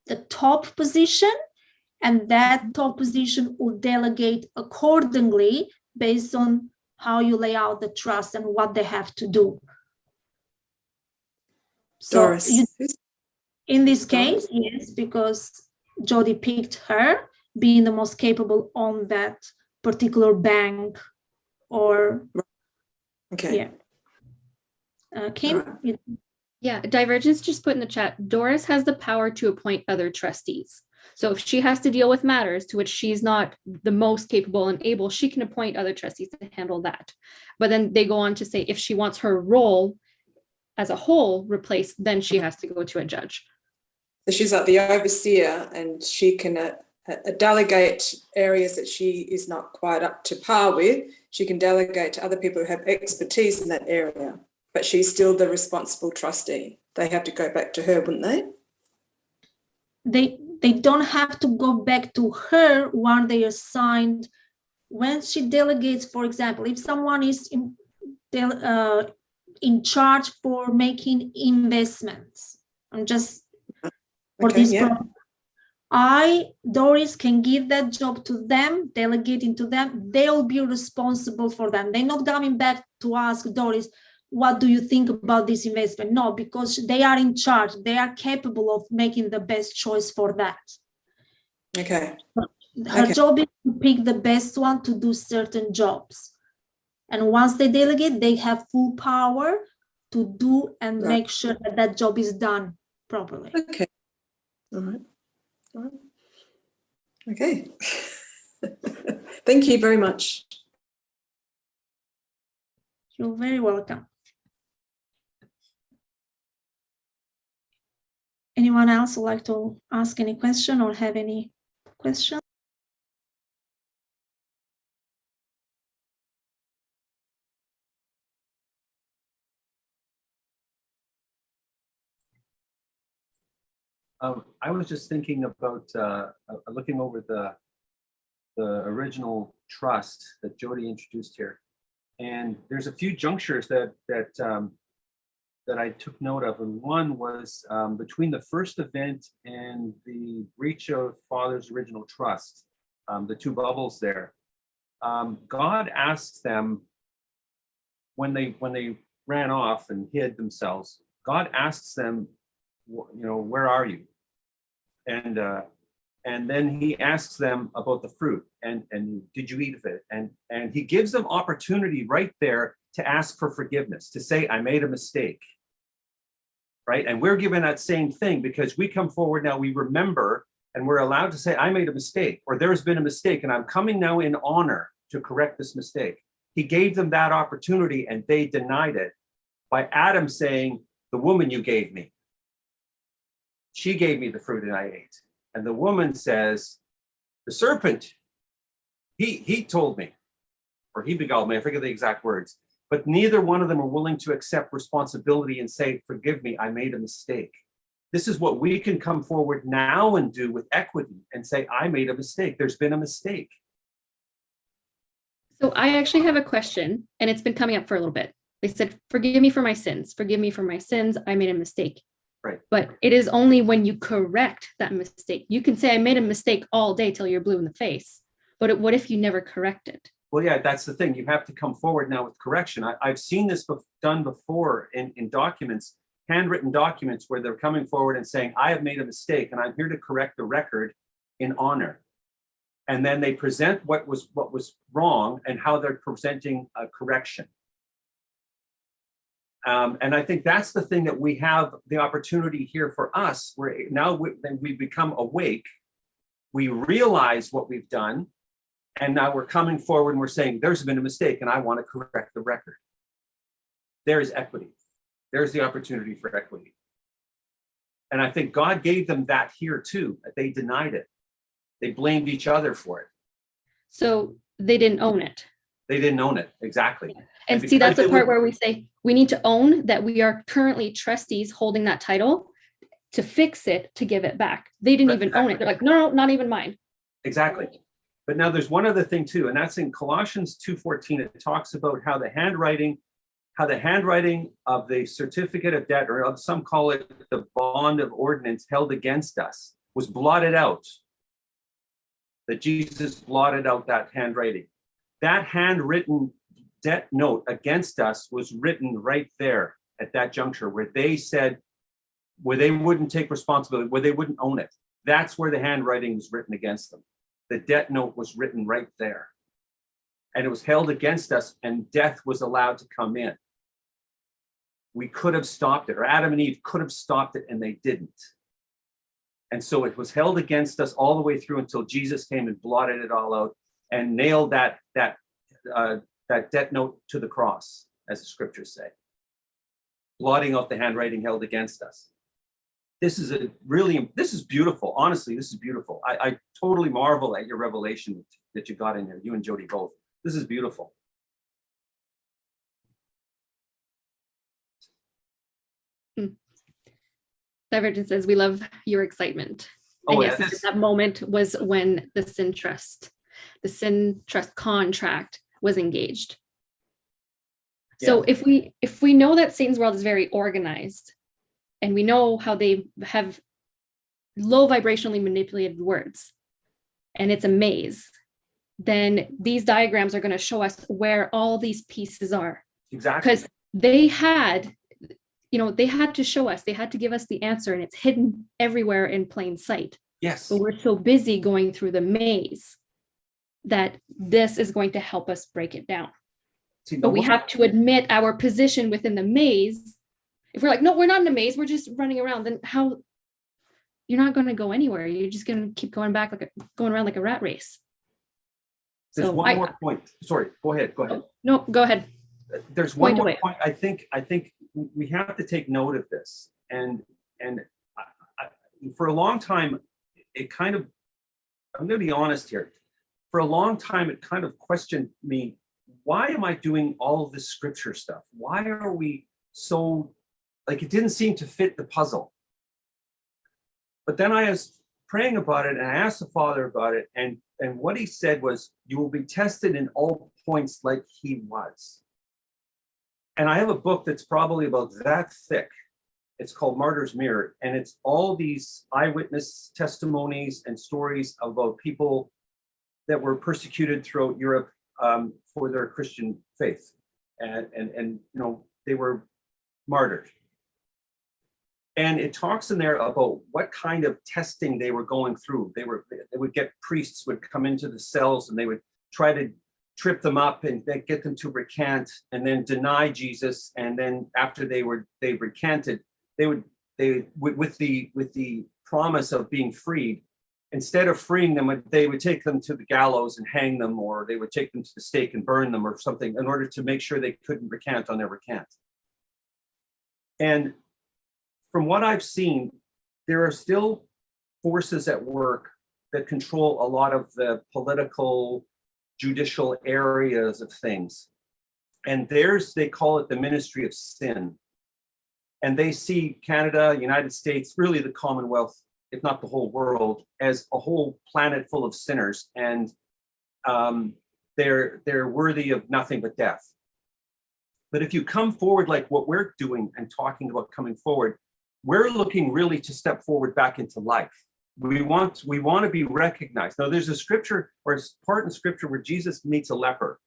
the top position, and that top position will delegate accordingly based on how you lay out the trust and what they have to do. So Doris. in this case, yes, because Jody picked her being the most capable on that particular bank or okay. Yeah. Kim? Yeah, Divergence just put in the chat, Doris has the power to appoint other trustees. So if she has to deal with matters to which she's not the most capable and able, she can appoint other trustees to handle that. But then they go on to say if she wants her role as a whole replaced, then she has to go to a judge. So she's like the overseer, and she can delegate areas that she is not quite up to par with. She can delegate to other people who have expertise in that area, but she's still the responsible trustee. They have to go back to her, wouldn't they? They don't have to go back to her when they are assigned. When she delegates, for example, if someone is in charge for making investments, I'm just for Okay, this yeah. problem, Doris, can give that job to them, delegating to them. They'll be responsible for them. They're not coming back to ask Doris, what do you think about this investment? No, because they are in charge. They are capable of making the best choice for that. Okay. Her job is to pick the best one to do certain jobs. And once they delegate, they have full power to do and make sure that that job is done properly. Okay. All right. All right. Okay. Thank you very much. You're very welcome. Anyone else would like to ask any question or have any question? I was just thinking about looking over the original trust that Jody introduced here, and there's a few junctures that I took note of, and one was between the first event and the breach of Father's original trust, the two bubbles there. God asks them when they ran off and hid themselves. God asks them, where are you? And then he asks them about the fruit and did you eat of it? And he gives them opportunity right there to ask for forgiveness, to say, I made a mistake. Right? And we're given that same thing because we come forward now, we remember, and we're allowed to say, I made a mistake, or there's been a mistake, and I'm coming now in honor to correct this mistake. He gave them that opportunity and they denied it by Adam saying, the woman you gave me. She gave me the fruit and I ate. And the woman says, the serpent, he told me, or he beguiled me, I forget the exact words, but neither one of them are willing to accept responsibility and say, forgive me, I made a mistake. This is what we can come forward now and do with Equïty and say, I made a mistake. There's been a mistake. So I actually have a question, and it's been coming up for a little bit. They said, forgive me for my sins. Forgive me for my sins. I made a mistake. Right. But it is only when you correct that mistake. You can say, I made a mistake all day till you're blue in the face. But what if you never correct it? Well, yeah, that's the thing. You have to come forward now with correction. I've seen this done before in documents, handwritten documents, where they're coming forward and saying, I have made a mistake and I'm here to correct the record in honor. And then they present what was wrong and how they're presenting a correction. And I think that's the thing that we have the opportunity here for us, where now we become awake, we realize what we've done, and now we're coming forward and we're saying, there's been a mistake and I want to correct the record. There's equity. There's the opportunity for equity. And I think God gave them that here too, but they denied it. They blamed each other for it. So they didn't own it. They didn't own it, exactly. And see, because that's the they part would- where we say we need to own that we are currently trustees holding that title to fix it, to give it back. They didn't even own it. They're like, no, not even mine. Exactly. But now there's one other thing too, and that's in Colossians 2:14. It talks about how the handwriting of the certificate of debt, or some call it the bond of ordinance held against us, was blotted out. That Jesus blotted out that handwriting. That handwritten debt note against us was written right there at that juncture where they said, where they wouldn't take responsibility, where they wouldn't own it. That's where the handwriting was written against them. The debt note was written right there. And it was held against us, and death was allowed to come in. We could have stopped it, or Adam and Eve could have stopped it, and they didn't. And so it was held against us all the way through until Jesus came and blotted it all out and nailed that debt note to the cross, as the scriptures say, blotting out the handwriting held against us. This is beautiful. Honestly, this is beautiful. I totally marvel at your revelation that you got in there, you and Jody both. This is beautiful. Divergent says, we love your excitement. Oh, And yes, yes. that moment was when the sin trust contract was engaged. So if we know that Satan's world is very organized, and we know how they have low vibrationally manipulated words, and it's a maze, then these diagrams are going to show us where all these pieces are. Exactly. Because they had to show us, they had to give us the answer, and it's hidden everywhere in plain sight. Yes. But we're so busy going through the maze that this is going to help us break it down. See, but we have to admit our position within the maze. If we're like, no, we're not in a maze, we're just running around, then how? You're not going to go anywhere. You're just going to keep going around like a rat race. There's So one more point. Sorry, go ahead. No, go ahead. There's one more away. point. I think we have to take note of this. And for a long time, it kind of, I'm going to be honest here. For a long time, it kind of questioned me, why am I doing all of this scripture stuff? Why are we so, like, it didn't seem to fit the puzzle. But then I was praying about it, and I asked the Father about it, and what he said was, you will be tested in all points like he was. And I have a book that's probably about that thick. It's called Martyr's Mirror, and it's all these eyewitness testimonies and stories about people that were persecuted throughout Europe for their Christian faith, and they were martyred. And it talks in there about what kind of testing they were going through. They would get priests would come into the cells, and they would try to trip them up and get them to recant, and then deny Jesus. And then after they recanted, they would with the promise of being freed, instead of freeing them, they would take them to the gallows and hang them, or they would take them to the stake and burn them or something, in order to make sure they couldn't recant on their recant. And from what I've seen, there are still forces at work that control a lot of the political, judicial areas of things. And they call it the ministry of sin. And they see Canada, United States, really the Commonwealth, if not the whole world, as a whole planet full of sinners. And they're worthy of nothing but death. But if you come forward like what we're doing and talking about coming forward, we're looking really to step forward back into life. We want to be recognized. Now, there's a scripture, or a part in scripture, where Jesus meets a leper.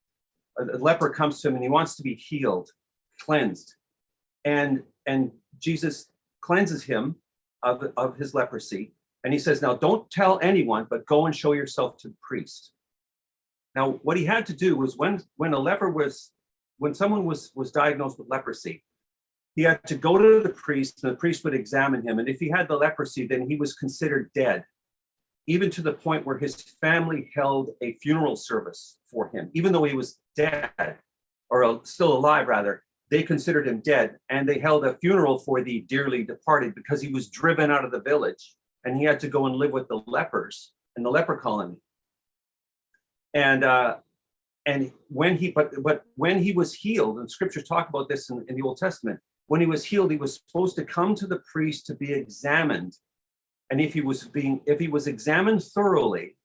A leper comes to him and he wants to be healed, cleansed. And Jesus cleanses him of his leprosy. And he says, now don't tell anyone, but go and show yourself to the priest. Now, what he had to do was when someone was diagnosed with leprosy, he had to go to the priest, and the priest would examine him. And if he had the leprosy, then he was considered dead, even to the point where his family held a funeral service for him, even though he was dead, or still alive rather. They considered him dead, and they held a funeral for the dearly departed because he was driven out of the village, and he had to go and live with the lepers in the leper colony. And when he was healed, and scriptures talk about this in the Old Testament, when he was healed, he was supposed to come to the priest to be examined. And if he was examined thoroughly,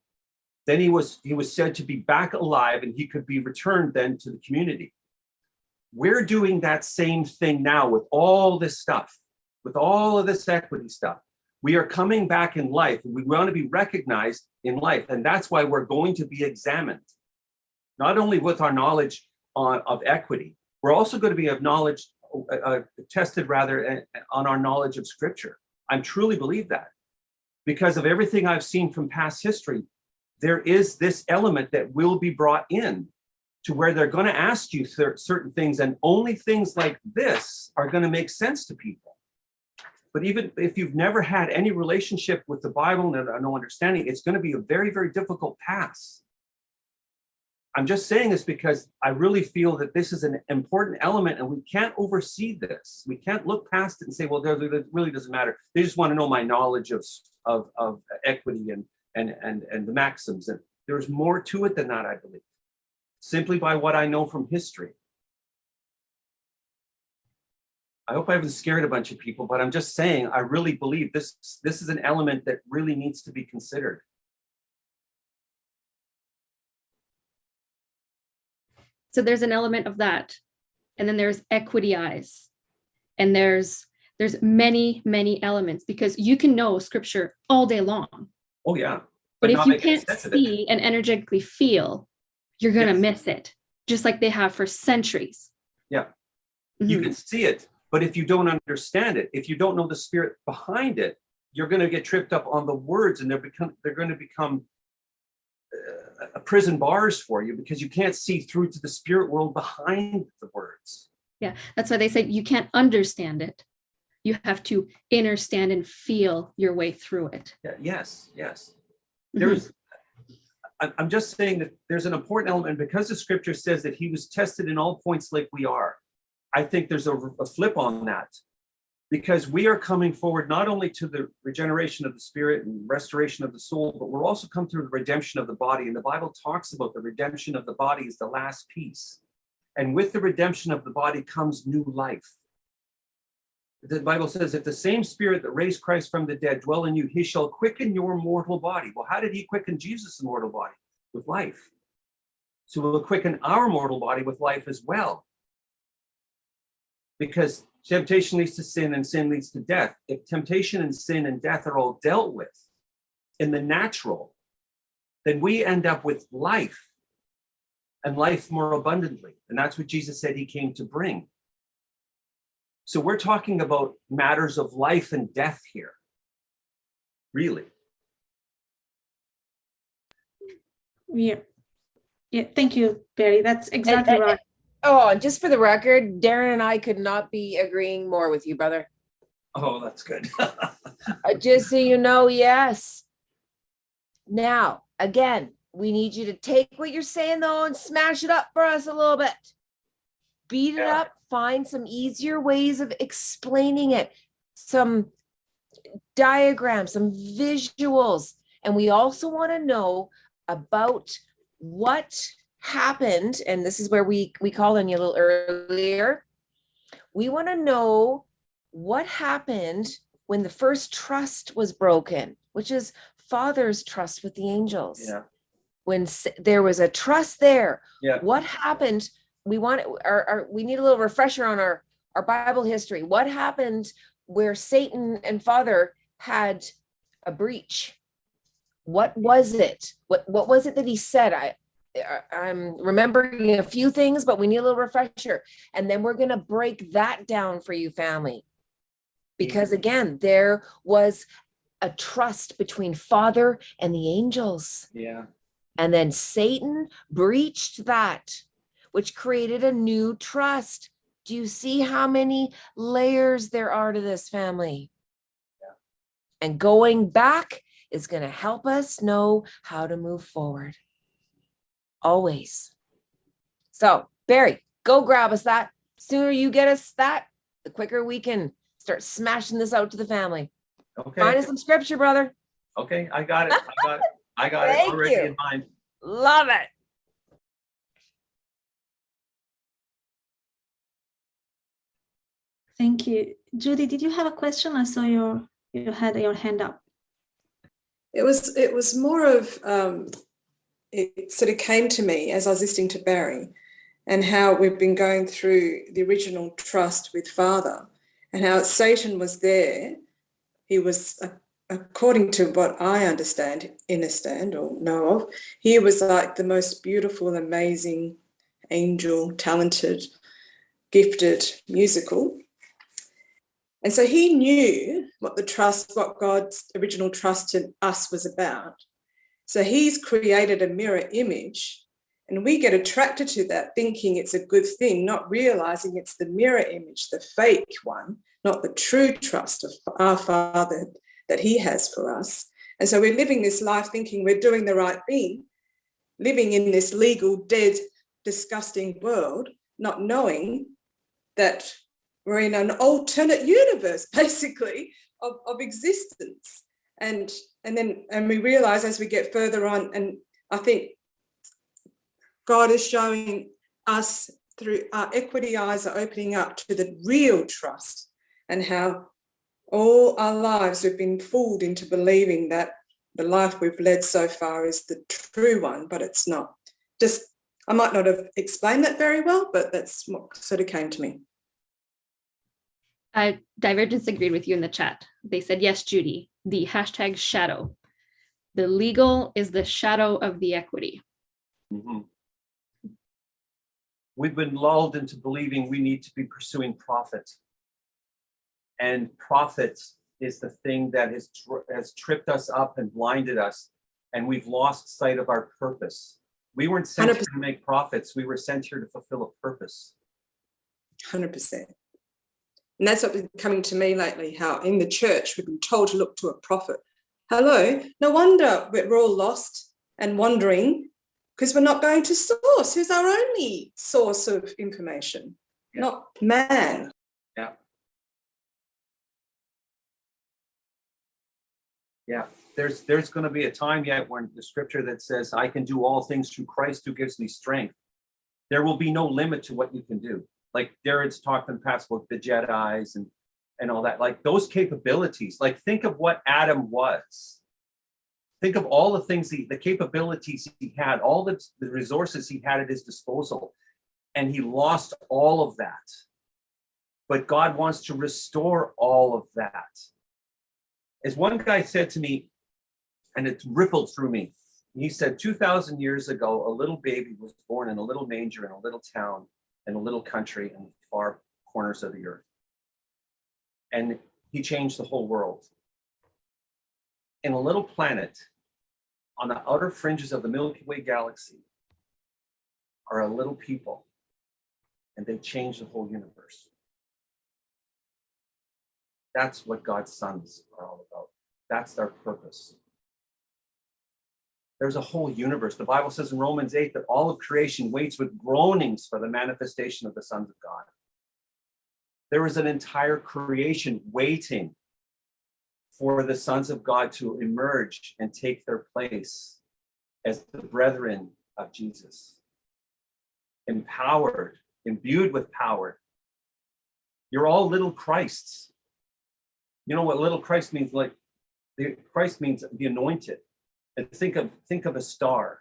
then he was said to be back alive, and he could be returned then to the community. We're doing that same thing now with all this stuff, with all of this equity stuff. We are coming back in life, and we want to be recognized in life. And that's why we're going to be examined, not only with our knowledge of equity, we're also going to be tested rather on our knowledge of scripture. I truly believe that, because of everything I've seen from past history. There is this element that will be brought in to where they're going to ask you certain things, and only things like this are going to make sense to people. But even if you've never had any relationship with the Bible and no understanding, it's going to be a very, very difficult pass. I'm just saying this because I really feel that this is an important element, and we can't oversee this. We can't look past it and say, well, it really doesn't matter. They just want to know my knowledge of equity and the maxims. And there's more to it than that, I believe, simply by what I know from history. I hope I haven't scared a bunch of people, but I'm just saying, I really believe this is an element that really needs to be considered. So there's an element of that. And then there's equity eyes. And there's many, many elements, because you can know scripture all day long. Oh, yeah. But if you can't see and energetically feel, you're going to miss it, just like they have for centuries. Yeah. You can see it, but if you don't understand it, if you don't know the spirit behind it, you're going to get tripped up on the words, and they're going to become prison bars for you, because you can't see through to the spirit world behind the words. Yeah, that's why they say you can't understand it. You have to understand and feel your way through it. Yeah, yes. There's, I'm just saying that there's an important element, because the scripture says that he was tested in all points like we are. I think there's a flip on that, because we are coming forward not only to the regeneration of the spirit and restoration of the soul, but we're also come through the redemption of the body. And the Bible talks about the redemption of the body is the last piece. And with the redemption of the body comes new life. The Bible says, if the same spirit that raised Christ from the dead dwell in you, he shall quicken your mortal body. Well, how did he quicken Jesus' mortal body? With life. So we'll quicken our mortal body with life as well. Because temptation leads to sin, and sin leads to death. If temptation and sin and death are all dealt with in the natural, then we end up with life, and life more abundantly. And that's what Jesus said he came to bring. So we're talking about matters of life and death here, really. Yeah. Thank you, Barry. That's exactly right. Oh, and just for the record, Darren and I could not be agreeing more with you, brother. Oh, that's good. Just so you know, yes. Now, again, we need you to take what you're saying though and smash it up for us a little bit. Beat it up, find some easier ways of explaining it, some diagrams, some visuals. And we also want to know about what happened, and this is where we called on you a little earlier. We want to know what happened when the first trust was broken, which is Father's trust with the angels. Yeah. When there was a trust there, Yeah. what happened? We want we need a little refresher on our Bible history. What happened where Satan and Father had a breach? What was it? What was it that he said? I'm remembering a few things, but we need a little refresher. And then we're going to break that down for you, family. Because again, there was a trust between Father and the angels. Yeah. And then Satan breached that, which created a new trust Do you see how many layers there are to this, family? And going back is going to help us know how to move forward. Always. So, Barry, go grab us that. Sooner you get us that, the quicker we can start smashing this out to the family. Okay. Find us some scripture, brother. Okay, I got it. I got it Thank already you. in mind. Love it. Thank you. Judy, did you have a question? I saw you had your hand up. It was more of it sort of came to me as I was listening to Barry, and how we've been going through the original trust with Father, and how Satan was there. He was, according to what I understand or know of, he was like the most beautiful, amazing angel, talented, gifted, musical. And so he knew what God's original trust in us was about. So he's created a mirror image, and we get attracted to that thinking it's a good thing, not realizing it's the mirror image, the fake one, not the true trust of our Father that he has for us. And so we're living this life thinking we're doing the right thing, living in this legal, dead, disgusting world, not knowing that we're in an alternate universe, basically, of existence. And we realize as we get further on, and I think God is showing us through our Equïty eyes are opening up to the real trust, and how all our lives we've been fooled into believing that the life we've led so far is the true one, but it's not. Just, I might not have explained that very well, but that's what sort of came to me. Divergence agreed with you in the chat. They said, yes, Judy, the hashtag shadow. The legal is the shadow of the equity. Mm-hmm. We've been lulled into believing we need to be pursuing profit. And profit is the thing that has tripped us up and blinded us. And we've lost sight of our purpose. We weren't sent 100%. here to make profits. We were sent here to fulfill a purpose. 100%. And that's what's been coming to me lately, how in the church we've been told to look to a prophet. Hello, no wonder we're all lost and wandering, because we're not going to source, who's our only source of information, not man. Yeah. Yeah, there's going to be a time yet when the scripture that says, I can do all things through Christ who gives me strength. There will be no limit to what you can do. Like Darren's talked in the past about the Jedis and all that, like those capabilities, like think of what Adam was. Think of all the things, the capabilities he had, all the resources he had at his disposal, and he lost all of that. But God wants to restore all of that. As one guy said to me, and it rippled through me, he said 2,000 years ago, a little baby was born in a little manger in a little town in a little country in the far corners of the earth. And he changed the whole world. In a little planet on the outer fringes of the Milky Way galaxy are a little people, and they changed the whole universe. That's what God's sons are all about. That's their purpose. There's a whole universe. The Bible says in Romans 8 that all of creation waits with groanings for the manifestation of the sons of God. There is an entire creation waiting for the sons of God to emerge and take their place as the brethren of Jesus. Empowered, imbued with power. You're all little Christs. You know what little Christ means? Like, Christ means the anointed. And think of a star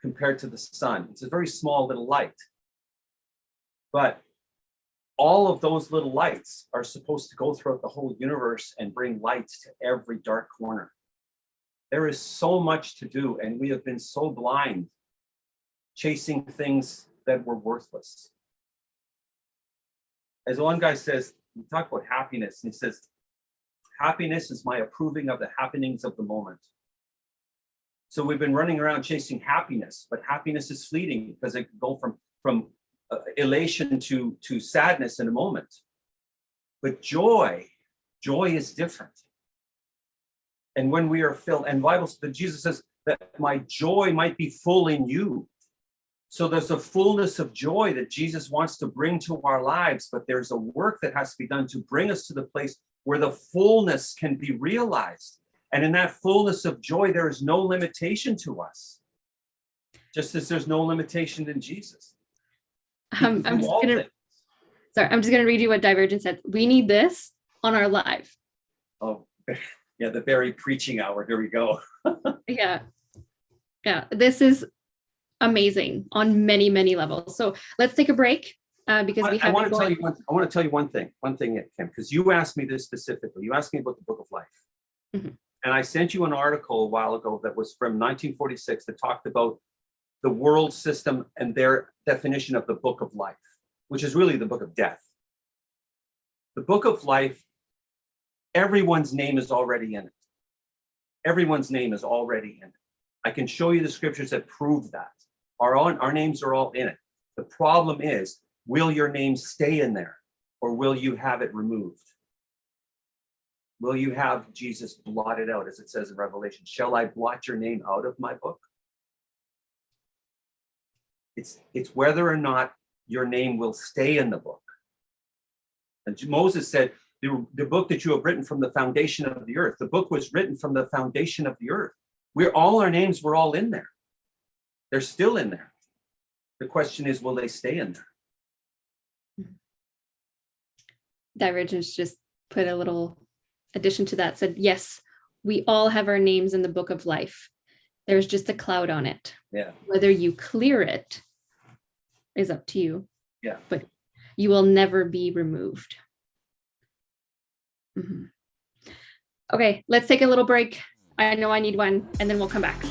compared to the sun. It's a very small little light. But all of those little lights are supposed to go throughout the whole universe and bring light to every dark corner. There is so much to do, and we have been so blind, chasing things that were worthless. As one guy says, we talk about happiness, and he says, happiness is my approving of the happenings of the moment. So we've been running around chasing happiness, but happiness is fleeting because it can go from elation to sadness in a moment. But joy is different. And when we are filled, and Jesus says that my joy might be full in you. So there's a fullness of joy that Jesus wants to bring to our lives, but there's a work that has to be done to bring us to the place where the fullness can be realized. And in that fullness of joy, there is no limitation to us, just as there's no limitation in Jesus. I'm just gonna read you what Divergent said. We need this on our live. Oh, yeah, the very preaching hour. Here we go. Yeah. This is amazing on many, many levels. So let's take a break because we have. I want to tell you one thing, Kim, because you asked me this specifically. You asked me about the Book of Life, and I sent you an article a while ago that was from 1946 that talked about the world system and their definition of the Book of Life, which is really the Book of Death. The Book of Life, everyone's name is already in it. Everyone's name is already in it. I can show you the scriptures that prove that. Our names are all in it. The problem is, will your name stay in there, or will you have it removed? Will you have Jesus blotted out, as it says in Revelation? Shall I blot your name out of my book? It's whether or not your name will stay in the book. And Moses said, the book that you have written from the foundation of the earth, the book was written from the foundation of the earth. All our names were all in there. They're still in there. The question is, will they stay in there? Divergence just put a little addition to that, said, yes, we all have our names in the Book of Life. There's just a cloud on it. Yeah. Whether you clear it is up to you. Yeah. But you will never be removed. Okay, let's take a little break. I know I need one, and then we'll come back.